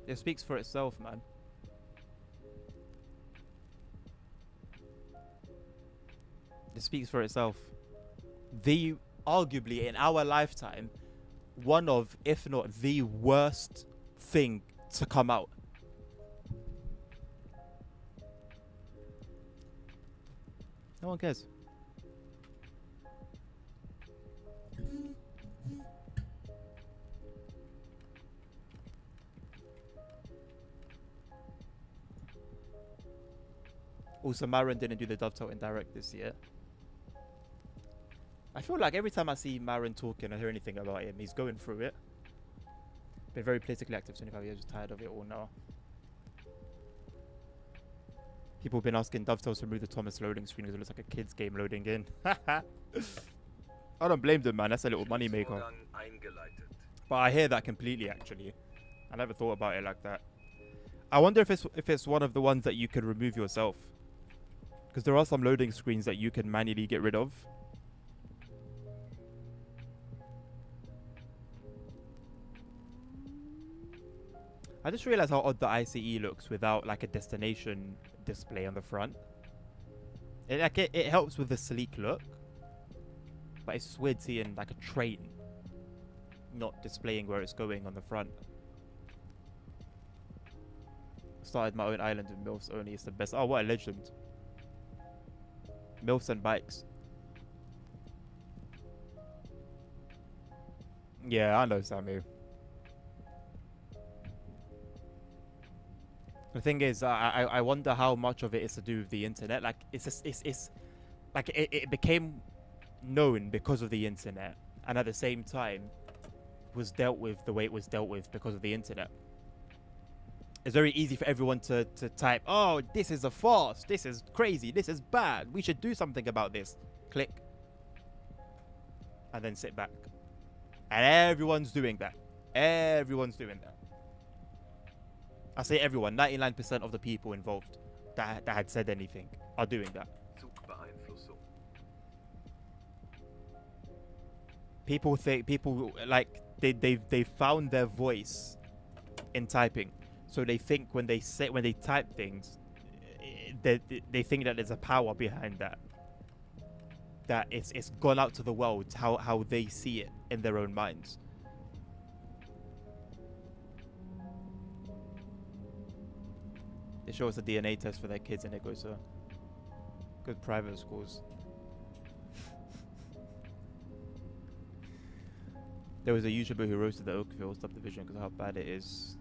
It speaks for itself, man. It speaks for itself. the arguably in our lifetime, one of, if not the worst thing to come out. No one cares. Also, Marin didn't do the dovetail in direct this year. I feel like every time I see Marin talking or hear anything about him, he's going through it. Been very politically active, 25 years, just tired of it all now. People have been asking dovetails to remove the Thomas loading screen because it looks like a kid's game loading in. I don't blame them, man. That's a little money maker. But I hear that completely, actually. I never thought about it like that. I wonder if it's one of the ones that you could remove yourself. Because there are some loading screens that you can manually get rid of. I just realized how odd the ICE looks without like a destination display on the front. It helps with the sleek look, but it's weird seeing like a train not displaying where it's going on the front. Started my own island with MILFs only. It's the best. Oh, what a legend. MILFs and bikes. Yeah, I know, Samu. The thing is, I wonder how much of it is to do with the internet. Like, it's like it became known because of the internet, and at the same time, was dealt with the way it was dealt with because of the internet. It's very easy for everyone to type, "Oh, this is a farce. This is crazy. This is bad. We should do something about this." Click, and then sit back. And everyone's doing that. Everyone's doing that. I say everyone, 99% of the people involved that had said anything are doing that. People like they found their voice in typing, so they think when they type things, they think that there's a power behind that. That it's gone out to the world how they see it in their own minds. They show us a DNA test for their kids and it goes to good private schools. There was a YouTuber who roasted the Oakville subdivision because of how bad it is.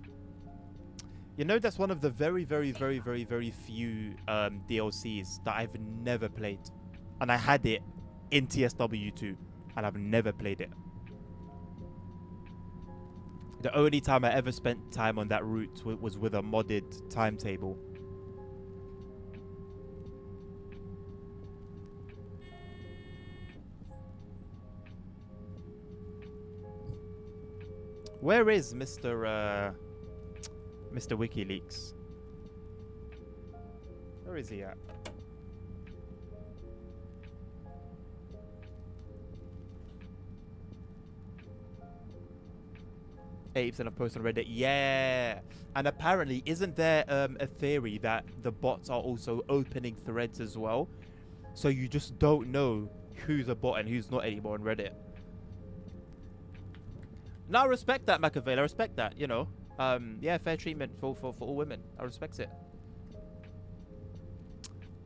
You know, that's one of the very, very, very, very, very few DLCs that I've never played. And I had it in TSW2 and I've never played it. The only time I ever spent time on that route was with a modded timetable. Where is Mr. WikiLeaks? Where is he at? 80% of posts on Reddit. Yeah. And apparently, isn't there a theory that the bots are also opening threads as well? So you just don't know who's a bot and who's not anymore on Reddit. No, I respect that, Machiavelli. I respect that, you know. Yeah, fair treatment for all women. I respect it.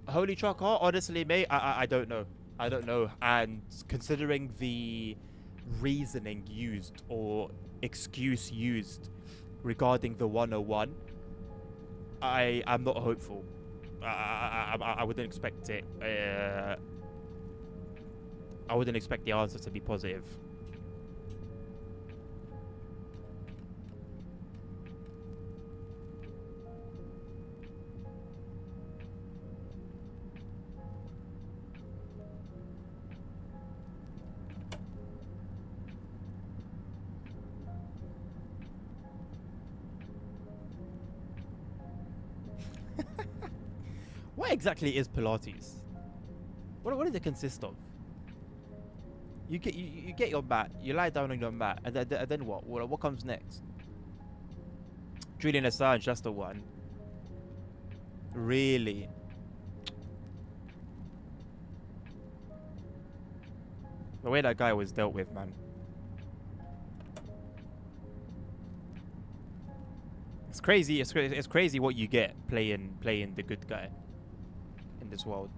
Holy truck, honestly, mate, I don't know. I don't know. And considering the reasoning used or excuse used regarding the 101, I'm not hopeful. I wouldn't expect it. I wouldn't expect the answer to be positive. What exactly is Pilates? What does it consist of? You get your mat, you lie down on your mat, and then what? What comes next? Julian Assange, that's the one. Really? The way that guy was dealt with, man. It's crazy. It's crazy what you get playing the good guy in this world.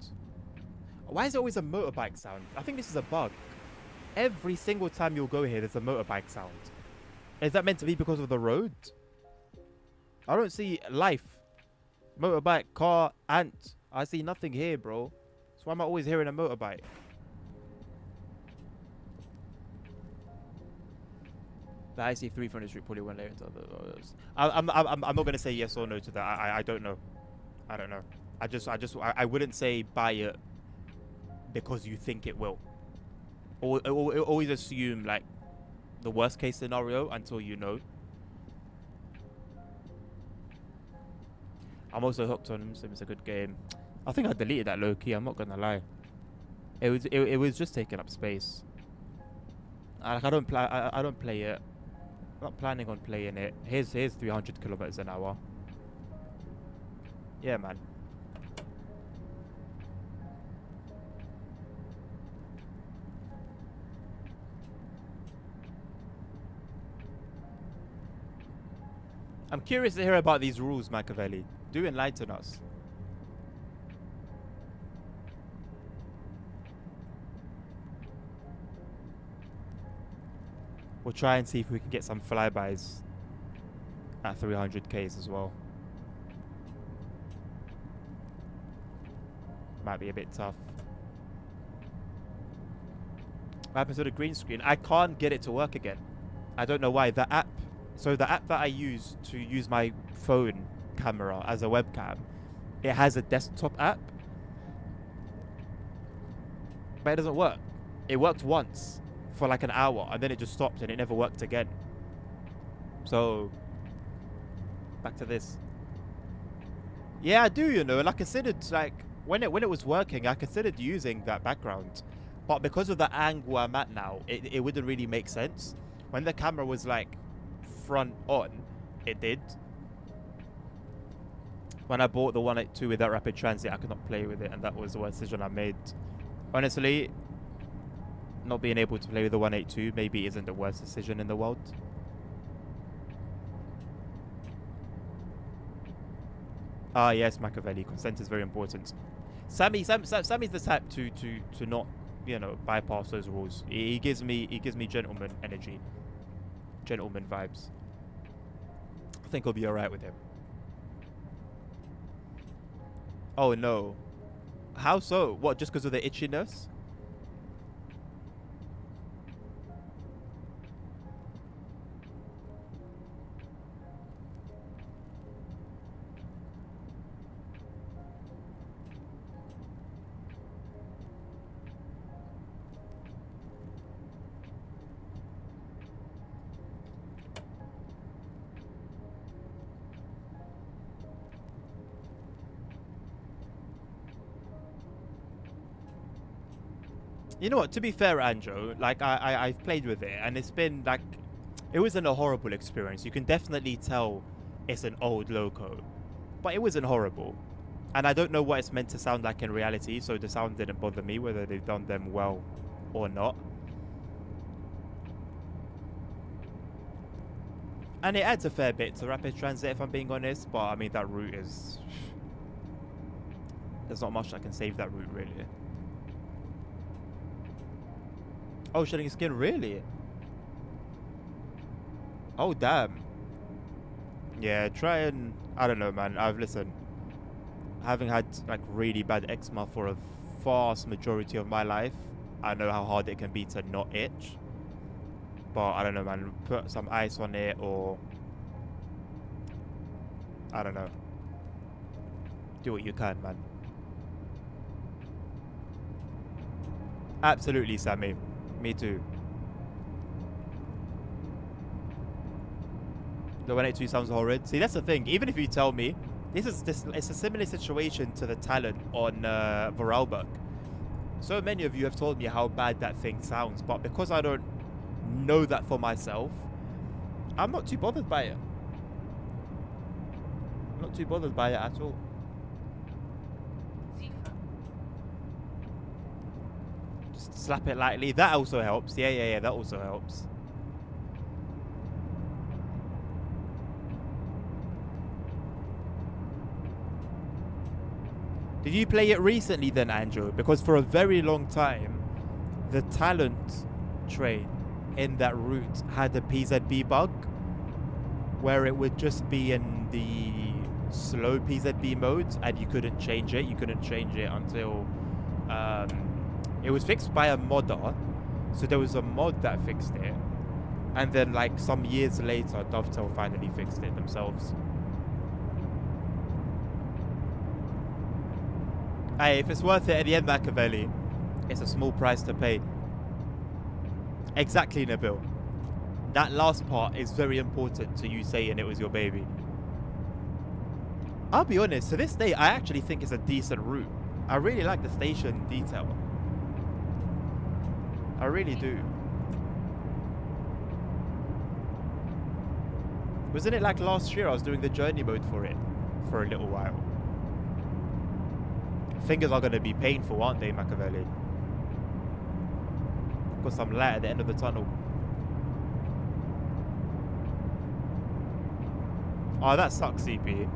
Why is there always a motorbike sound? I think this is a bug. Every single time you'll go here, there's a motorbike sound. Is that meant to be because of the road? I don't see life. Motorbike, car, ant. I see nothing here, bro. So why am I always hearing a motorbike? The IC3 from the street probably went later into others. I'm not gonna say yes or no to that. I don't know. I don't know. I wouldn't say buy it because you think it will. Or always assume like the worst case scenario until you know. I'm also hooked on him, so it's a good game. I think I deleted that low key. I'm not gonna lie. It was just taking up space. Like I don't play it. I'm not planning on playing it. Here's 300 kilometers an hour. Yeah, man. I'm curious to hear about these rules, Machiavelli. Do enlighten us. We'll try and see if we can get some flybys at 300 Ks as well. Might be a bit tough. What happens to the green screen? I can't get it to work again. I don't know why. The app that I use to use my phone camera as a webcam, it has a desktop app, but it doesn't work. It worked once for like an hour and then it just stopped and it never worked again. So back to this. Yeah, I do, you know, and I considered like when it was working, I considered using that background, but because of the angle I'm at now, it wouldn't really make sense. When the camera was like front on, it did. When I bought the 182 with that rapid transit, I could not play with it, and that was the worst decision I made. Honestly, not being able to play with the 182 maybe isn't the worst decision in the world. Ah, yes, Machiavelli. Consent is very important. Sammy's the type to not, you know, bypass those rules. He gives me gentleman energy, gentleman vibes. I think I'll be alright with him. Oh no. How so? What, just because of the itchiness? You know what, to be fair, Anjo, like I've played with it and it's been like, it wasn't a horrible experience. You can definitely tell it's an old loco, but it wasn't horrible. And I don't know what it's meant to sound like in reality, so the sound didn't bother me, whether they've done them well or not. And it adds a fair bit to rapid transit, if I'm being honest, but I mean, that route is... There's not much that can save that route, really. Oh, shedding skin, really? Oh, damn. Yeah, try and... I don't know, man. Listened. Having had, like, really bad eczema for a vast majority of my life, I know how hard it can be to not itch. But, I don't know, man. Put some ice on it, or... I don't know. Do what you can, man. Absolutely, Sammy. Me too. The 182 sounds horrid. See, that's the thing. Even if you tell me, it's a similar situation to the Talon on Vorarlberg. So many of you have told me how bad that thing sounds, but because I don't know that for myself, I'm not too bothered by it. I'm not too bothered by it at all. Slap it lightly. That also helps. Yeah. That also helps. Did you play it recently then, Andrew? Because for a very long time, the talent train in that route had a PZB bug where it would just be in the slow PZB mode and you couldn't change it. You couldn't change it until it was fixed by a modder. So there was a mod that fixed it. And then like some years later, Dovetail finally fixed it themselves. Hey, if it's worth it at the end, Machiavelli, it's a small price to pay. Exactly, Nabil. That last part is very important to you saying it was your baby. I'll be honest, to this day, I actually think it's a decent route. I really like the station detail. I really do. Wasn't it like last year I was doing the journey mode for it for a little while? Fingers are going to be painful, aren't they, Machiavelli? Got some light at the end of the tunnel. Oh, that sucks, CP.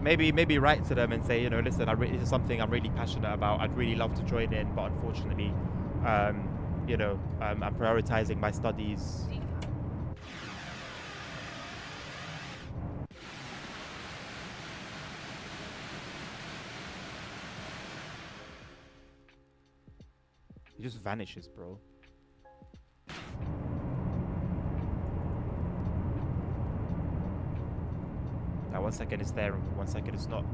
Maybe write to them and say, you know, listen, this is something I'm really passionate about. I'd really love to join in, but unfortunately, you know, I'm prioritizing my studies. He just vanishes, bro. Now 1 second it's there and 1 second it's not.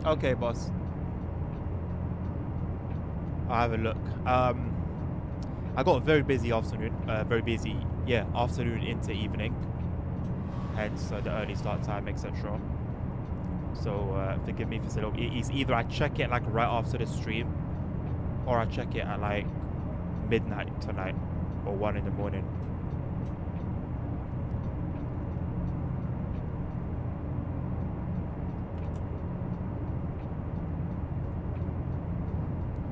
Okay, boss. I'll have a look. I got a very busy afternoon. Afternoon into evening. Hence the early start time, etc. So forgive me if it's a little. It's either I check it like right after the stream, or I check it at like midnight tonight, or 1 in the morning.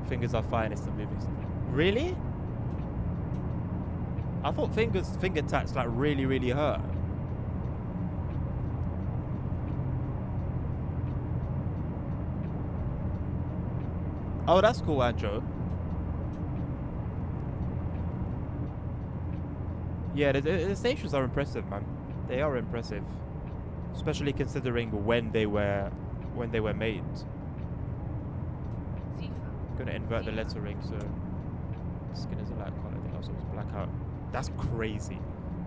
Fingers are fine, it's the moving stuff. Really? I thought finger taps like really hurt. Oh, that's cool, Andrew. Yeah, the stations are impressive, man. They are impressive, especially considering when they were made. Gonna invert the lettering so skin is a light color. I think also it's blackout. That's crazy.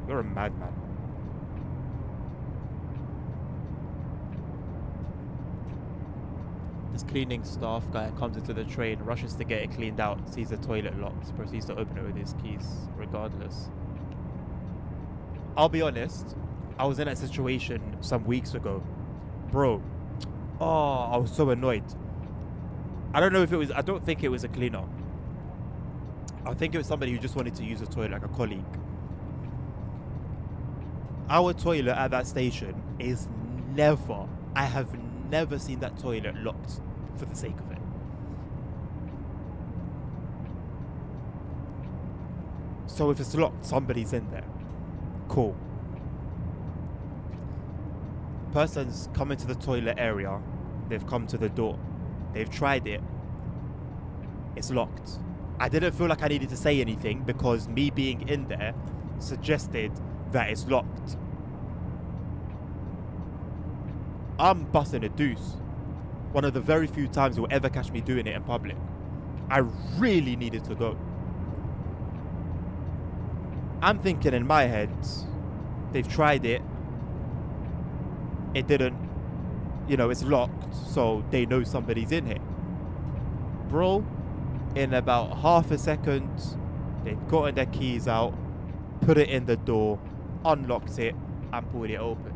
You're a madman. This cleaning staff guy comes into the train, rushes to get it cleaned out, sees the toilet locked, proceeds to open it with his keys, regardless. I'll be honest, I was in that situation some weeks ago. Bro, oh, I was so annoyed. I don't think it was a cleaner. I think it was somebody who just wanted to use the toilet, like a colleague. Our toilet at that station is I have never seen that toilet locked for the sake of it. So if it's locked, somebody's in there. Cool. Person's come into the toilet area. They've come to the door. They've tried it. It's locked. I didn't feel like I needed to say anything because me being in there suggested that it's locked. I'm busting a deuce. One of the very few times you'll ever catch me doing it in public. I really needed to go. I'm thinking in my head, they've tried it. It didn't. You know, it's locked, so they know somebody's in here. Bro, in about half a second, they'd gotten their keys out, put it in the door, unlocked it, and pulled it open.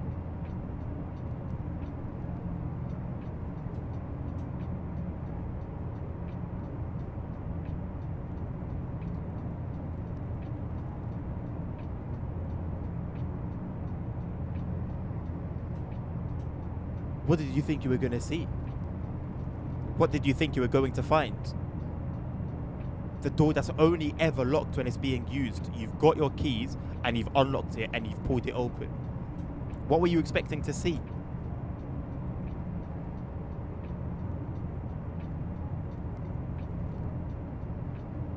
What did you think you were going to see? What did you think you were going to find? The door that's only ever locked when it's being used. You've got your keys and you've unlocked it and you've pulled it open. What were you expecting to see?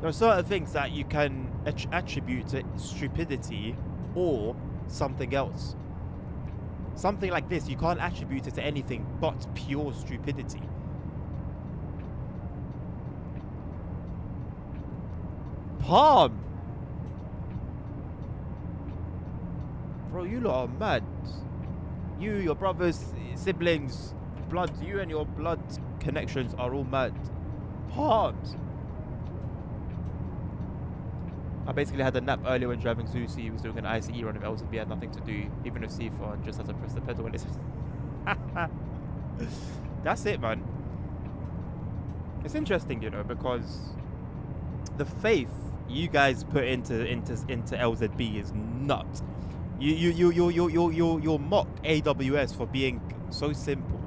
There are certain things that you can attribute to stupidity or something else. Something like this, you can't attribute it to anything but pure stupidity. Palm! Bro, you lot are mad. You, your brothers, siblings, blood, you and your blood connections are all mad. Palms! I basically had a nap earlier when driving Zeus. He was doing an ICE run of LZB, had nothing to do, even with C4, and just had to press the pedal and it's that's it, man. It's interesting, you know, because the faith you guys put into LZB is nuts. You mock AWS for being so simple,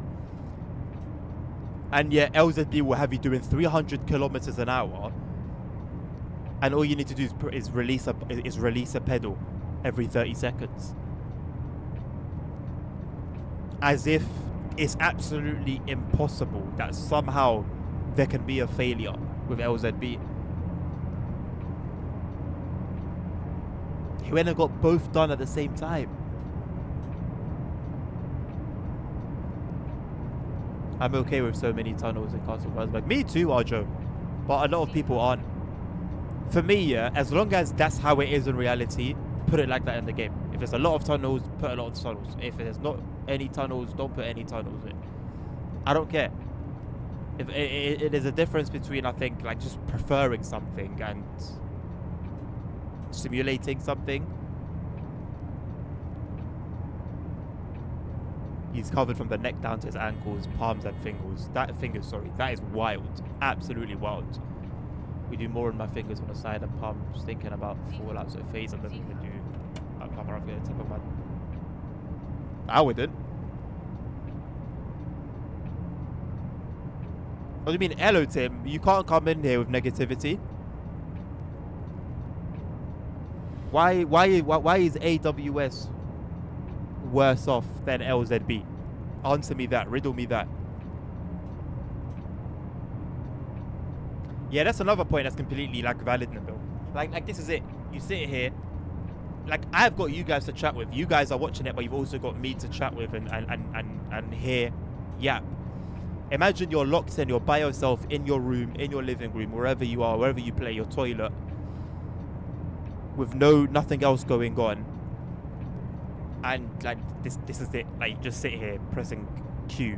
and yet LZB will have you doing 300 kilometers an hour. And all you need to do is release a pedal every 30 seconds. As if it's absolutely impossible that somehow there can be a failure with LZB. He went and got both done at the same time. I'm okay with so many tunnels in Castle Rosberg. Me too, Arjo. But a lot of people aren't. For me, yeah, as long as that's how it is in reality, put it like that in the game. If there's a lot of tunnels, put a lot of tunnels. If there's not any tunnels, don't put any tunnels in. I don't care. If it is a difference between, I think, like just preferring something and simulating something. He's covered from the neck down to his ankles, palms and fingers. That is wild. Absolutely wild. We do more on my fingers on the side and palm, just thinking about fallouts of face and then we can do a camera off the tip of my. I wouldn't. What do you mean, hello Tim? You can't come in here with negativity. Why is AWS worse off than LZB? Answer me that. Riddle me that. Yeah, that's another point that's completely like valid, Nabil. Like this is it. You sit here. Like I've got you guys to chat with. You guys are watching it, but you've also got me to chat with and hear. Yeah. Imagine you're locked in. You're by yourself in your room, in your living room, wherever you are, wherever you play, your toilet, with nothing else going on. And like this is it. Like you just sit here pressing Q,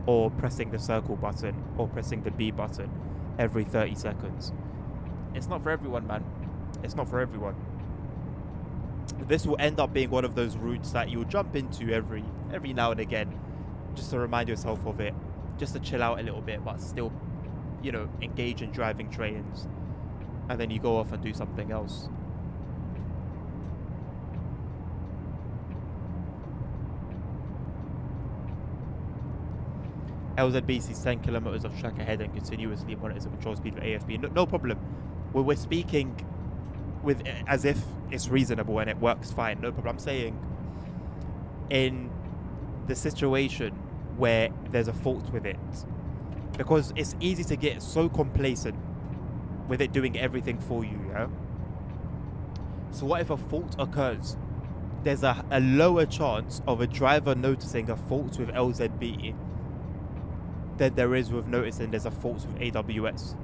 or pressing the circle button, or pressing the B button every 30 seconds. It's not for everyone, man. It's not for everyone. This will end up being one of those routes that you'll jump into every now and again, just to remind yourself of it, just to chill out a little bit, but still, you know, engage in driving trains, and then you go off and do something else. LZB sees 10 kilometers of track ahead and continuously monitors the control speed for AFB. No problem. We're speaking with as if it's reasonable and it works fine. No problem. I'm saying in the situation where there's a fault with it, because it's easy to get so complacent with it doing everything for you, yeah? So what if a fault occurs? There's a lower chance of a driver noticing a fault with LZB than there is with noticing there's a fault with AWS.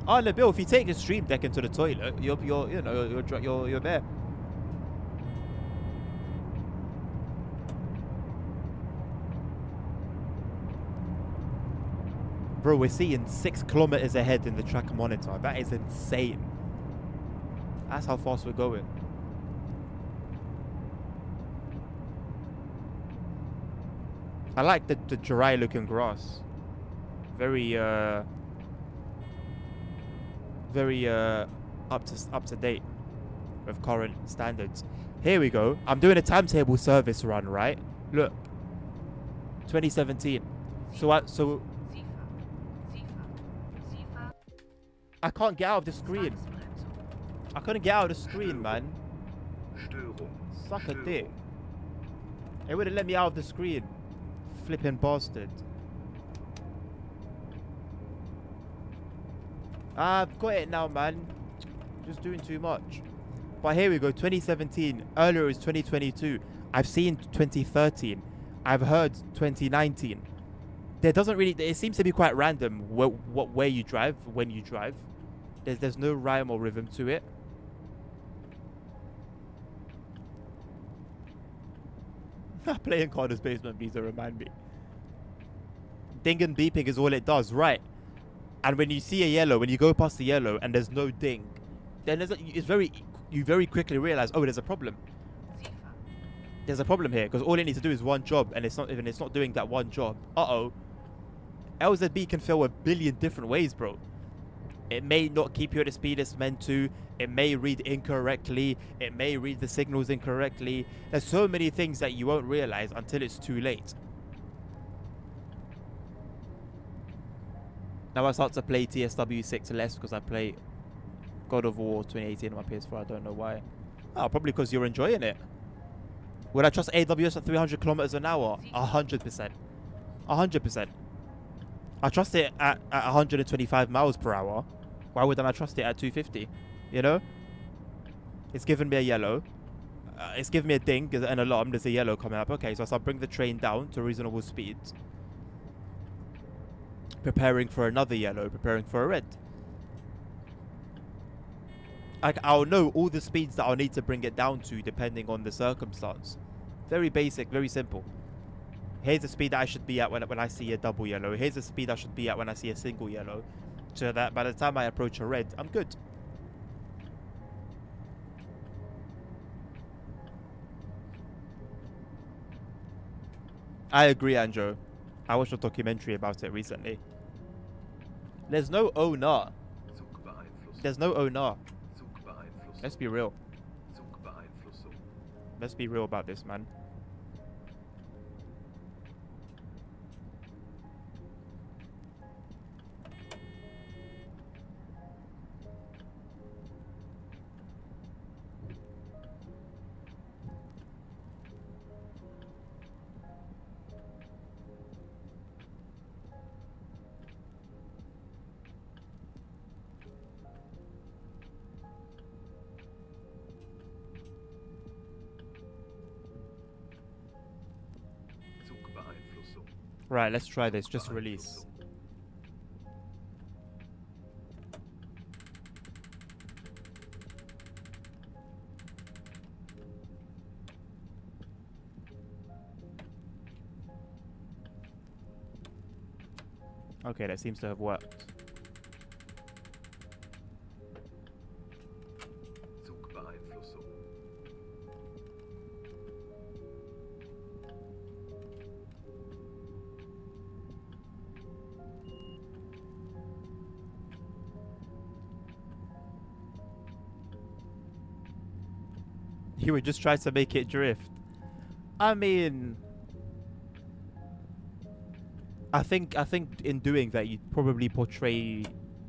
Oh, Nabil, if you take your stream deck into the toilet, you're there. Bro, we're seeing 6 kilometers ahead in the track monitor. That is insane. That's how fast we're going. I like the dry looking grass. Very up to date with current standards. Here we go. I'm doing a timetable service run, right? Look. 2017. So I can't get out of the screen. I couldn't get out of the screen, man. Suck a dick. It wouldn't let me out of the screen. Flipping bastard. I've got it now, man. Just doing too much. But here we go. 2017. Earlier it was 2022. I've seen 2013. I've heard 2019. There doesn't really. It seems to be quite random where you drive, when you drive. There's no rhyme or rhythm to it. Playing Carter's Basement Visa remind me. Ding and beeping is all it does, right? And when you see a yellow, when you go past the yellow and there's no ding, then you very quickly realize, oh, there's a problem. There's a problem here because all it needs to do is one job, and it's not doing that one job. LZB can fail a billion different ways, bro. It may not keep you at the speed it's meant to. It may read incorrectly. It may read the signals incorrectly. There's so many things that you won't realize until it's too late. Now I start to play TSW 6 less because I play God of War 2018 on my PS4. I don't know why. Oh, probably because you're enjoying it. Would I trust AWS at 300 kilometers an hour? 100%. 100%. I trust it at 125 miles per hour. Why wouldn't I trust it at 250? You know? It's giving me a yellow. It's giving me a ding, an alarm. There's a yellow coming up. Okay, so I'll bring the train down to reasonable speed. Preparing for another yellow. Preparing for a red. I'll know all the speeds that I'll need to bring it down to depending on the circumstance. Very basic, very simple. Here's the speed that I should be at when I see a double yellow. Here's the speed I should be at when I see a single yellow. So that by the time I approach a red, I'm good. I agree, Andrew. I watched a documentary about it recently. There's no owner. There's no owner. Let's be real. Let's be real about this, man. Right, let's try this. Just release. Okay, that seems to have worked. You would just try to make it drift. I mean, I think in doing that you'd probably portray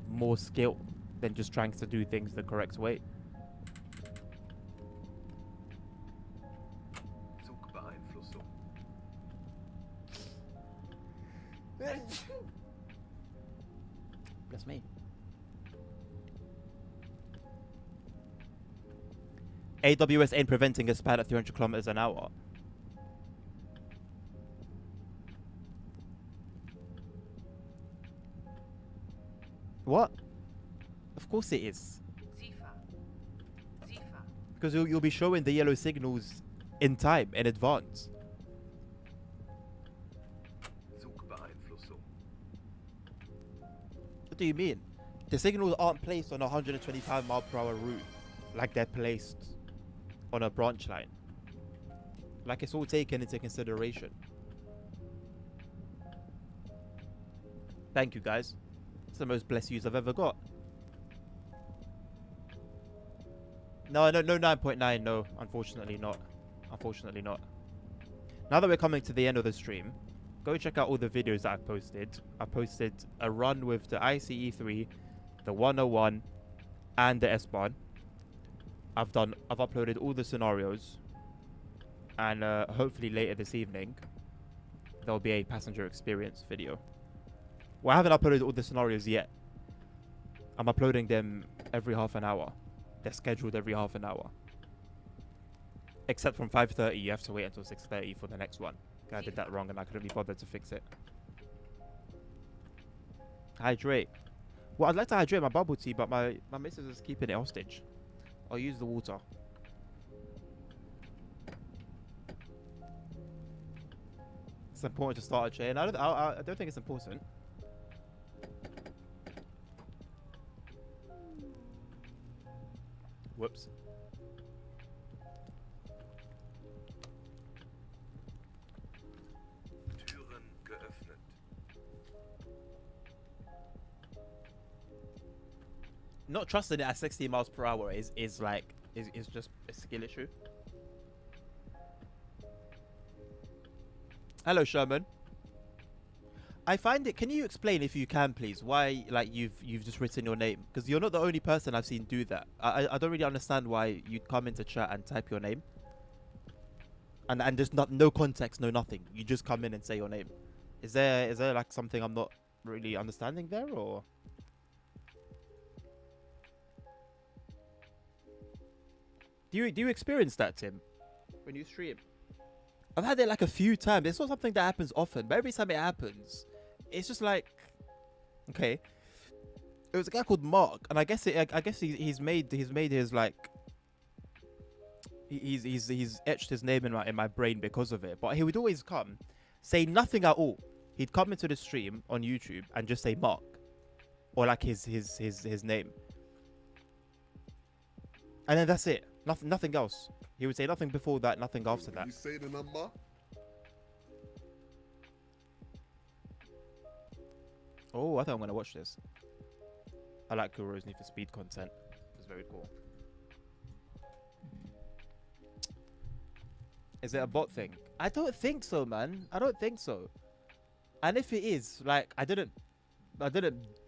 more skill than just trying to do things the correct way. Bless me. AWS ain't preventing a span at 300 kilometers an hour. What? Of course it is. Because you'll be showing the yellow signals in time, in advance. Zugbeeinflussung. What do you mean? The signals aren't placed on a 125-mile-per-hour route like they're placed on a branch line. Like it's all taken into consideration. Thank you, guys. It's the most blessed use I've ever got. No 9.9, no. Unfortunately not. Unfortunately not. Now that we're coming to the end of the stream, go check out all the videos that I've posted. I posted a run with the ICE3, the 101, and the S-Bahn. I've uploaded all the scenarios, and hopefully later this evening there'll be a passenger experience video. Well, I haven't uploaded all the scenarios yet. I'm uploading them every half an hour. They're scheduled every half an hour. Except from 5:30, you have to wait until 6:30 for the next one. I did that wrong and I couldn't be bothered to fix it. Hydrate. Well, I'd like to hydrate my bubble tea, but my missus is keeping it hostage. I'll use the water. It's important to start a chain. I don't think it's important. Whoops. Türen geöffnet. Not trusting it at 60 miles per hour is just a skill issue. Hello, Sherman. I find it. Can you explain, if you can, please, why you've just written your name? Because you're not the only person I've seen do that. I don't really understand why you'd come into chat and type your name. And there's no context, no nothing. You just come in and say your name. Is there like something I'm not really understanding there, or? Do you experience that, Tim, when you stream? I've had it like a few times. It's not something that happens often, but every time it happens, it's just like, okay. It was a guy called Mark, and I guess he's made his like, he's etched his name in my brain because of it. But he would always come, say nothing at all. He'd come into the stream on YouTube and just say Mark, or like his name, and then that's it. Nothing else. He would say nothing before that, nothing after that. You say the number? Oh, I think I'm gonna watch this. I like Kuro's Need for Speed content. It's very cool. Is it a bot thing? I don't think so, man. I don't think so. And if it is, like, I didn't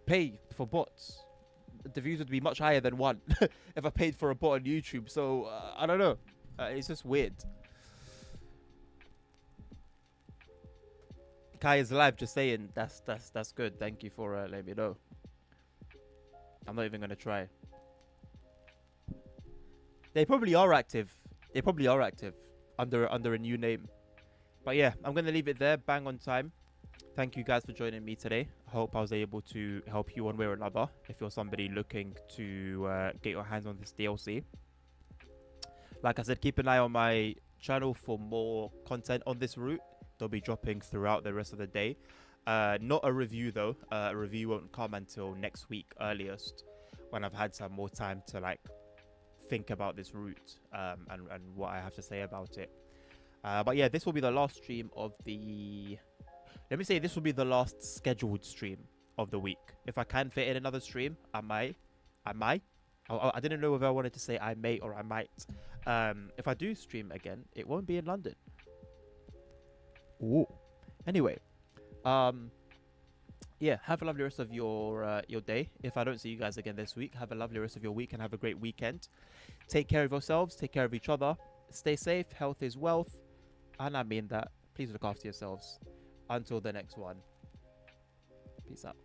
pay for bots. The views would be much higher than one if I paid for a bot on YouTube. So I don't know. It's just weird. Kai is live, just saying that's good. Thank you for letting me know. I'm not even gonna try. They probably are active. They probably are active under a new name. But yeah, I'm gonna leave it there. Bang on time. Thank you guys for joining me today. I hope I was able to help you one way or another. If you're somebody looking to get your hands on this DLC, like I said, keep an eye on my channel for more content on this route. They'll be dropping throughout the rest of the day. Not a review though. A review won't come until next week earliest, when I've had some more time to like think about this route and what I have to say about it. But yeah, this will be the last stream of the... Let me say this will be the last scheduled stream of the week. If I can fit in another stream, I might. I didn't know whether I wanted to say I may or I might. If I do stream again, it won't be in London. Ooh. Anyway, yeah, have a lovely rest of your day. If I don't see you guys again this week, have a lovely rest of your week and have a great weekend. Take care of yourselves. Take care of each other. Stay safe. Health is wealth. And I mean that. Please look after yourselves. Until the next one. Peace out.